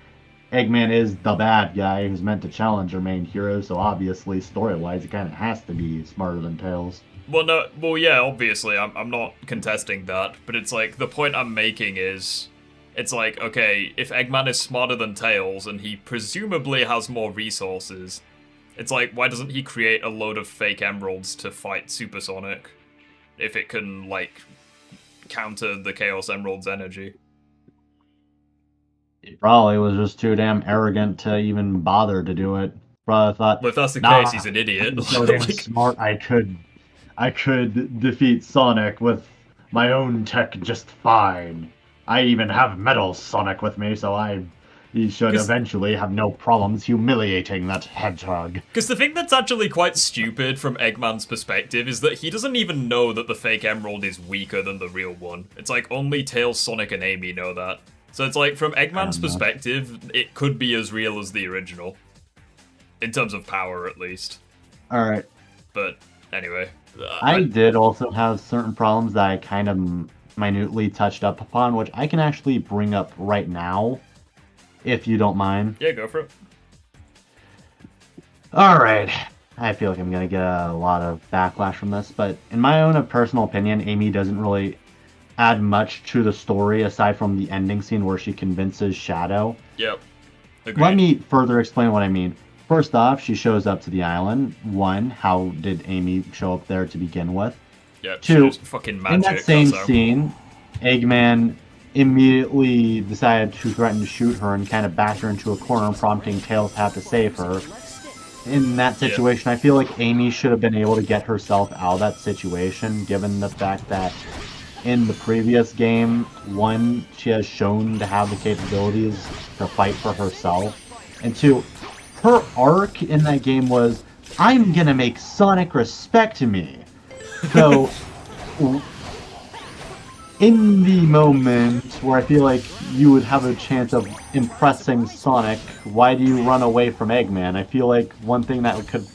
Eggman is the bad guy who's meant to challenge our main hero, so obviously, story-wise, it kind of has to be smarter than Tails. Well, yeah, obviously, I'm not contesting that, but it's like, the point I'm making is, it's like, okay, if Eggman is smarter than Tails, and he presumably has more resources, it's like, why doesn't he create a load of fake emeralds to fight Supersonic? If it can, like, counter the Chaos Emerald's energy. He probably was just too damn arrogant to even bother to do it. Probably thought, well, if that's the case, he's an idiot. I'm so damn smart, I could defeat Sonic with my own tech just fine. I even have Metal Sonic with me, so he should eventually have no problems humiliating that hedgehog. Because the thing that's actually quite stupid from Eggman's perspective is that he doesn't even know that the fake emerald is weaker than the real one. It's like, only Tails, Sonic, and Amy know that. So it's like, from Eggman's perspective, it could be as real as the original. In terms of power, at least. Alright. But, anyway. I did also have certain problems that I kind of minutely touched up upon, which I can actually bring up right now, if you don't mind. Yeah, go for it. Alright. I feel like I'm going to get a lot of backlash from this, but in my own personal opinion, Amy doesn't really add much to the story aside from the ending scene where she convinces Shadow. Yep. Agreed. Let me further explain what I mean. First off, she shows up to the island. 1, how did Amy show up there to begin with? Yep, 2, fucking magic. in that same scene, Eggman immediately decided to threaten to shoot her and kind of backed her into a corner, prompting Tails to have to save her. In that situation, I feel like Amy should have been able to get herself out of that situation, given the fact that in the previous game, one, she has shown to have the capabilities to fight for herself, and two, her arc in that game was, I'm gonna make Sonic respect me. So, in the moment where I feel like you would have a chance of impressing Sonic, why do you run away from Eggman? I feel like one thing that could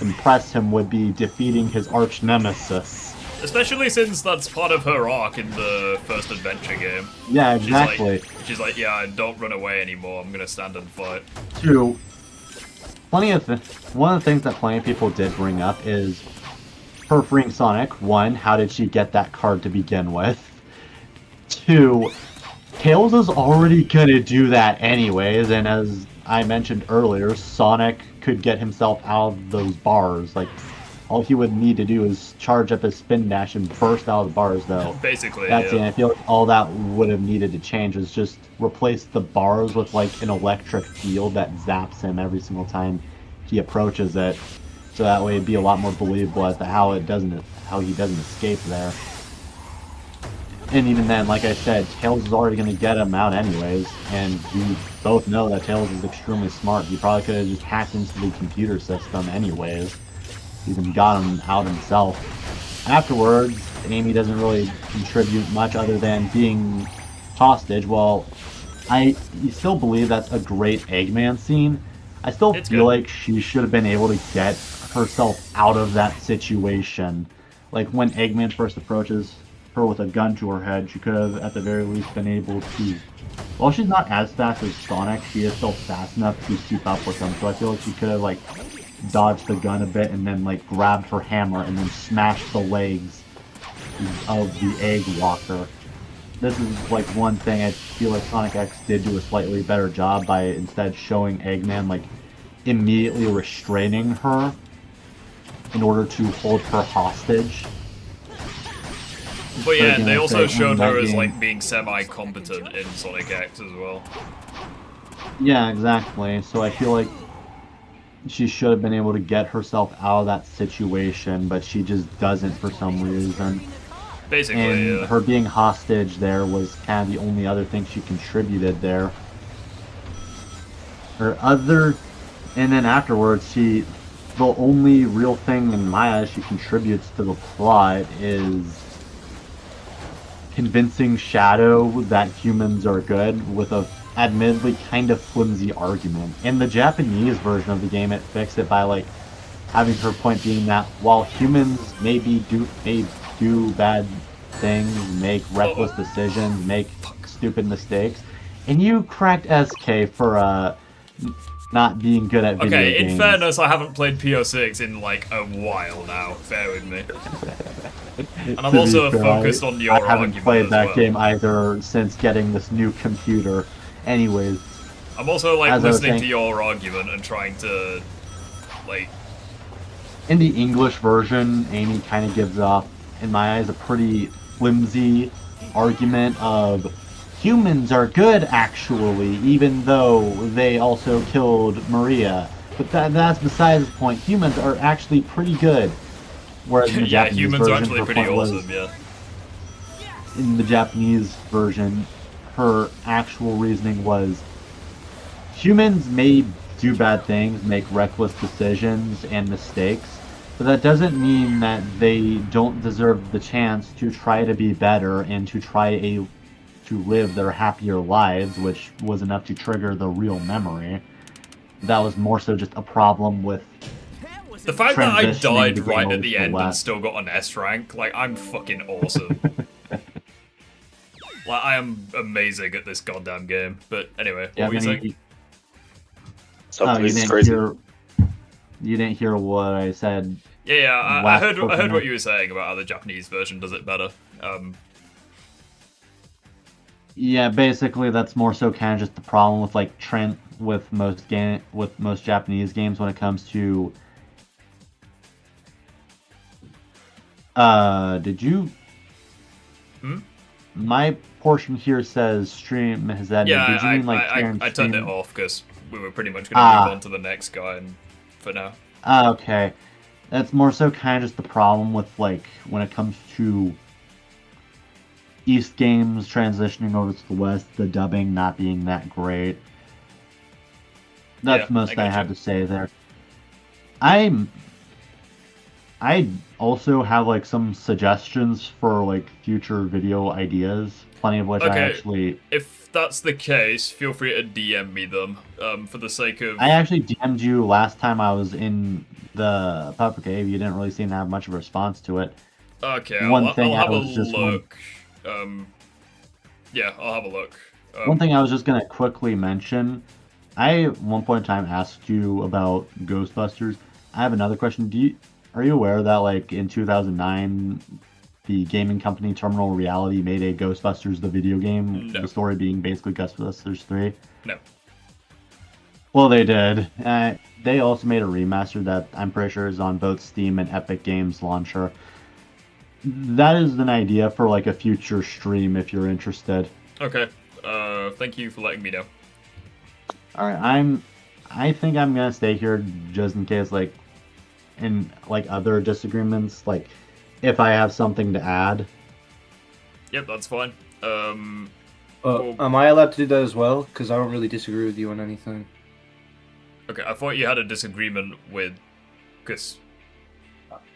impress him would be defeating his arch nemesis. Especially since that's part of her arc in the first adventure game. Yeah, exactly. She's like, yeah, don't run away anymore, I'm gonna stand and fight. Two, one of the things that plenty of people did bring up is her freeing Sonic. One, how did she get that card to begin with? Two, Tails is already gonna do that anyways, and as I mentioned earlier, Sonic could get himself out of those bars. Like, all he would need to do is charge up his spin dash and burst out of the bars, though. Basically, that's yeah. it. I feel like all that would have needed to change was just replace the bars with like an electric field that zaps him every single time he approaches it. So that way it'd be a lot more believable as to how he doesn't escape there. And even then, like I said, Tails is already going to get him out anyways, and we both know that Tails is extremely smart. He probably could have just hacked into the computer system anyways, even got him out himself. Afterwards, Amy doesn't really contribute much other than being hostage. Well, I still believe that's a great Eggman scene. I still feel like she should have been able to get herself out of that situation. Like when Eggman first approaches her with a gun to her head, she could have at the very least been able to... While she's not as fast as Sonic, she is still fast enough to keep up with him, so I feel like she could have like dodged the gun a bit and then like grabbed her hammer and then smashed the legs of the Egg Walker. This is like one thing I feel like Sonic X did do a slightly better job by instead showing Eggman like immediately restraining her in order to hold her hostage. But yeah, they also showed her as like being semi-competent in Sonic X as well. Yeah, exactly. So I feel like she should have been able to get herself out of that situation, but she just doesn't for some reason. Basically, and yeah. her being hostage there was kind of the only other thing she contributed there. And then afterwards, the only real thing in my eyes she contributes to the plot is convincing Shadow that humans are good with a admittedly kind of flimsy argument. In the Japanese version of the game, it fixed it by like having her point being that while humans may do bad things, make reckless decisions, make stupid mistakes, and you cracked SK for not being good at video games. Okay, in fairness, I haven't played PO6 in like a while now. Bear with me. And I'm also focused on your argument. I haven't played that game either since getting this new computer. Anyways, I'm also like listening to your argument and trying to like. In the English version, Amy kind of gives off, in my eyes, a pretty flimsy argument of humans are good actually, even though they also killed Maria. But that's besides the point. Humans are actually pretty good. Whereas in the Japanese humans version, are actually pretty awesome. In the Japanese version, her actual reasoning was humans may do bad things, make reckless decisions and mistakes, but that doesn't mean that they don't deserve the chance to try to be better and to to live their happier lives, which was enough to trigger the real memory. That was more so just a problem with the fact that I died right at the end and still got an S rank, like, I'm fucking awesome. Like, I am amazing at this goddamn game. But anyway, what were you saying? You didn't hear what I said. Yeah, I heard what you were saying about how the Japanese version does it better. Yeah, basically that's more so kind of just the problem with like with most Japanese games when it comes to. Did you? my portion here says stream has ended. Yeah, Did you mean like I turned it stream? off because we were pretty much going to move on to the next guy and for now. Okay. That's more so kind of just the problem with, like, when it comes to East games transitioning over to the West, the dubbing not being that great. That's most I had to say there. I also have, like, some suggestions for, like, future video ideas, plenty of which I actually... If that's the case, feel free to DM me them, for the sake of... I actually DM'd you last time I was in the public cave. You didn't really seem to have much of a response to it. Okay, I'll have a look. Yeah, I'll have a look. One thing I was just going to quickly mention, I at one point in time asked you about Ghostbusters. I have another question. Are you aware that, like, in 2009, the gaming company Terminal Reality made a Ghostbusters the video game? No. The story being basically Ghostbusters 3? No. Well, they did. They also made a remaster that I'm pretty sure is on both Steam and Epic Games launcher. That is an idea for, like, a future stream if you're interested. Okay. Thank you for letting me know. Alright, I think I'm gonna stay here just in case, like, in, like, other disagreements, like, if I have something to add. Yep, that's fine. Am I allowed to do that as well? Because I don't really disagree with you on anything. Okay, I thought you had a disagreement with... Because...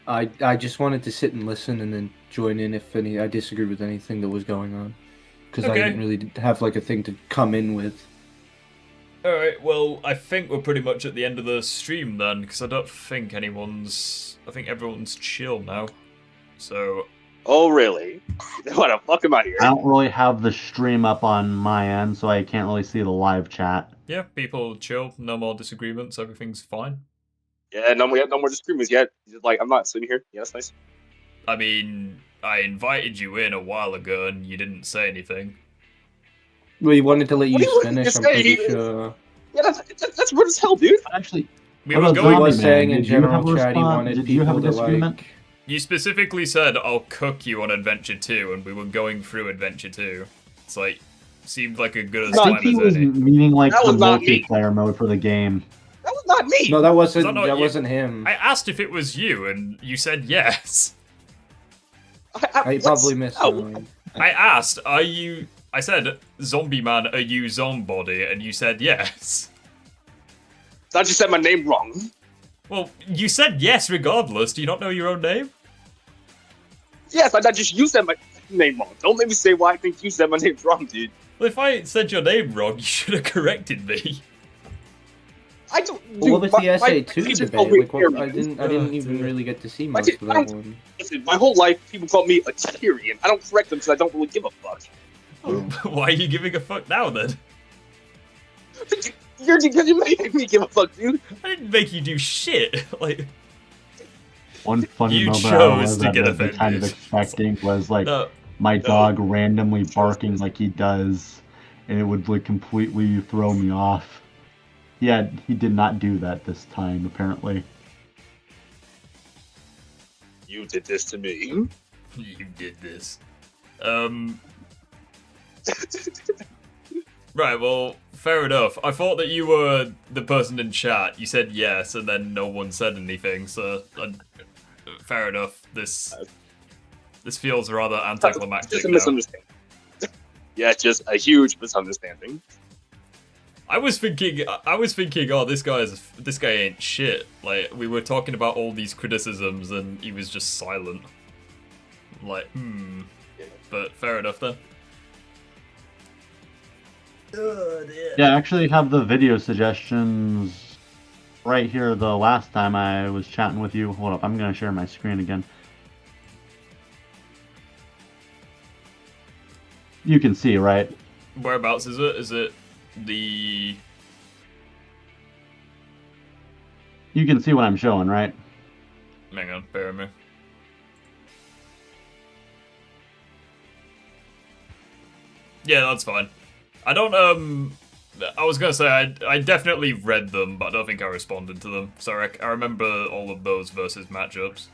I just wanted to sit and listen and then join in if I disagreed with anything that was going on. Because I didn't really have, like, a thing to come in with. Alright, well, I think we're pretty much at the end of the stream then, because I don't think anyone's... I think everyone's chill now. So... Oh, really? What the fuck am I here? I don't really have the stream up on my end, so I can't really see the live chat. Yeah, people chill, no more disagreements, everything's fine. Yeah, no more disagreements yet. Just like, I'm not sitting here. Yeah, that's nice. I mean, I invited you in a while ago and you didn't say anything. Well, he wanted to let you finish, I'm pretty sure. Yeah, that's rude as hell, dude. Actually, we were going... saying in general chat he wanted people to, like... You specifically said, I'll cook you on Adventure 2, and we were going through Adventure 2. It's like, seemed like a good I time think he as was any. meaning, like, the multiplayer mode for the game. That was not me! No, that wasn't, Was that not that you? wasn't him. I asked if it was you, and you said yes. I probably missed something. I asked, are you... I said, Zombie Man, are you Zombody? And you said yes. I thought you said my name wrong. Well, you said yes regardless. Do you not know your own name? Yes, I thought just you said my name wrong. Don't make me say why I think you said my name wrong, dude. Well, if I said your name wrong, you should have corrected me. I don't. Well, what was the SA2 just debate? always Like, hear what, me. I didn't even really get to see much of that one. Listen, my whole life, people call me a Tyrion. I don't correct them because I don't really give a fuck. Why are you giving a fuck now, then? You're because you made me give a fuck, dude. I didn't make you do shit. Like... One funny You moment I chose was to that get I was kind of offended. expecting was, like, my dog randomly barking like he does, and it would, like, completely throw me off. Yeah, he did not do that this time, apparently. You did this to me. You did this. Right, well, fair enough. I thought that you were the person in chat. You said yes, and then no one said anything, so... fair enough. This feels rather anticlimactic Just a now. misunderstanding. Yeah, just a huge misunderstanding. I was thinking, oh, this guy ain't shit. Like, we were talking about all these criticisms, and he was just silent. Like, But fair enough then. Yeah, I actually have the video suggestions right here the last time I was chatting with you. Hold up, I'm going to share my screen again. You can see, right? Whereabouts is it? Is it the... You can see what I'm showing, right? Hang on, bear with me. Yeah, that's fine. I don't, I was gonna say, I definitely read them, but I don't think I responded to them. So I remember all of those versus matchups.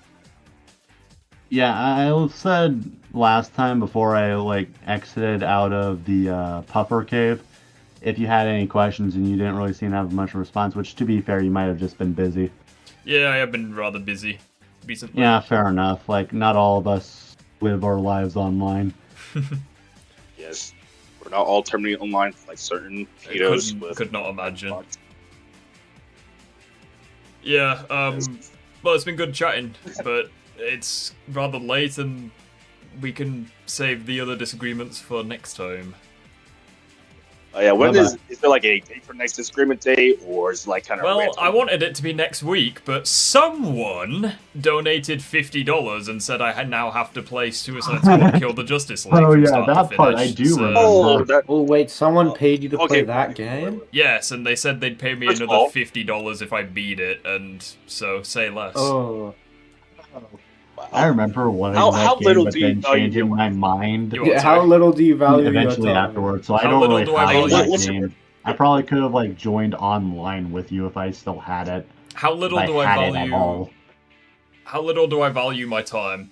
Yeah, I said last time before I exited out of the puffer cave, if you had any questions and you didn't really seem to have much of a response, which to be fair, you might have just been busy. Yeah, I have been rather busy recently. Yeah, fair enough. Not all of us live our lives online. Yes. We're not all terminally online like certain heroes Could not imagine. Yeah, well, it's been good chatting, but it's rather late and we can save the other disagreements for next time. Yeah, when is there a date for next disagreement day, or is it kind of Well, random? I wanted it to be next week, but someone donated $50 and said I now have to play Suicide Squad Kill the Justice League. Oh from yeah, start to that part I finish, do so- remember. Oh wait, someone paid you to play that game? Yes, and they said they'd pay me First of another all- $50 if I beat it, and so say less. Oh. I remember wanting How that game, little but do you then value changing my mind. You how little do you value eventually your time? afterwards? So I How don't little really do I have value- that game. I probably could have joined online with you if I still had it. How little if do I had it at value? all. How little do I value my time?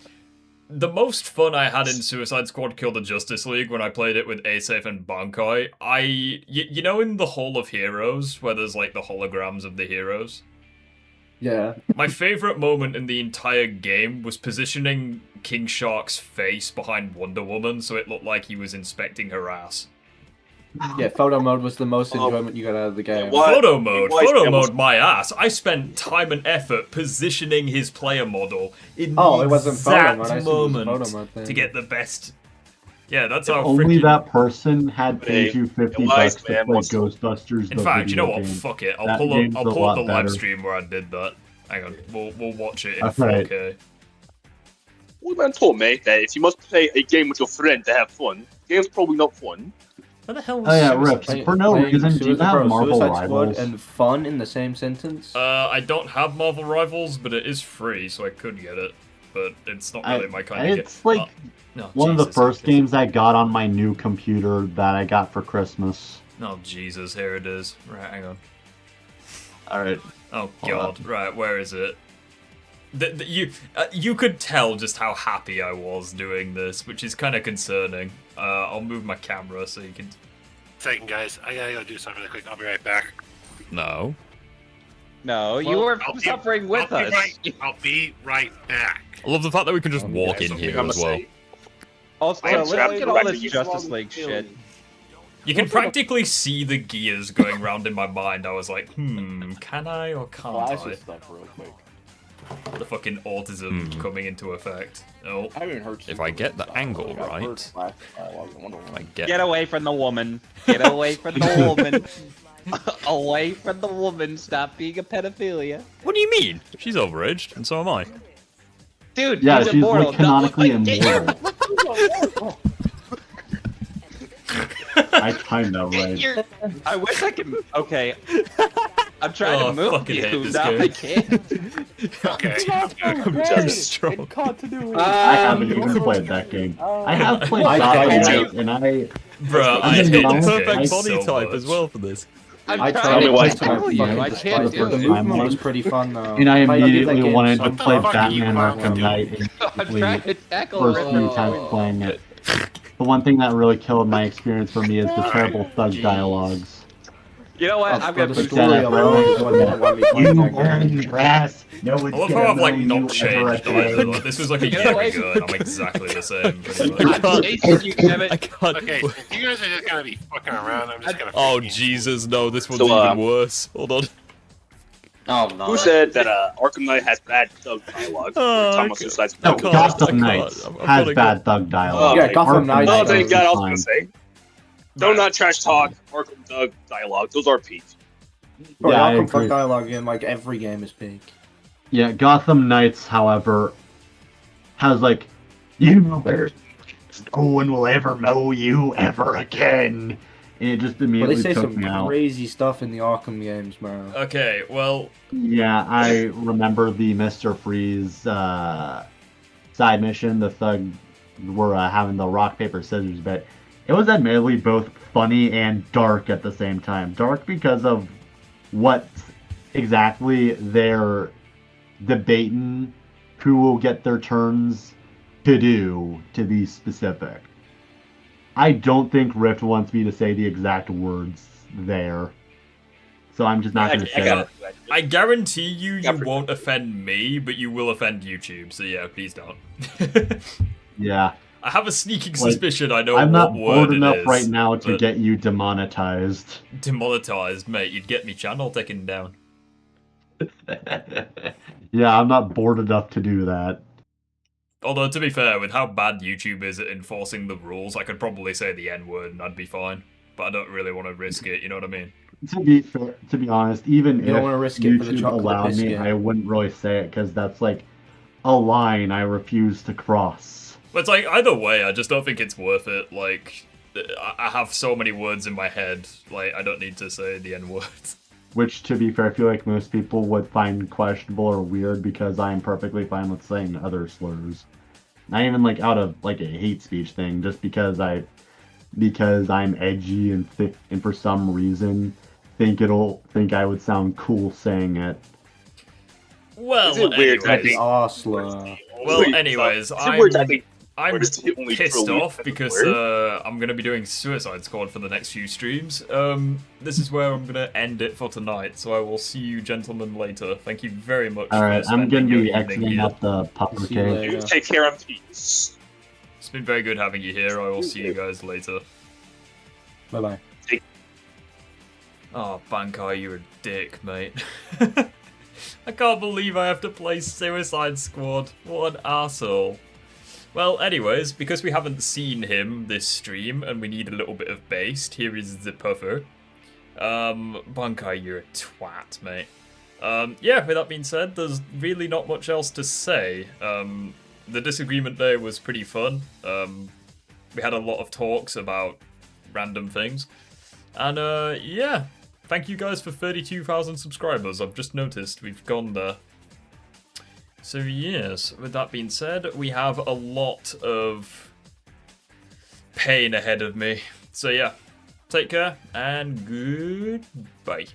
The most fun I had in Suicide Squad Kill the Justice League when I played it with Asafe and Bankai, you know in the Hall of Heroes, where there's the holograms of the heroes? Yeah. My favorite moment in the entire game was positioning King Shark's face behind Wonder Woman so it looked like he was inspecting her ass. Yeah, photo mode was the most enjoyment you got out of the game. Photo mode, my ass. I spent time and effort positioning his player model in Oh, the it wasn't photo exact mode. I see it was moment photo mode thing. to get the best. Yeah, that's If how only freaking. that person had paid you $50 wise to man play was- Ghostbusters. In the fact, you know video what? game. Fuck it. I'll That pull game's up a the lot live better. stream where I did that. Hang on, we'll watch it in Alright. 4K. One man told me that if you must play a game with your friend to have fun, game's probably not fun. Where the hell was Oh yeah, Suicide Rips. Squad? For no Playing reason, do you Suicide- have bro, Marvel Suicide Rivals? Squad and fun in the same sentence? I don't have Marvel Rivals, but it is free, so I could get it. But it's not really my kind of It's game. No, one of the Jesus, first games I got on my new computer that I got for Christmas. Oh Jesus, here it is. Right, hang on. Alright. Oh Hold God, right, where is it? You could tell just how happy I was doing this, which is kind of concerning. I'll move my camera so you can. Second, guys, I gotta go do something really quick. I'll be right back. No. No, you were suffering with us. I'll be right back. I love the fact that we can just walk in here as well. Also, let's look at all this Justice League shit. You can practically see the gears going round in my mind. I was like, can I or can't I? Stuff real quick. The fucking autism coming into effect. Oh, if I get the angle right, Get away from the woman. Get away from the woman. Away from the woman. Stop being a pedophilia. What do you mean? She's overaged, and so am I. Dude, Yeah, he's she's immortal. canonically Don't- immortal. I timed that right. You're- I wish I could. Okay. I'm trying Oh, to move fucking hate you. this Now game. I can't. Okay. I'm too strong. I haven't even played that game. I have played Gotham Knights, and Bro, I hate this game so much. well for this. I trying tried to to play tell you, I can't do the it. movement was pretty fun though. And I If did that immediately game wanted to play sometime- Batman Arkham Knight immediately trying to tackle first it. few times playing it. The one thing that really killed my experience for me is the terrible thug dialogues. You know what? I'm gonna the put story alone is what didn't let me play You that game. learn grass. No one's I love gonna how I've know you not ever changed again. either. Like, this was like a Get year away ago, and I'm exactly the same. pretty much. I'm chasing you, Kevin. I can't. Okay, you guys are just gonna be fucking around. I'm just gonna. Oh Jesus, no! This one's So, even worse. Hold on. Oh no. Who said that Arkham Knight has bad thug dialogue? Talking about Suicide No, Squad. Gotham Knights has bad thug dialogue. Yeah, Gotham Knights. Oh, is thank God, I was fine. gonna say. Don't not trash talk Arkham thug dialogue. Those are peak. Bro, Yeah, I Arkham Fuck agree. dialogue in like every game is peak. Yeah, Gotham Knights, however, has there's no one will ever know you ever again. And it just But they immediately say took some me out. crazy stuff in the Arkham games, man. Okay, well, Yeah, I remember the Mr. Freeze side mission. The thug were having the rock, paper, scissors bit. It was admittedly both funny and dark at the same time. Dark because of what exactly they're debating, who will get their turns to do, to be specific. I don't think Rift wants me to say the exact words there. So I'm just not going to say it. I guarantee you won't offend me, but you will offend YouTube. So yeah, please don't. Yeah. I have a sneaking suspicion I know I'm not what bold word enough it is, right now to but get you demonetized. demonetized, mate. You'd get me channel taken down. Yeah, I'm not bored enough to do that. Although, to be fair, with how bad YouTube is at enforcing the rules, I could probably say the N-word and I'd be fine. But I don't really want to risk it, you know what I mean? To be fair, to be honest, even You don't if wanna risk it for the YouTube chocolate allowed me, biscuit. I wouldn't really say it because that's like a line I refuse to cross. But it's like, either way, I just don't think it's worth it. Like, I have so many words in my head, like, I don't need to say the N-word. Which, to be fair, I feel like most people would find questionable or weird because I am perfectly fine with saying other slurs. Not even like out of like a hate speech thing, just because I'm edgy and for some reason think I would sound cool saying it. Well, anyways, I'm pissed off because I'm going to be doing Suicide Squad for the next few streams. This is where I'm going to end it for tonight, so I will see you gentlemen later. Thank you very much Alright, for I'm spending gonna your be evening exiting here. up the public. You take care of peace. It's been very good having you here. I will see you guys later. Bye bye. Oh, Bankai, you're a dick, mate. I can't believe I have to play Suicide Squad. What an arsehole. Well, anyways, because we haven't seen him this stream and we need a little bit of based, here is the puffer. Bankai, you're a twat, mate. Yeah, with that being said, there's really not much else to say. The Disagreement Day was pretty fun. We had a lot of talks about random things. And, yeah. Thank you guys for 32,000 subscribers. I've just noticed we've gone there. So, yes, with that being said, we have a lot of pain ahead of me. So, yeah, take care and goodbye.